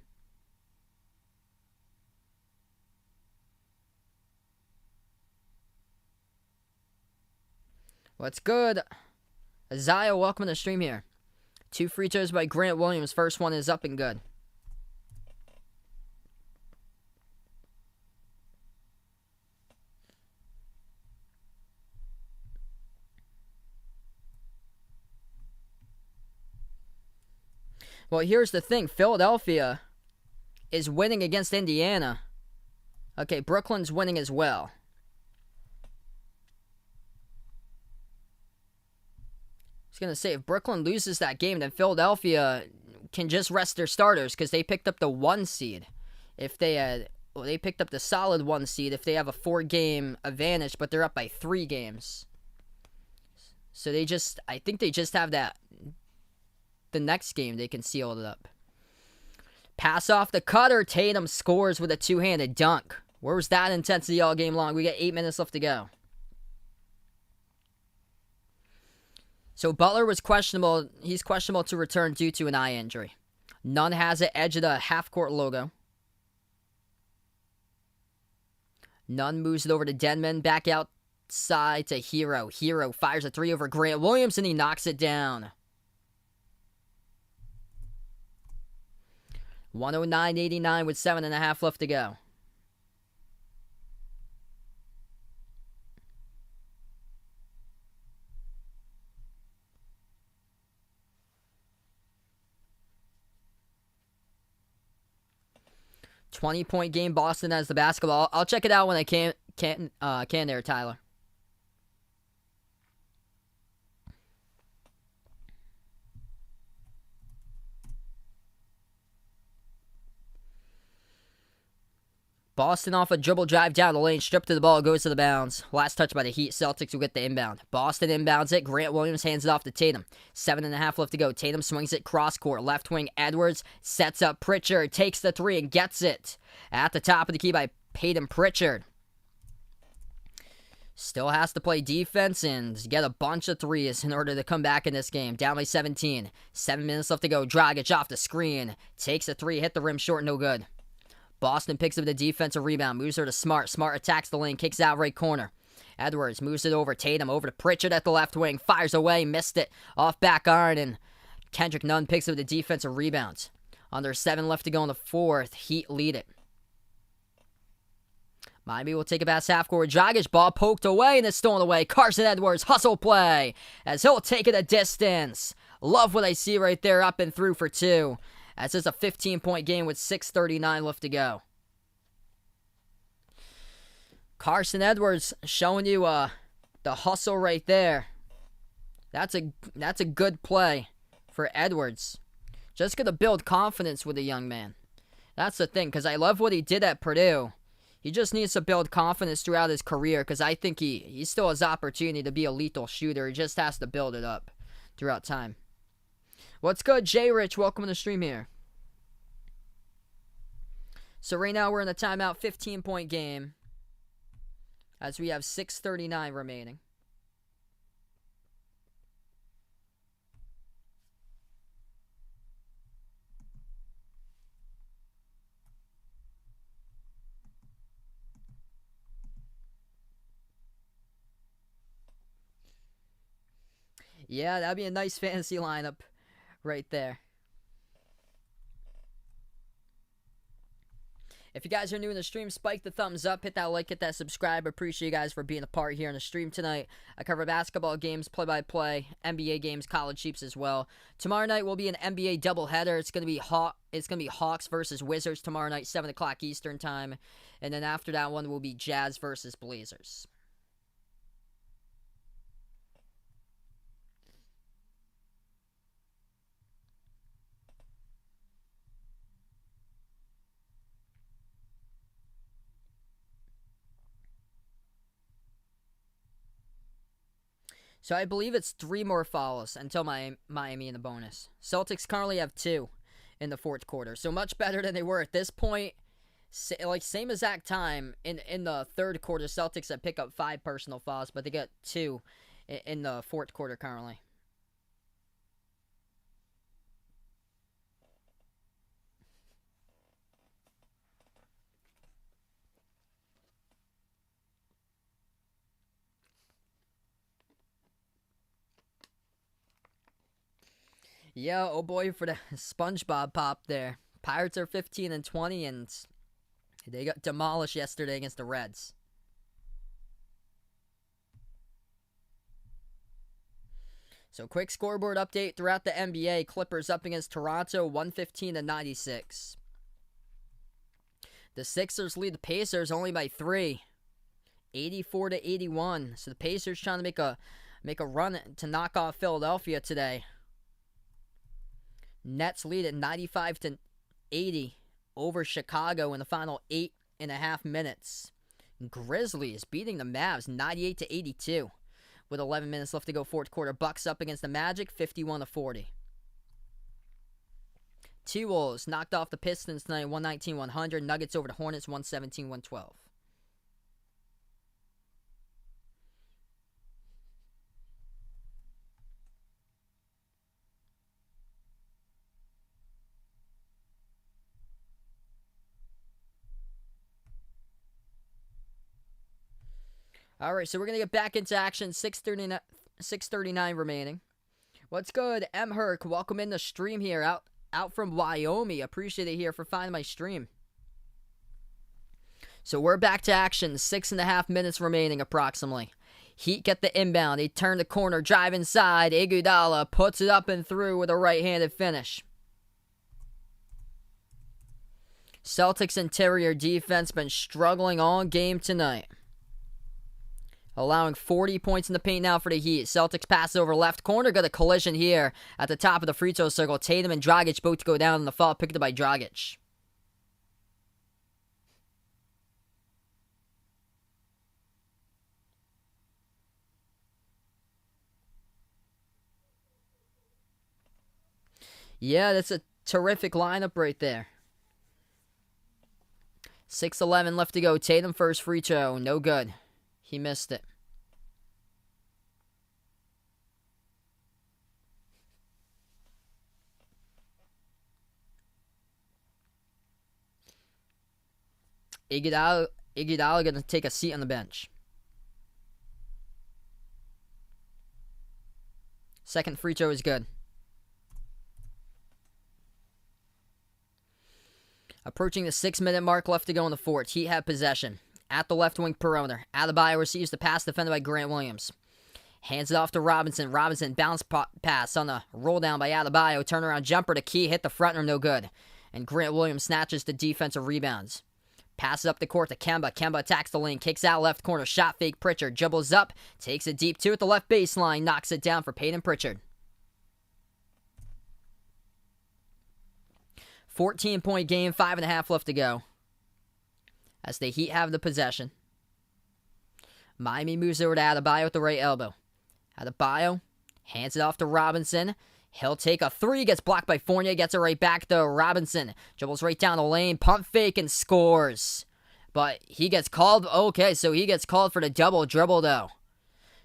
What's good? Isaiah, welcome to the stream here. 2 free throws by Grant Williams. First one is up and good. Well, here's the thing. Philadelphia is winning against Indiana. Okay, Brooklyn's winning as well. I was going to say, if Brooklyn loses that game, then Philadelphia can just rest their starters because they picked up the 1 seed. If they picked up the solid 1 seed if they have a 4-game advantage, but they're up by 3 games. So I think they just have that. The next game, they can seal it up. Pass off the cutter. Tatum scores with a 2-handed dunk. Where was that intensity all game long? We got 8 minutes left to go. So Butler was questionable. He's questionable to return due to an eye injury. Nunn has it, edge of the half-court logo. Nunn moves it over to Denman. Back outside to Hero. Hero fires a 3 over Grant Williams, and he knocks it down. 109-89 with 7.5 left to go. $20-point game. Boston has the basketball. I'll check it out when I can there, Tyler. Boston off a dribble drive down the lane, stripped to the ball, goes to the bounds. Last touch by the Heat. Celtics will get the inbound. Boston inbounds it. Grant Williams hands it off to Tatum. 7.5 left to go. Tatum swings it cross court. Left wing Edwards sets up Pritchard, takes the 3 and gets it. At the top of the key by Peyton Pritchard. Still has to play defense and get a bunch of 3s in order to come back in this game. Down by 17. 7 minutes left to go. Dragic off the screen. Takes a 3, hit the rim short, no good. Boston picks up the defensive rebound, moves her to Smart. Smart attacks the lane, kicks out right corner. Edwards moves it over. Tatum over to Pritchard at the left wing. Fires away, missed it. Off back iron, and Kendrick Nunn picks up the defensive rebounds. Under 7 left to go in the 4th. Heat lead it. Miami will take it past half court. Dragic, ball poked away and it's stolen away. Carson Edwards, hustle play as he'll take it a distance. Love what I see right there, up and through for 2. As it's a 15-point game with 6:39 left to go. Carson Edwards showing you the hustle right there. That's a good play for Edwards. Just going to build confidence with the young man. That's the thing, because I love what he did at Purdue. He just needs to build confidence throughout his career, because I think he still has opportunity to be a lethal shooter. He just has to build it up throughout time. What's good, Jay Rich? Welcome to the stream here. So right now we're in the timeout, 15-point game, as we have 6:39 remaining. Yeah, that'd be a nice fantasy lineup right there. If you guys are new in the stream, spike the thumbs up, hit that like, hit that subscribe. Appreciate you guys for being a part here in the stream tonight. I cover basketball games, play-by-play, NBA games, college hoops as well. Tomorrow night will be an NBA doubleheader. It's gonna be Hawks versus Wizards tomorrow night, 7 o'clock Eastern time, and then after that one will be Jazz versus Blazers. So I believe it's 3 more fouls until Miami in the bonus. Celtics currently have 2 in the fourth quarter. So much better than they were at this point. Same exact time in the third quarter. Celtics have picked up 5 personal fouls, but they got 2 in the fourth quarter currently. Yeah, oh boy for the SpongeBob pop there. Pirates are 15-20, and they got demolished yesterday against the Reds. So quick scoreboard update throughout the NBA. Clippers up against Toronto, 115-96. The Sixers lead the Pacers only by 3, 84-81. So the Pacers trying to make a run to knock off Philadelphia today. Nets lead at 95-80 over Chicago in the final 8.5 minutes. Grizzlies beating the Mavs 98-82 with 11 minutes left to go fourth quarter. Bucks up against the Magic 51-40. T-Wolves knocked off the Pistons tonight 119-100. Nuggets over the Hornets 117-112. All right, so we're going to get back into action. 6:39 remaining. What's good, M. Herc? Welcome in the stream here, out from Wyoming. Appreciate it here for finding my stream. So we're back to action. 6.5 minutes remaining approximately. Heat get the inbound. They turn the corner, drive inside. Iguodala puts it up and through with a right-handed finish. Celtics interior defense been struggling all game tonight, allowing 40 points in the paint now for the Heat. Celtics pass over left corner. Got a collision here at the top of the free throw circle. Tatum and Dragic both go down in the fall. Picked up by Dragic. Yeah, that's a terrific lineup right there. 6:11 left to go. Tatum first free throw. No good. He missed it. Iguodala going to take a seat on the bench. Second free throw is good. Approaching the 6-minute mark left to go in the fourth. Heat have possession. At the left wing perimeter. Adebayo receives the pass defended by Grant Williams. Hands it off to Robinson. Robinson bounce pass on the roll down by Adebayo. Turnaround jumper to Key. Hit the front rim, no good. And Grant Williams snatches the defensive rebounds. Passes up the court to Kemba. Kemba attacks the lane. Kicks out left corner. Shot fake Pritchard. Dribbles up. Takes it deep two at the left baseline. Knocks it down for Peyton Pritchard. 14-point game, 5.5 left to go. As the Heat have the possession. Miami moves over to Adebayo with the right elbow. Adebayo hands it off to Robinson. He'll take a three, gets blocked by Fournier, gets it right back to Robinson. Dribbles right down the lane, pump fake, and scores. But he gets called. Okay, so he gets called for the double dribble, though.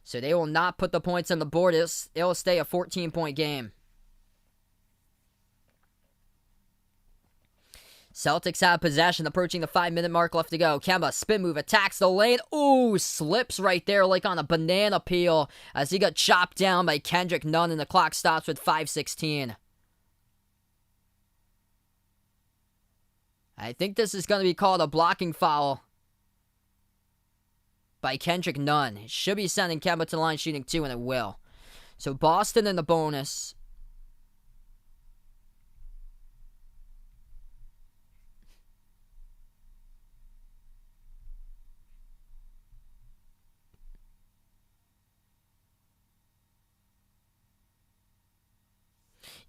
So they will not put the points on the board. It'll stay a 14-point game. Celtics have possession, approaching the 5-minute mark left to go. Kemba, spin move, attacks the lane. Ooh, slips right there like on a banana peel as he got chopped down by Kendrick Nunn, and the clock stops with 5:16. I think this is going to be called a blocking foul by Kendrick Nunn. It should be sending Kemba to the line shooting 2, and it will. So Boston in the bonus.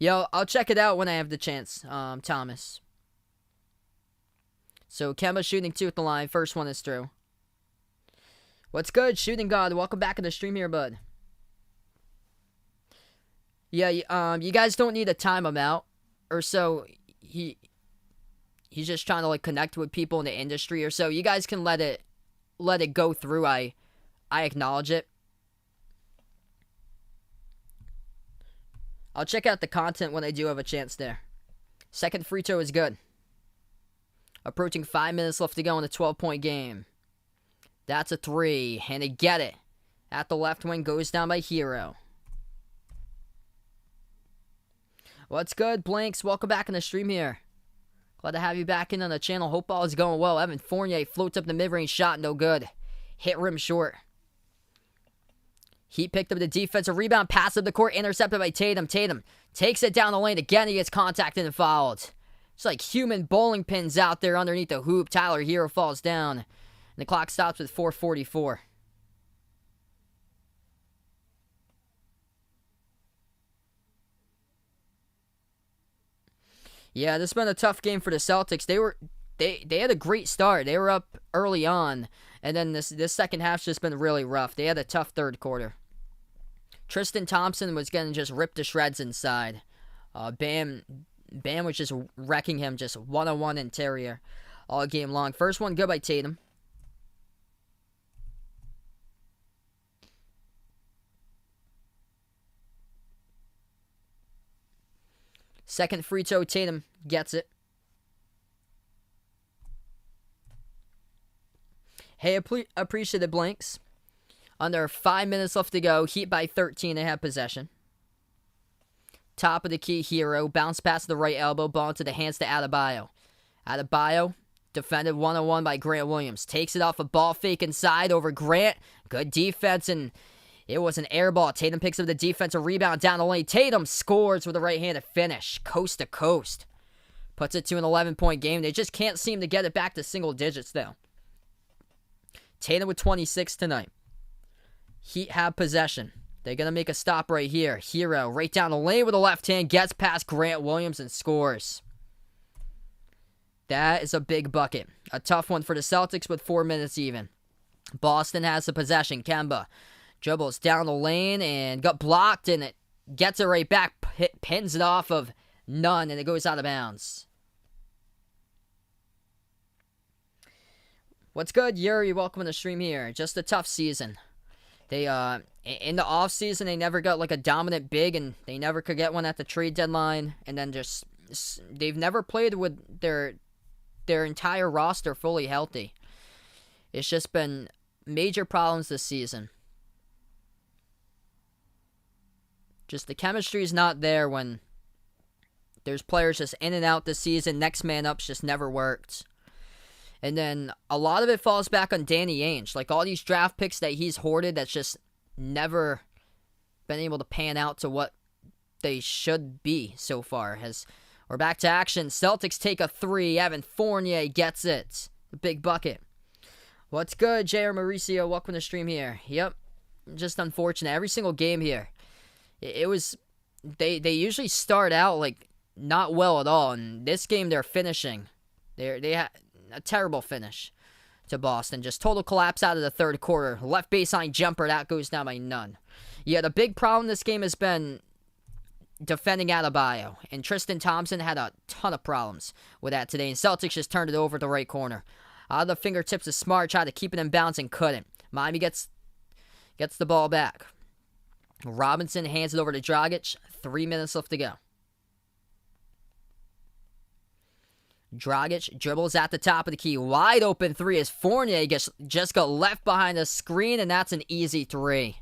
Yo, I'll check it out when I have the chance, Thomas. So Kemba shooting 2 at the line. First one is through. What's good, Shooting God? Welcome back to the stream here, bud. Yeah, you guys don't need to time him out, or so. He's just trying to like connect with people in the industry, or so. You guys can let it go through. I acknowledge it. I'll check out the content when I do have a chance there. Second free throw is good. Approaching 5 minutes left to go in the 12-point game. That's a three, and they get it. At the left wing, goes down by Hero. What's good, Blanks? Welcome back in the stream here. Glad to have you back in on the channel. Hope all is going well. Evan Fournier floats up the mid-range shot, no good. Hit rim short. Heat picked up the defensive rebound, pass up the court, intercepted by Tatum. Tatum takes it down the lane again. He gets contacted and fouled. It's like human bowling pins out there underneath the hoop. Tyler Hero falls down. And the clock stops with 4:44. Yeah, this has been a tough game for the Celtics. They had a great start. They were up early on. And then this second half's just been really rough. They had a tough third quarter. Tristan Thompson was getting just ripped to shreds inside. Bam was just wrecking him, just one-on-one interior all game long. First one good by Tatum. Second free throw, Tatum gets it. Hey, appreciate it, Blanks. Under 5 minutes left to go. Heat by 13. They have possession. Top of the key, Hero. Bounce pass to the right elbow. Ball into the hands to Adebayo. Adebayo defended one-on-one by Grant Williams. Takes it off a ball fake inside over Grant. Good defense, and it was an air ball. Tatum picks up the defensive rebound down the lane. Tatum scores with a right-handed finish. Coast to coast. Puts it to an 11-point game. They just can't seem to get it back to single digits, though. Tatum with 26 tonight. Heat have possession. They're going to make a stop right here. Hero right down the lane with a left hand. Gets past Grant Williams and scores. That is a big bucket. A tough one for the Celtics with 4 minutes even. Boston has the possession. Kemba dribbles down the lane and got blocked, and it gets it right back. Pins it off of Nunn, and it goes out of bounds. What's good, Yuri? Welcome to the stream here. Just a tough season. They, in the offseason, they never got like a dominant big, and they never could get one at the trade deadline. And then they've never played with their entire roster fully healthy. It's just been major problems this season. Just the chemistry is not there when there's players just in and out this season. Next man up's just never worked. And then a lot of it falls back on Danny Ainge. Like all these draft picks that he's hoarded that's just never been able to pan out to what they should be so far. As we're back to action. Celtics take a three. Evan Fournier gets it. The big bucket. What's good, J.R. Mauricio? Welcome to the stream here. Yep. Just unfortunate. Every single game here. It was... They usually start out like not well at all. And this game, they're finishing. They had a terrible finish to Boston. Just total collapse out of the third quarter. Left baseline jumper, that goes down by none. Yeah, the big problem this game has been defending Adebayo. And Tristan Thompson had a ton of problems with that today. And Celtics just turned it over to the right corner. Out of the fingertips of Smart, tried to keep it in bounds and couldn't. Miami gets the ball back. Robinson hands it over to Dragic. 3 minutes left to go. Dragic dribbles at the top of the key. Wide open three as Fournier just got left behind the screen, and that's an easy three.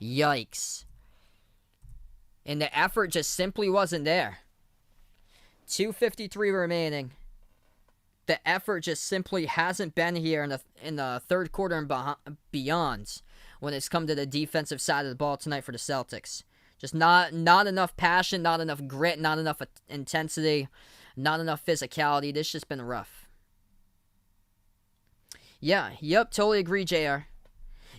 Yikes. And the effort just simply wasn't there. 2:53 remaining. The effort just simply hasn't been here in the third quarter and beyond when it's come to the defensive side of the ball tonight for the Celtics. Just not enough passion, not enough grit, not enough intensity, not enough physicality. This just been rough. Yeah, yep, totally agree, JR.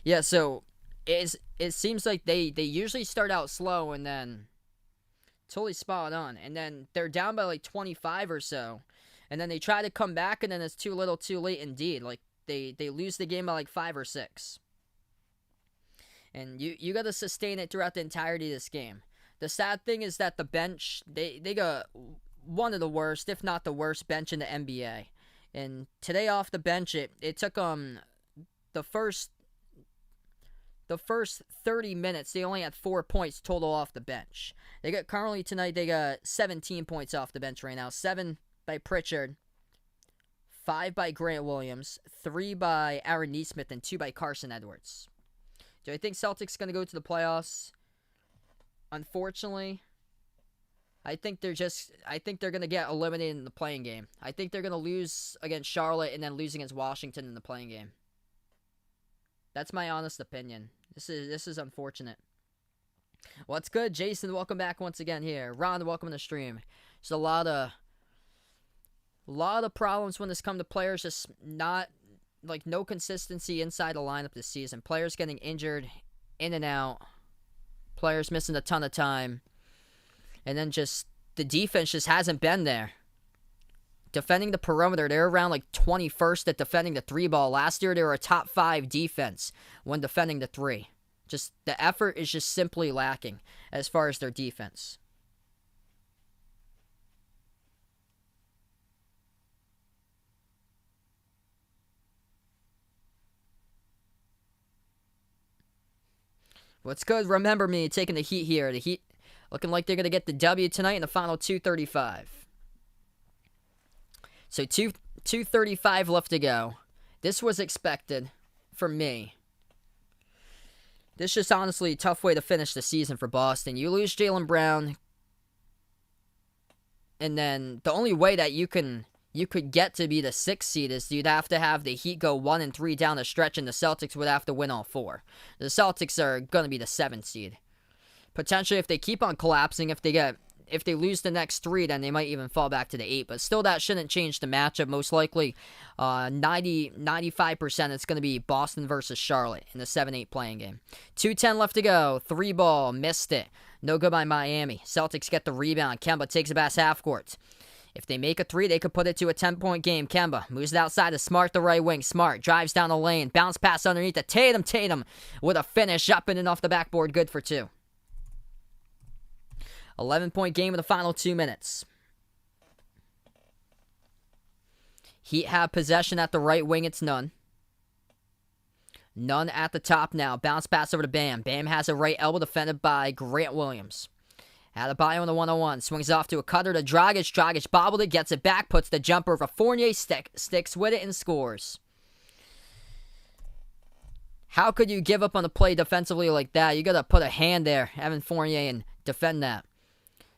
Yeah, so it seems like they usually start out slow and then totally spot on. And then they're down by like 25 or so. And then they try to come back, and then it's too little too late indeed. Like, they lose the game by like 5 or 6. And you got to sustain it throughout the entirety of this game. The sad thing is that the bench, they got one of the worst, if not the worst, bench in the NBA. And today off the bench, it took the first 30 minutes, they only had 4 points total off the bench. Currently tonight, they got 17 points off the bench right now. 7 by Pritchard, 5 by Grant Williams, 3 by Aaron Nesmith, and 2 by Carson Edwards. Do I think Celtics going to go to the playoffs? Unfortunately, I think they're going to get eliminated in the playing game. I think they're going to lose against Charlotte and then lose against Washington in the playing game. That's my honest opinion. This is unfortunate. What's good, Jason? Welcome back once again here. Ron, welcome to the stream. There's a lot of problems when this comes to players just not, like, no consistency inside the lineup this season. Players getting injured in and out. Players missing a ton of time. And then just the defense just hasn't been there. Defending the perimeter, they're around like 21st at defending the 3 ball. Last year, they were a top 5 defense when defending the 3. Just the effort is just simply lacking as far as their defense. What's good? Remember me taking the Heat here. The Heat looking like they're going to get the W tonight in the final 2:35. So 2:35 left to go. This was expected for me. This is just honestly a tough way to finish the season for Boston. You lose Jaylen Brown, and then the only way that you could get to be the 6th seed is you'd have to have the Heat go 1-3 down the stretch, and the Celtics would have to win all 4. The Celtics are going to be the 7th seed. Potentially, if they keep on collapsing, if they lose the next 3, then they might even fall back to the 8. But still, that shouldn't change the matchup. Most likely, 95% it's going to be Boston versus Charlotte in the 7-8 playing game. 2:10 left to go. 3 ball. Missed it. No good by Miami. Celtics get the rebound. Kemba takes it past half court. If they make a 3, they could put it to a 10-point game. Kemba moves it outside to Smart, the right wing. Smart drives down the lane. Bounce pass underneath to Tatum. Tatum with a finish up and off the backboard. Good for 2. 11-point game in the final 2 minutes. Heat have possession at the right wing. It's none. None at the top now. Bounce pass over to Bam. Bam has a right elbow defended by Grant Williams. Adebayo on the 1-on-1. Swings off to a cutter to Dragic. Dragic bobbled it. Gets it back. Puts the jumper over Fournier. Sticks with it and scores. How could you give up on the play defensively like that? You got to put a hand there, Evan Fournier, and defend that.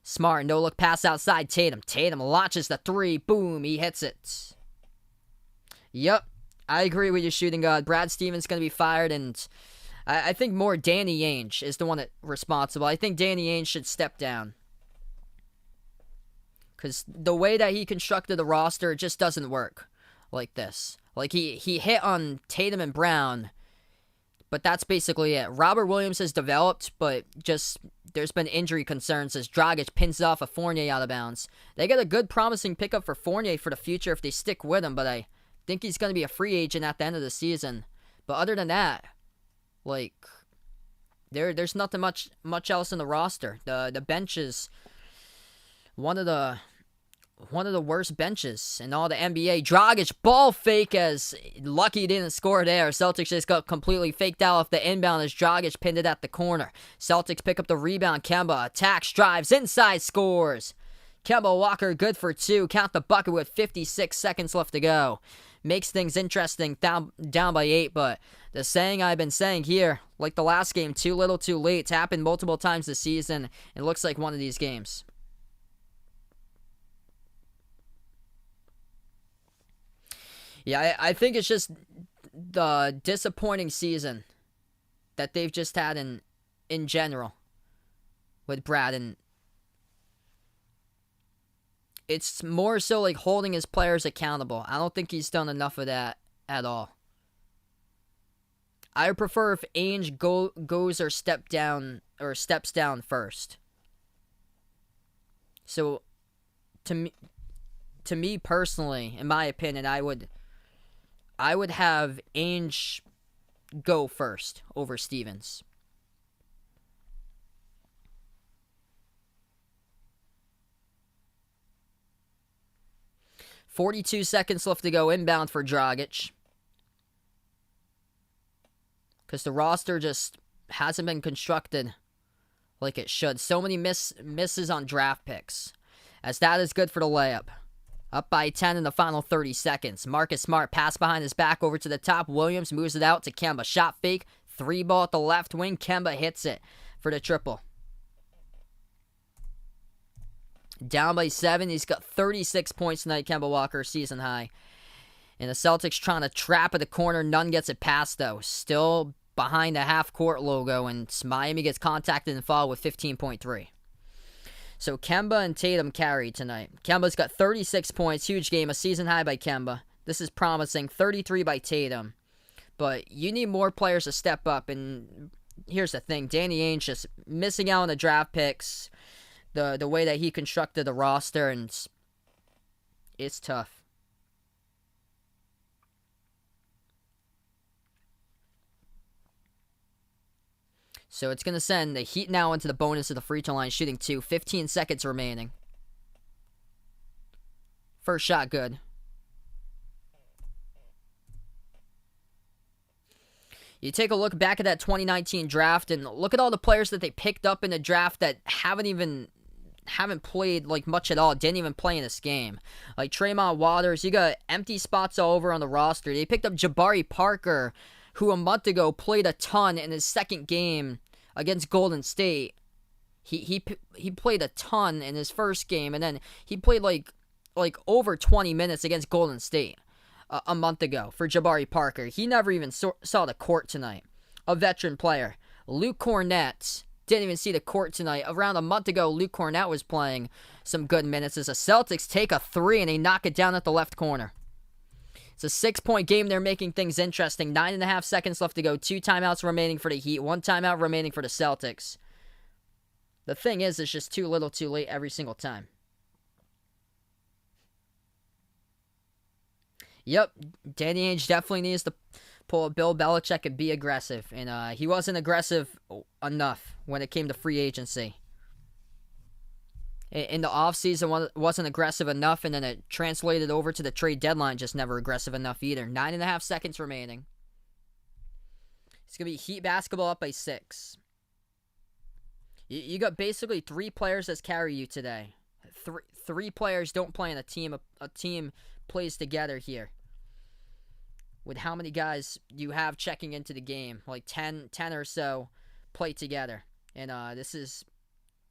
Smart, no-look pass outside Tatum. Tatum launches the 3. Boom, he hits it. Yep, I agree with you, shooting guard. Brad Stevens going to be fired, and I think more Danny Ainge is the one that's responsible. I think Danny Ainge should step down. Because the way that he constructed the roster, it just doesn't work like this. Like, he hit on Tatum and Brown But that's basically it. Robert Williams has developed, but just there's been injury concerns as Dragic pins off a Fournier out of bounds. They got a good promising pickup for Fournier for the future if they stick with him, but I think he's going to be a free agent at the end of the season. But other than that, like, there's nothing much else in the roster. The bench is one of the worst benches in all the NBA. Dragic ball fake as lucky he didn't score there. Celtics just got completely faked out off the inbound as Dragic pinned it at the corner. Celtics pick up the rebound. Kemba attacks, drives, inside, scores. Kemba Walker good for 2. Count the bucket with 56 seconds left to go. Makes things interesting, down by 8, but the saying I've been saying here, like the last game, too little too late. It's happened multiple times this season. It looks like one of these games. Yeah, I think it's just the disappointing season that they've just had in general with Brad, and it's more so like holding his players accountable. I don't think he's done enough of that at all. I would prefer if Ainge goes or steps down first. So, to me personally, in my opinion, I would have Ainge go first over Stevens. .42 seconds left to go inbound for Dragic. Because the roster just hasn't been constructed like it should. So many misses on draft picks. As that is good for the layup. Up by 10 in the final 30 seconds. Marcus Smart pass behind his back over to the top. Williams moves it out to Kemba. Shot fake. 3 ball at the left wing. Kemba hits it for the triple. Down by 7. He's got 36 points tonight, Kemba Walker, season high. And the Celtics trying to trap at the corner. None gets it past, though. Still behind the half-court logo, and Miami gets contacted and fouled with 15.3. So Kemba and Tatum carried tonight. Kemba's got 36 points. Huge game. A season high by Kemba. This is promising. 33 by Tatum. But you need more players to step up. And here's the thing. Danny Ainge just missing out on the draft picks. The way that he constructed the roster, and it's tough. So it's going to send the Heat now into the bonus of the free throw line, shooting 2. 15 seconds remaining. First shot good. You take a look back at that 2019 draft and look at all the players that they picked up in the draft that haven't played like much at all, didn't even play in this game. Like Tremont Waters, you got empty spots all over on the roster. They picked up Jabari Parker, who a month ago played a ton in his second game against Golden State. He played a ton in his first game, and then he played like over 20 minutes against Golden State a month ago for Jabari Parker. He never even saw the court tonight. A veteran player. Luke Cornett didn't even see the court tonight. Around a month ago, Luke Cornett was playing some good minutes as the Celtics take a 3 and they knock it down at the left corner. It's a 6-point game. They're making things interesting. 9.5 seconds left to go. 2 timeouts remaining for the Heat. 1 timeout remaining for the Celtics. The thing is, it's just too little too late every single time. Yep, Danny Ainge definitely needs to pull a Bill Belichick and be aggressive. And he wasn't aggressive enough when it came to free agency. In the offseason, wasn't aggressive enough, and then it translated over to the trade deadline, just never aggressive enough either. 9.5 seconds remaining. It's going to be Heat basketball up by 6. You got basically 3 players that carry you today. Three players don't play in a team. A team plays together here. With how many guys you have checking into the game. Like 10 or so play together. And this is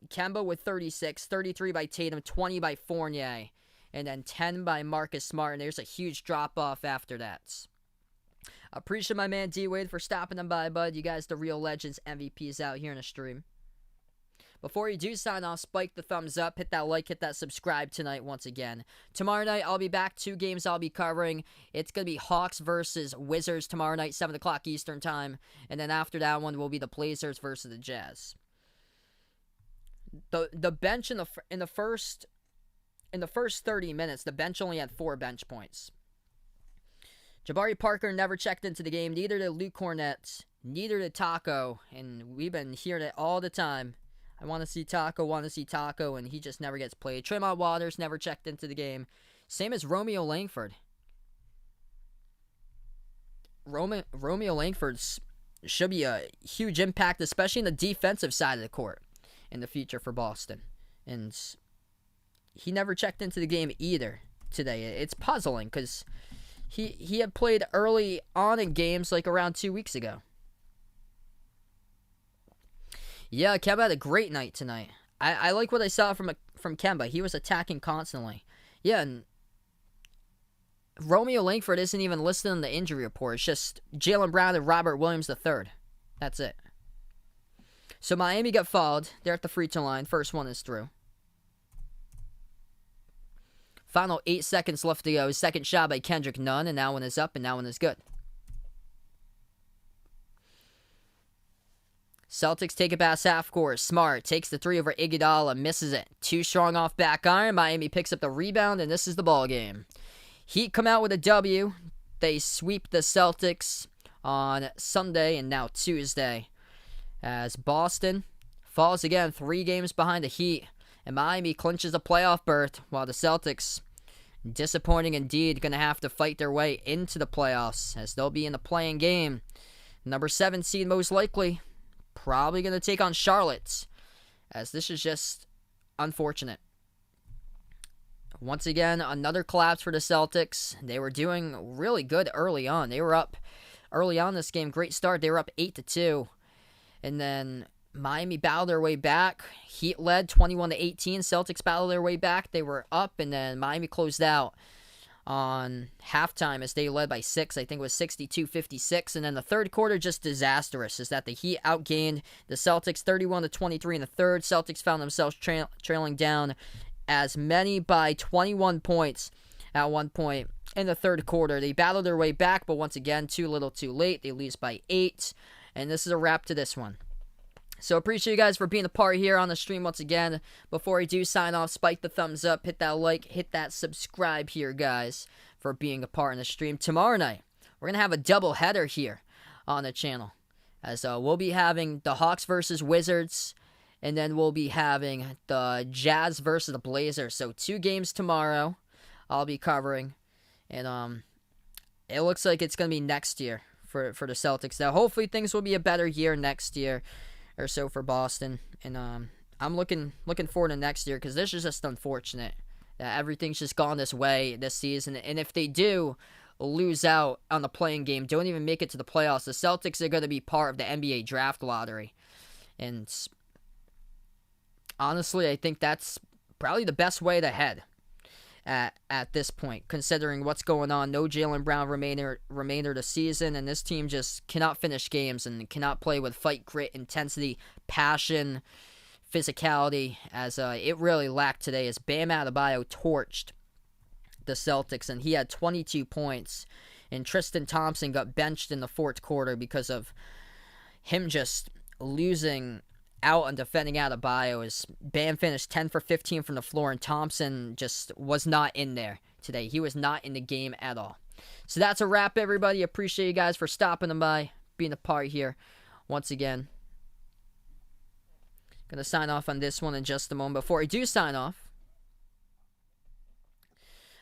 Kemba with 36, 33 by Tatum, 20 by Fournier, and then 10 by Marcus Smart. And there's a huge drop-off after that. Appreciate my man D-Wade for stopping them by, bud. You guys, the real legends, MVPs out here in the stream. Before you do sign off, spike the thumbs up, hit that like, hit that subscribe tonight once again. Tomorrow night, I'll be back. 2 games I'll be covering. It's going to be Hawks versus Wizards tomorrow night, 7 o'clock Eastern time. And then after that one will be the Blazers versus the Jazz. The bench in the first 30 minutes, the bench only had 4 bench points. Jabari Parker never checked into the game. Neither did Luke Cornett. Neither did Taco. And we've been hearing it all the time. I want to see Taco, and he just never gets played. Tremont Waters never checked into the game. Same as Romeo Langford. Romeo Langford should be a huge impact, especially in the defensive side of the court in the future for Boston. And he never checked into the game either today. It's puzzling because he had played early on in games like around 2 weeks ago. Yeah, Kemba had a great night tonight. I like what I saw from Kemba. He was attacking constantly. Yeah, and Romeo Langford isn't even listed in the injury report. It's just Jaylen Brown and Robert Williams III. That's it. So Miami got fouled. They're at the free throw line. First one is through. Final 8 seconds left to go. Second shot by Kendrick Nunn, and that one is up, and that one is good. Celtics take it past half court. Smart takes the 3 over Iguodala, misses it. Too strong off back iron. Miami picks up the rebound, and this is the ball game. Heat come out with a W. They sweep the Celtics on Sunday and now Tuesday. As Boston falls again 3 games behind the Heat. And Miami clinches a playoff berth, while the Celtics, disappointing indeed, going to have to fight their way into the playoffs, as they'll be in the play-in game. Number 7 seed most likely, probably going to take on Charlotte, as this is just unfortunate. Once again, another collapse for the Celtics. They were doing really good early on. They were up early on this game. Great start. They were up 8-2. And then Miami battled their way back. Heat led 21-18. Celtics battled their way back. They were up, and then Miami closed out on halftime as they led by 6. I think it was 62-56. And then the third quarter, just disastrous, is that the Heat outgained the Celtics 31-23 in the third. Celtics found themselves trailing down as many by 21 points at one point in the third quarter. They battled their way back, but once again, too little too late. They lose by 8. And this is a wrap to this one. So appreciate you guys for being a part here on the stream once again. Before I do sign off, spike the thumbs up, hit that like, hit that subscribe here, guys, for being a part in the stream. Tomorrow night, we're going to have a double header here on the channel. As we'll be having the Hawks versus Wizards, and then we'll be having the Jazz versus the Blazers. So 2 games tomorrow I'll be covering. And it looks like it's going to be next year for the Celtics. Now, hopefully things will be a better year next year or so for Boston. And I'm looking forward to next year, because this is just unfortunate that everything's just gone this way this season. And if they do lose out on the playing game, don't even make it to the playoffs, the Celtics are going to be part of the NBA draft lottery. And honestly, I think that's probably the best way to head at this point, considering what's going on. No Jaylen Brown remainder of the season, and this team just cannot finish games and cannot play with fight, grit, intensity, passion, physicality, as it really lacked today, as Bam Adebayo torched the Celtics, and he had 22 points, and Tristan Thompson got benched in the fourth quarter because of him just losing out on defending Adebayo. As Bam finished 10 for 15 from the floor, and Thompson just was not in there today. He was not in the game at all. So that's a wrap, everybody. Appreciate you guys for stopping by, being a part here once again. Gonna sign off on this one in just a moment. Before I do sign off,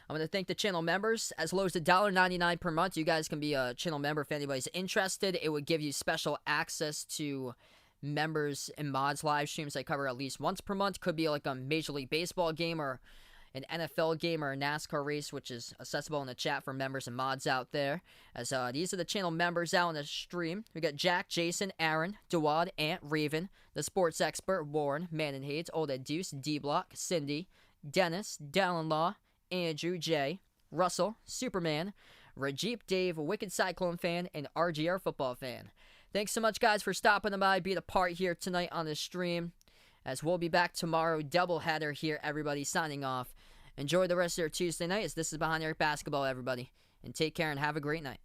I'm going to thank the channel members. As low as $1.99 per month, you guys can be a channel member if anybody's interested. It would give you special access to members and mods live streams I cover at least once per month. Could be like a Major League Baseball game or an NFL game or a NASCAR race, which is accessible in the chat for members and mods out there. As these are the channel members out on the stream. We got Jack, Jason, Aaron, Dewad, Ant, Raven, the sports expert, Warren, Man and Hades, Old Ed Deuce, D-Block, Cindy, Dennis, Dallin Law, Andrew, Jay, Russell, Superman, Rajeep, Dave, Wicked Cyclone fan, and RGR football fan. Thanks so much, guys, for stopping by, being a part here tonight on this stream. as we'll be back tomorrow. Doubleheader here, everybody, signing off. Enjoy the rest of your Tuesday night as this is Behind the Arc Basketball, everybody. And take care and have a great night.